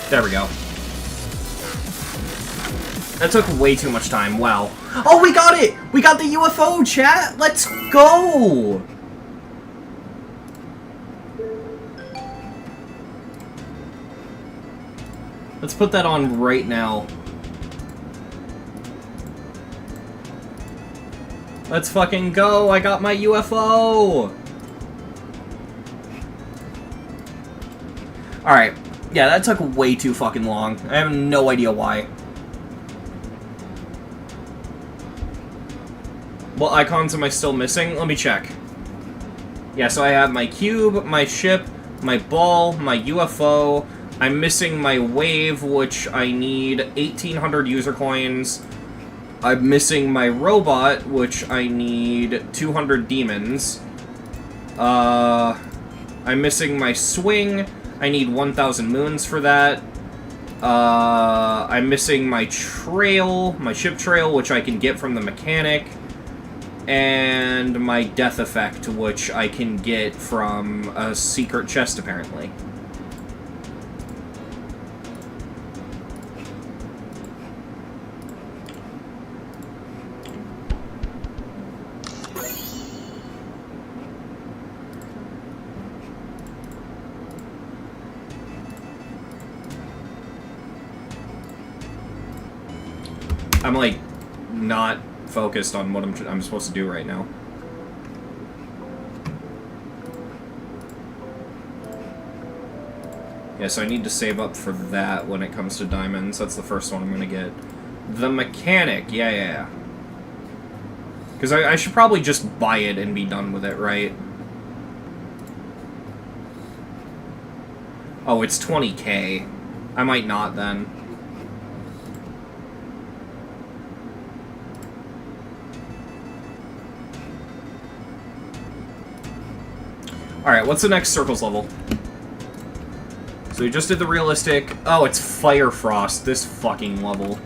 S1: There we go. That took way too much time. Wow. Oh, we got it! We got the UFO, chat! Let's go! Let's put that on right now. Let's fucking go! I got my UFO! Alright. Yeah, that took way too fucking long. I have no idea why. What icons am I still missing? Let me check. Yeah, so I have my cube, my ship, my ball, my UFO. I'm missing my wave, which I need 1,800 user coins. I'm missing my robot, which I need 200 demons. I'm missing my swing. I need 1,000 moons for that. I'm missing my trail, my ship trail, which I can get from the mechanic. And my death effect, which I can get from a secret chest, apparently. I'm, like, not focused on what I'm supposed to do right now. Yeah, so I need to save up for that when it comes to diamonds. That's the first one I'm gonna get. The mechanic, yeah. Because I should probably just buy it and be done with it, right? Oh, it's 20k. I might not, then. Alright, what's the next Circles level? So we just did the realistic... Oh, it's Fire Frost, this fucking level.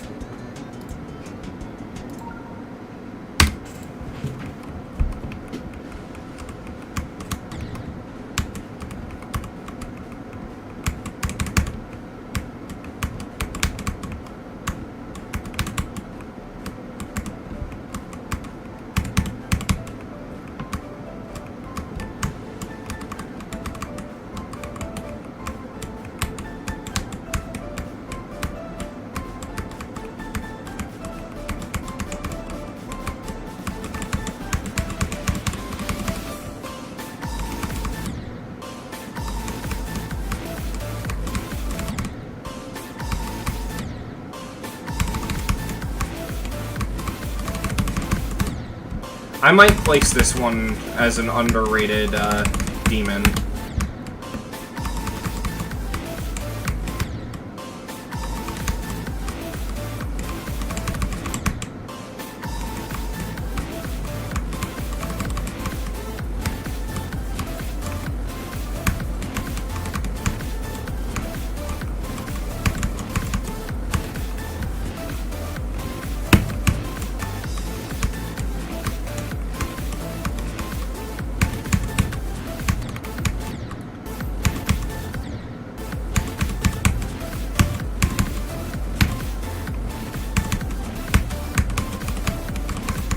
S1: I might place this one as an underrated demon.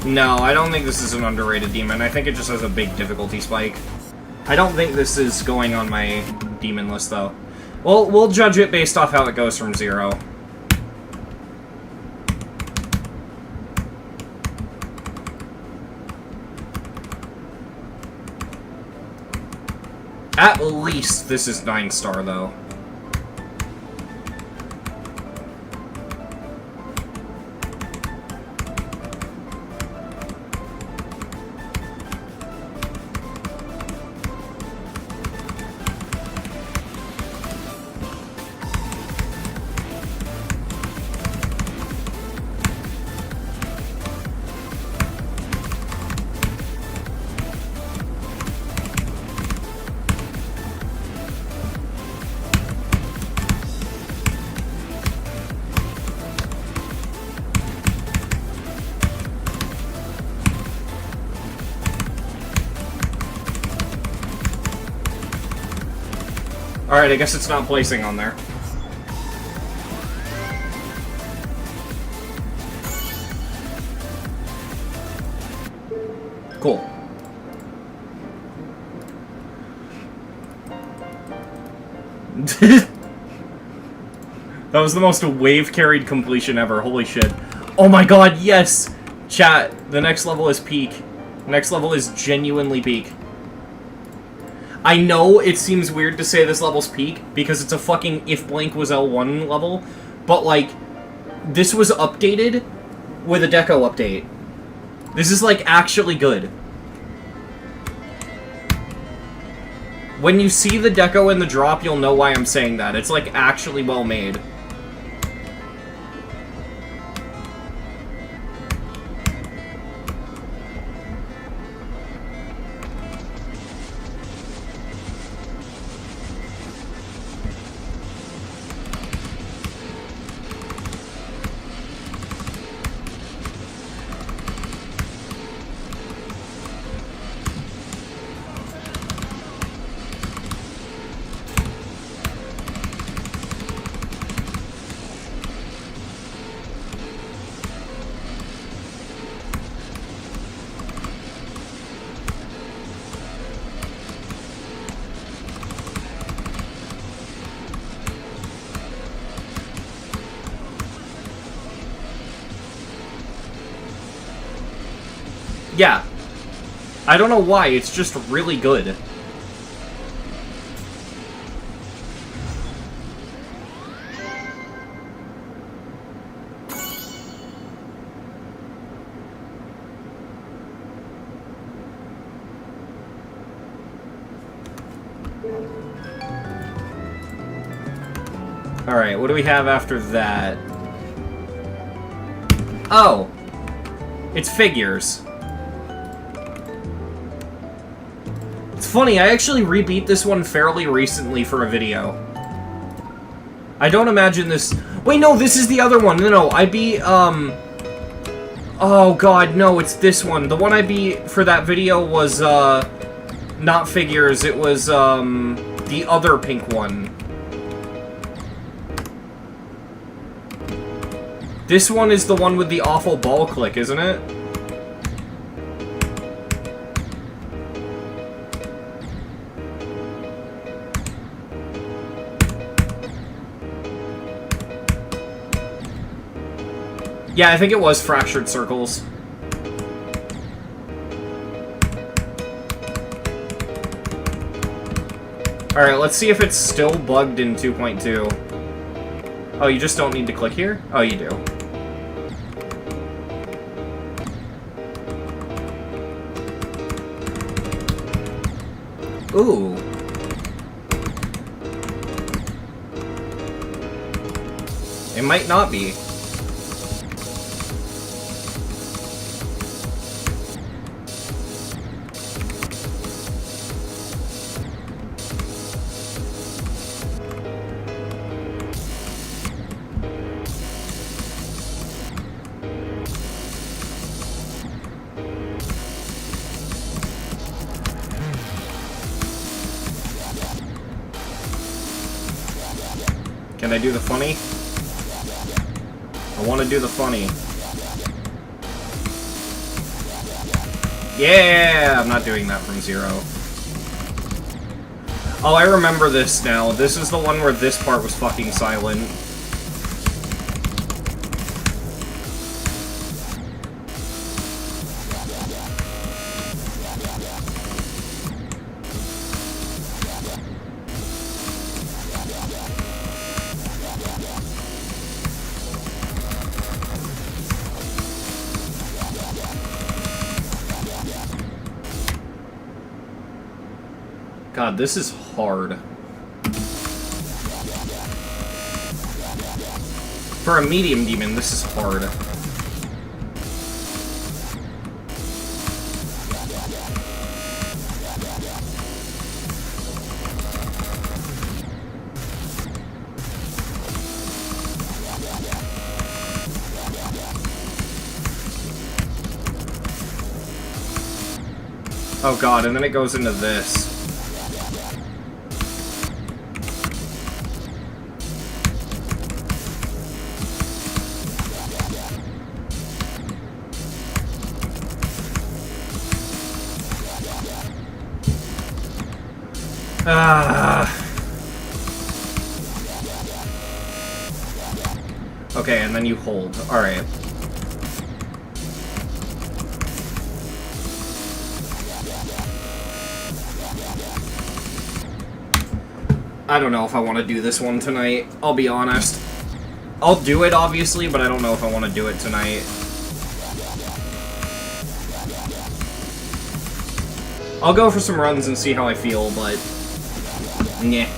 S1: No, I don't think this is an underrated demon. I think it just has a big difficulty spike. I don't think this is going on my demon list, though. Well, we'll judge it based off how it goes from 0. At least this is 9-star, though. Alright, I guess it's not placing on there. Cool. That was the most wave-carried completion ever. Holy shit. Oh my god, yes! Chat, the next level is peak. Next level is genuinely peak. I know it seems weird to say this level's peak, because it's a fucking if blank was L1 level, but, like, this was updated with a deco update. This is, like, actually good. When you see the deco in the drop, you'll know why I'm saying that. It's, like, actually well made. Yeah. I don't know why, it's just really good. Alright, what do we have after that? Oh! It's figures. It's funny, I actually rebeat this one fairly recently for a video. I don't imagine this... Wait, no, this is the other one. No, I beat, Oh, God, no, it's this one. The one I beat for that video was, not figures. It was, the other pink one. This one is the one with the awful ball click, isn't it? Yeah, I think it was Fractured Circles. Alright, let's see if it's still bugged in 2.2. Oh, you just don't need to click here? Oh, you do. Ooh. It might not be. Can I do the funny? I want to do the funny. Yeah! I'm not doing that from 0. Oh, I remember this now. This is the one where this part was fucking silent. God, this is hard. For a medium demon, this is hard. Oh god, and then it goes into this. Okay, and then you hold. Alright. I don't know if I want to do this one tonight. I'll be honest. I'll do it, obviously, but I don't know if I want to do it tonight. I'll go for some runs and see how I feel, but... Nyeh.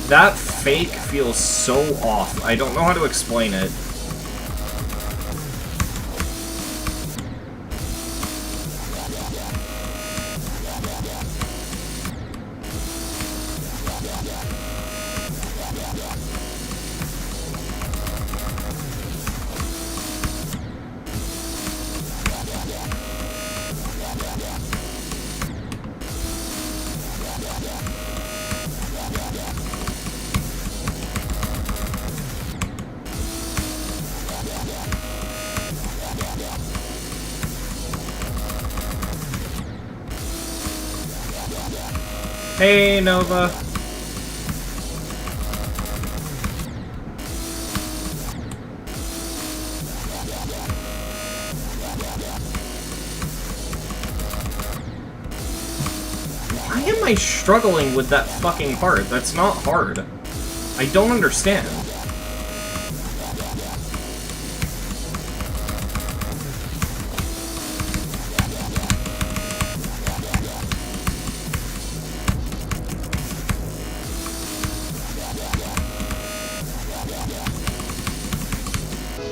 S1: That fake feels so off. I don't know how to explain it. Hey, Nova. Why am I struggling with that fucking part? That's not hard. I don't understand.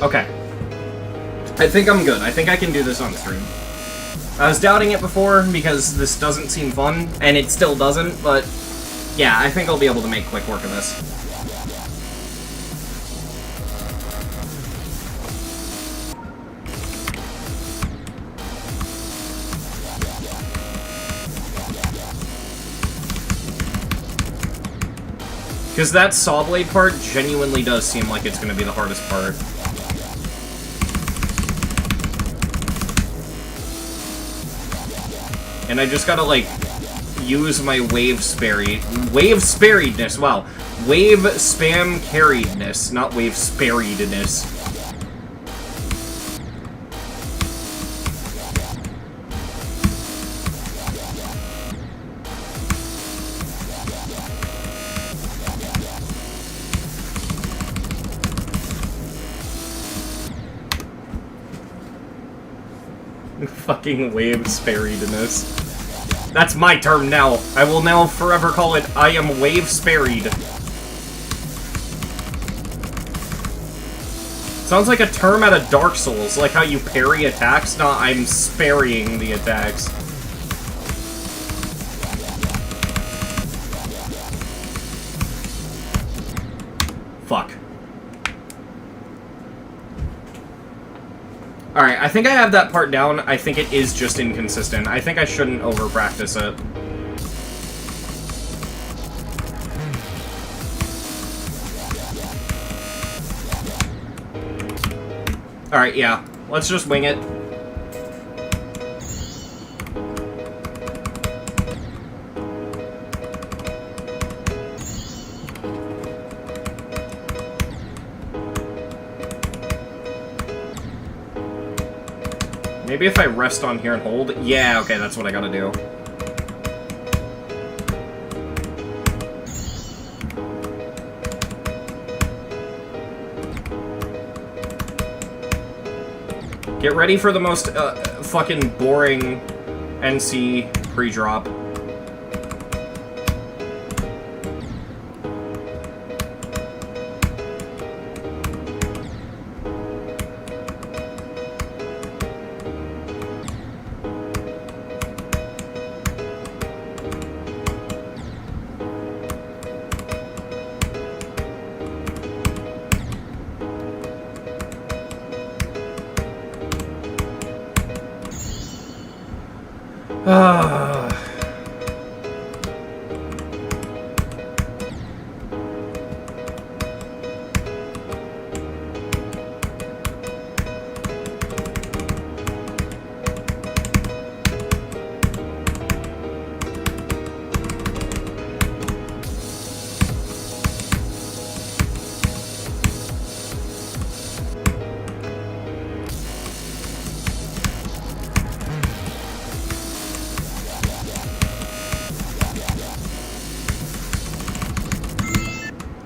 S1: Okay. I think I'm good. I think I can do this on stream. I was doubting it before because this doesn't seem fun, and it still doesn't, but yeah, I think I'll be able to make quick work of this. Because that saw blade part genuinely does seem like it's going to be the hardest part. And I just gotta, like, use my wave spariedness, wow. Wave spam carriedness, not wave spariedness. Fucking wave spariedness. That's my term now. I will now forever call it, I am wave sparied. Sounds like a term out of Dark Souls, like how you parry attacks. No, I'm sparing the attacks. Fuck. Alright, I think I have that part down. I think it is just inconsistent. I think I shouldn't over-practice it. Alright, yeah. Let's just wing it. Maybe if I rest on here and hold? Yeah, okay, that's what I gotta do. Get ready for the most fucking boring NC pre-drop.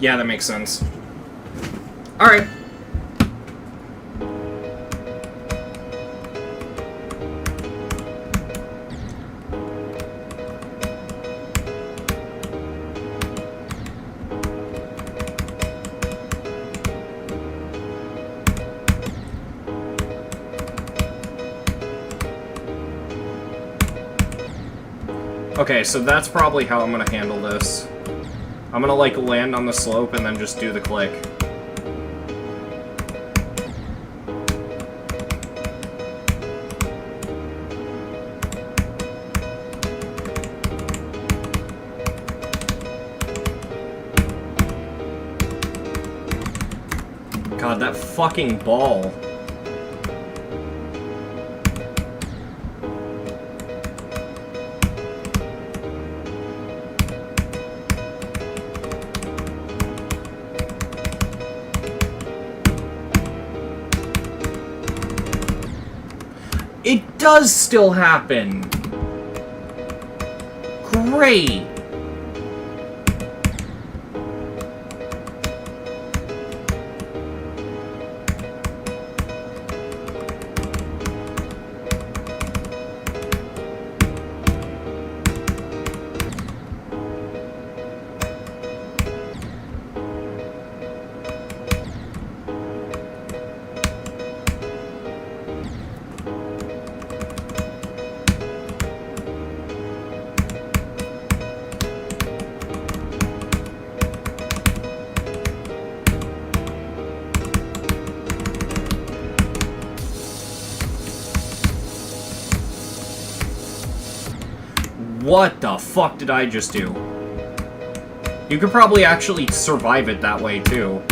S1: Yeah, that makes sense. Alright. Okay, so that's probably how I'm gonna handle this. I'm gonna, like, land on the slope and then just do the click. God, that fucking ball. It does still happen. great! What the fuck did I just do? You could probably actually survive it that way, too.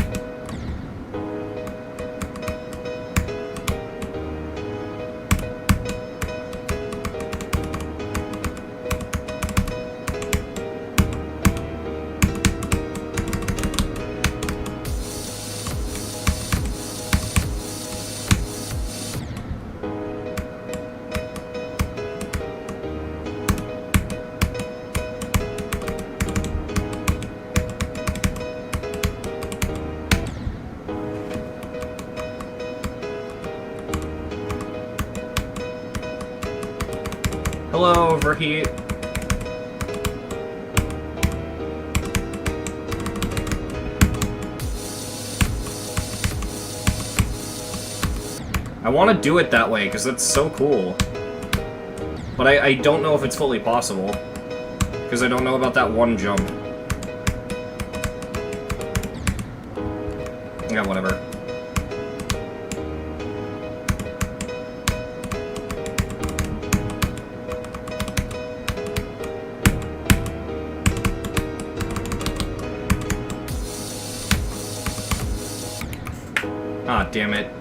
S1: Hello, Rebeat. I want to do it that way, because it's so cool. But I don't know if it's fully possible. Because I don't know about that one jump. Yeah, whatever. Ah, damn it.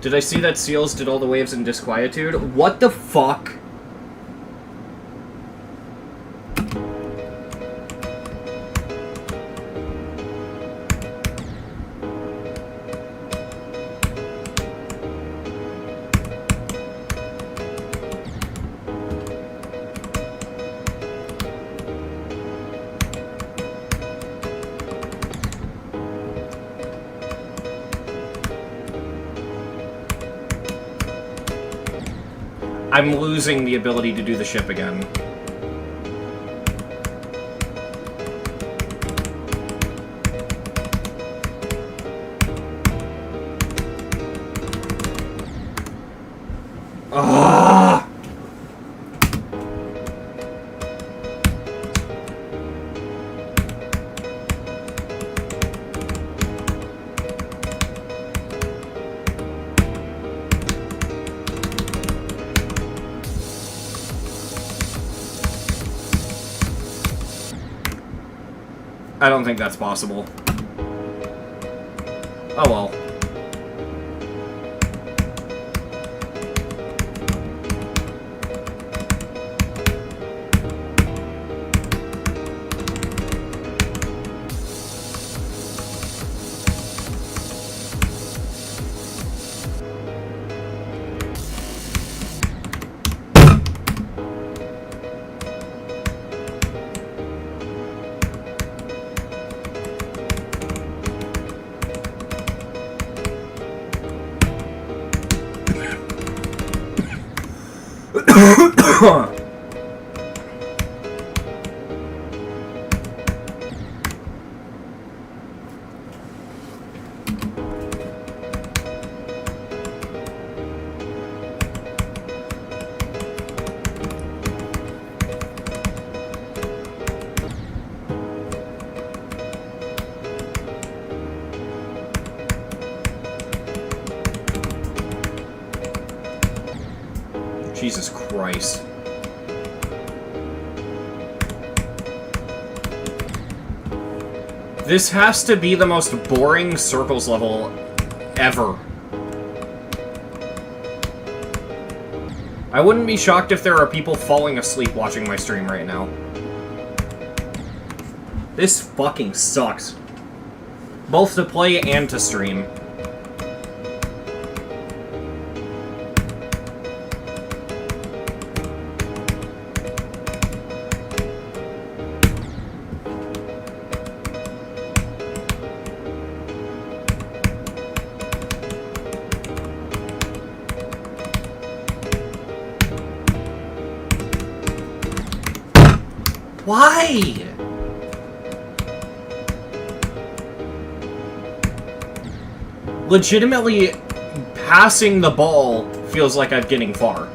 S1: Did I see that Seals did all the waves in Disquietude? What the fuck? I'm losing the ability to do the ship again. Ah! I don't think that's possible. Oh well. Jesus Christ. This has to be the most boring circles level ever. I wouldn't be shocked if there are people falling asleep watching my stream right now. This fucking sucks. Both to play and to stream. Why? Legitimately, passing the ball feels like I'm getting far.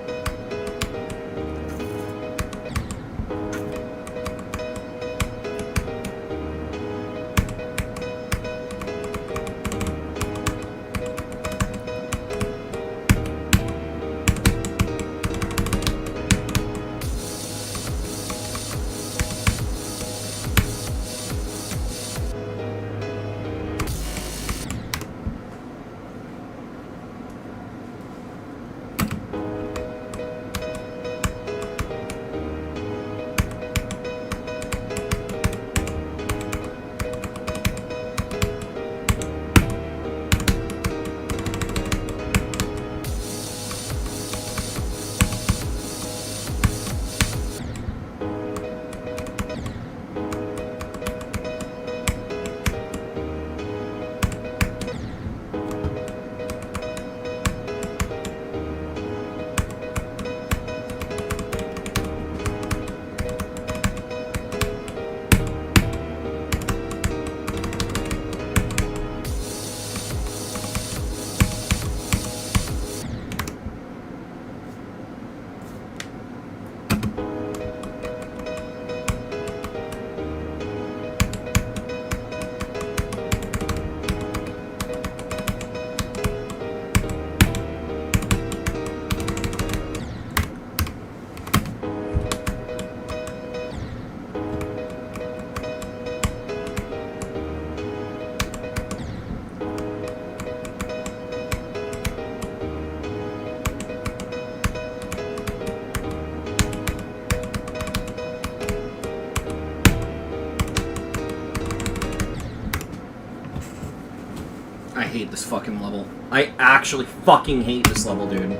S1: I hate this fucking level. I actually fucking hate this level, dude.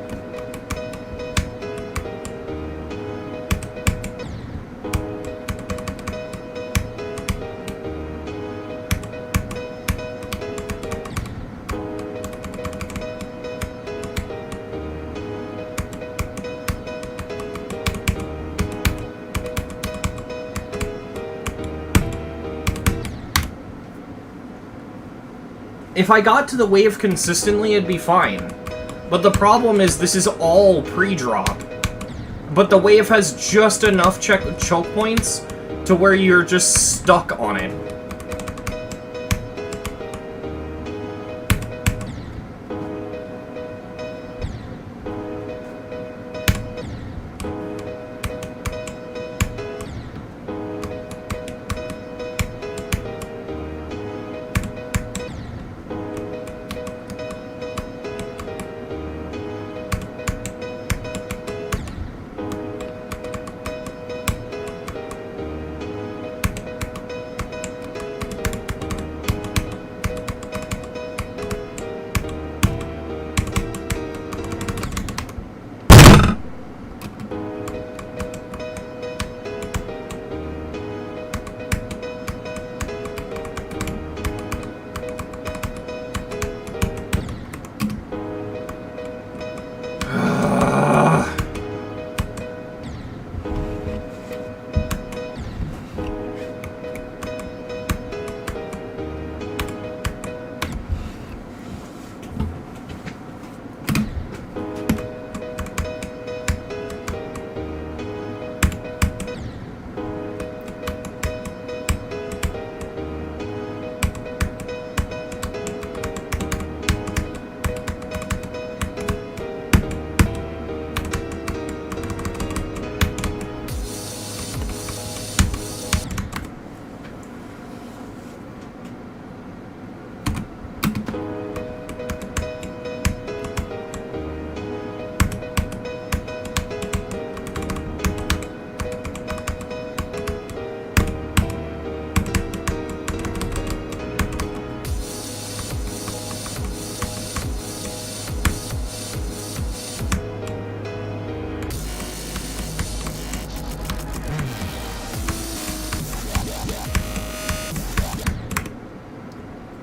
S1: If I got to the wave consistently, it'd be fine. But the problem is this is all pre-drop. But the wave has just enough choke points to where you're just stuck on it.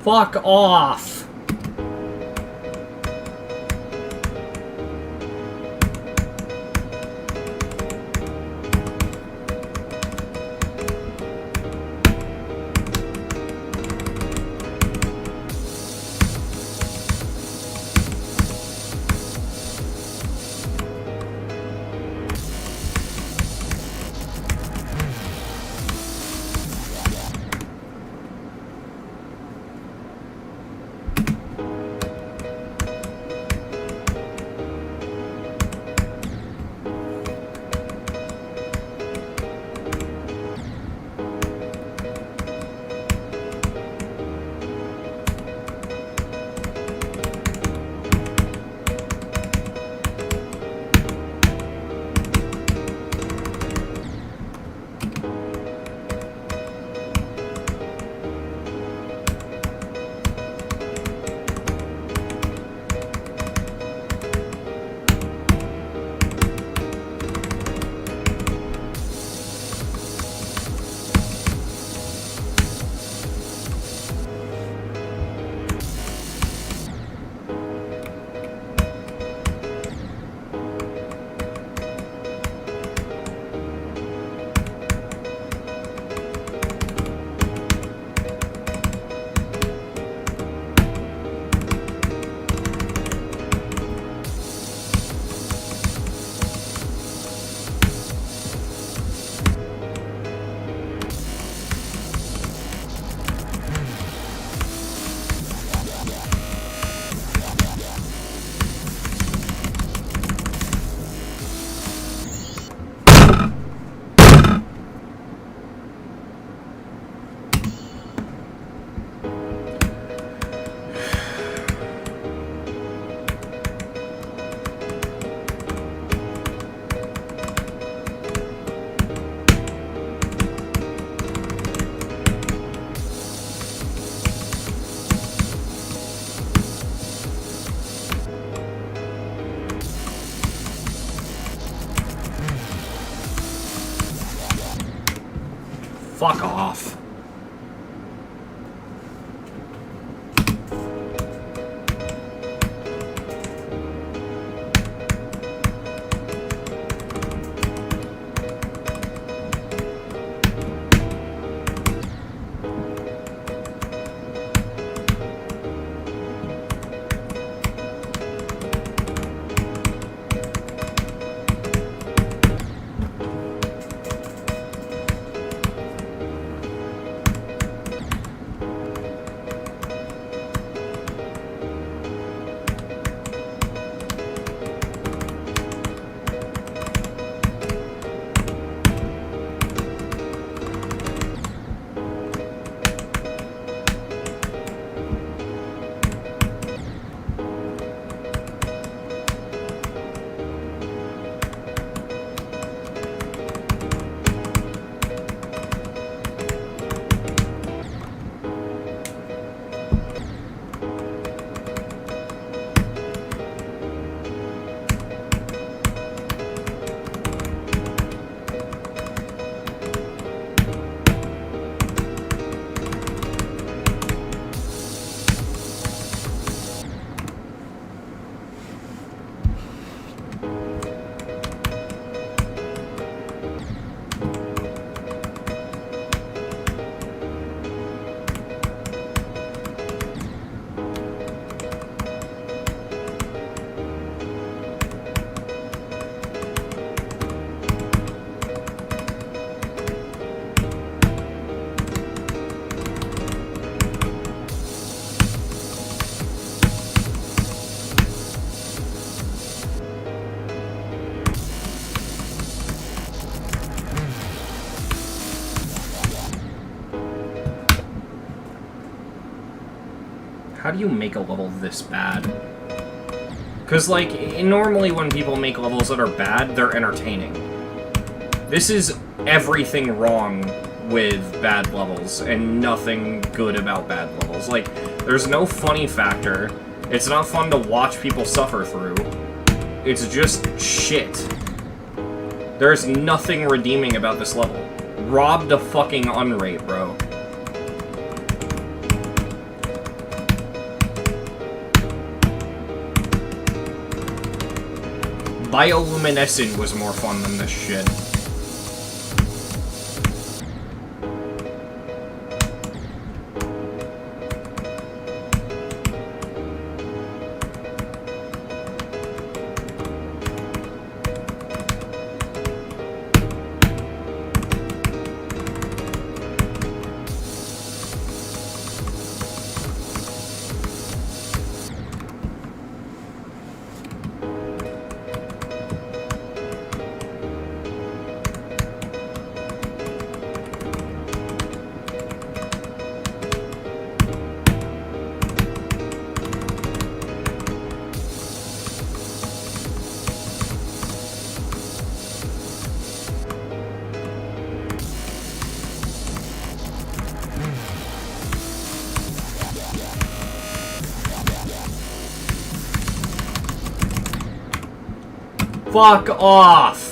S1: Fuck off! Fuck off. How do you make a level this bad? Because, like, normally when people make levels that are bad, they're entertaining. This is everything wrong with bad levels, and nothing good about bad levels. Like, there's no funny factor. It's not fun to watch people suffer through. It's just shit. There's nothing redeeming about this level. Rob the fucking unrate, bro. Bioluminescent was more fun than this shit. Fuck off!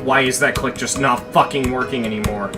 S1: Why is that click just not fucking working anymore?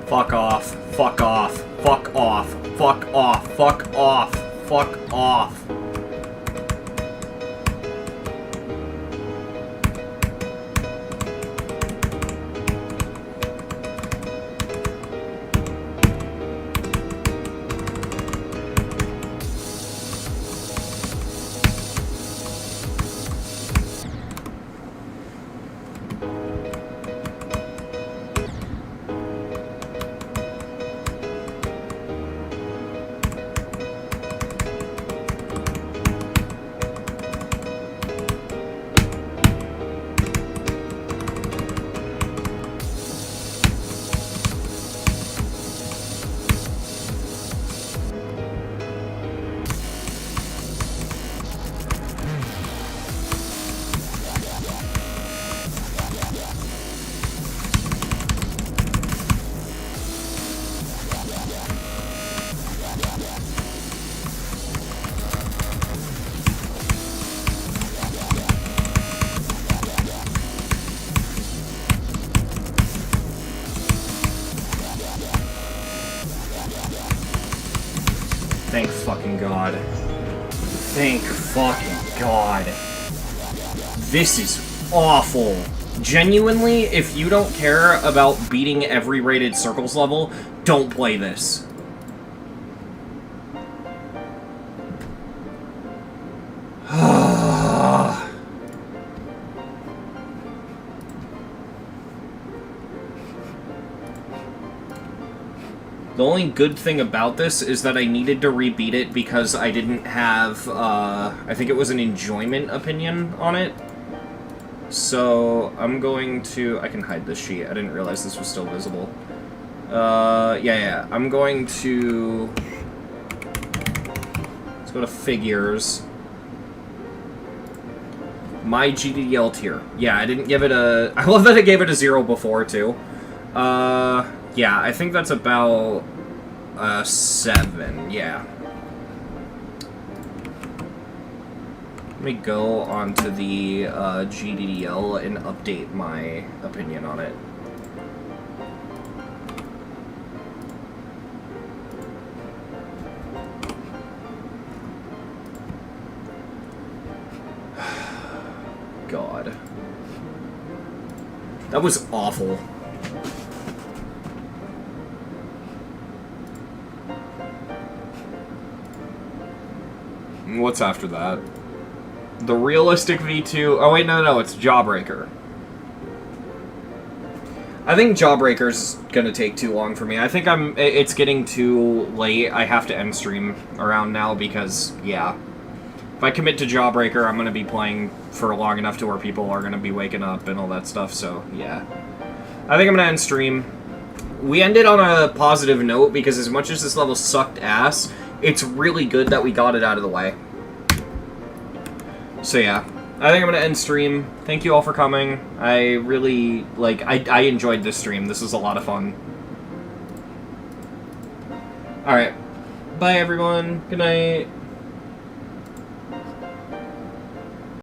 S1: Fuck off. Fuck off. Fuck off. Fuck off. Fuck off. Fuck off. Thank fucking God. Thank fucking God. This is awful. Genuinely, if you don't care about beating every rated circles level, don't play this. The only good thing about this is that I needed to rebeat it because I didn't have, I think it was an enjoyment opinion on it. So, I'm going to... I can hide this sheet. I didn't realize this was still visible. Yeah. I'm going to... Let's go to figures. My GDDL tier. Yeah, I didn't give it a... I love that I gave it a 0 before, too. Yeah, I think that's about 7, yeah. Let me go onto the GDDL and update my opinion on it. God. That was awful. What's after that? The realistic V2... Oh, wait, no, it's Jawbreaker. I think Jawbreaker's gonna take too long for me. I think it's getting too late. I have to end stream around now because, yeah. If I commit to Jawbreaker, I'm gonna be playing for long enough to where people are gonna be waking up and all that stuff, so, yeah. I think I'm gonna end stream. We ended on a positive note because as much as this level sucked ass, it's really good that we got it out of the way. So yeah, I think I'm gonna end stream. Thank you all for coming. I really, I enjoyed this stream. This was a lot of fun. Alright. Bye everyone. Good night.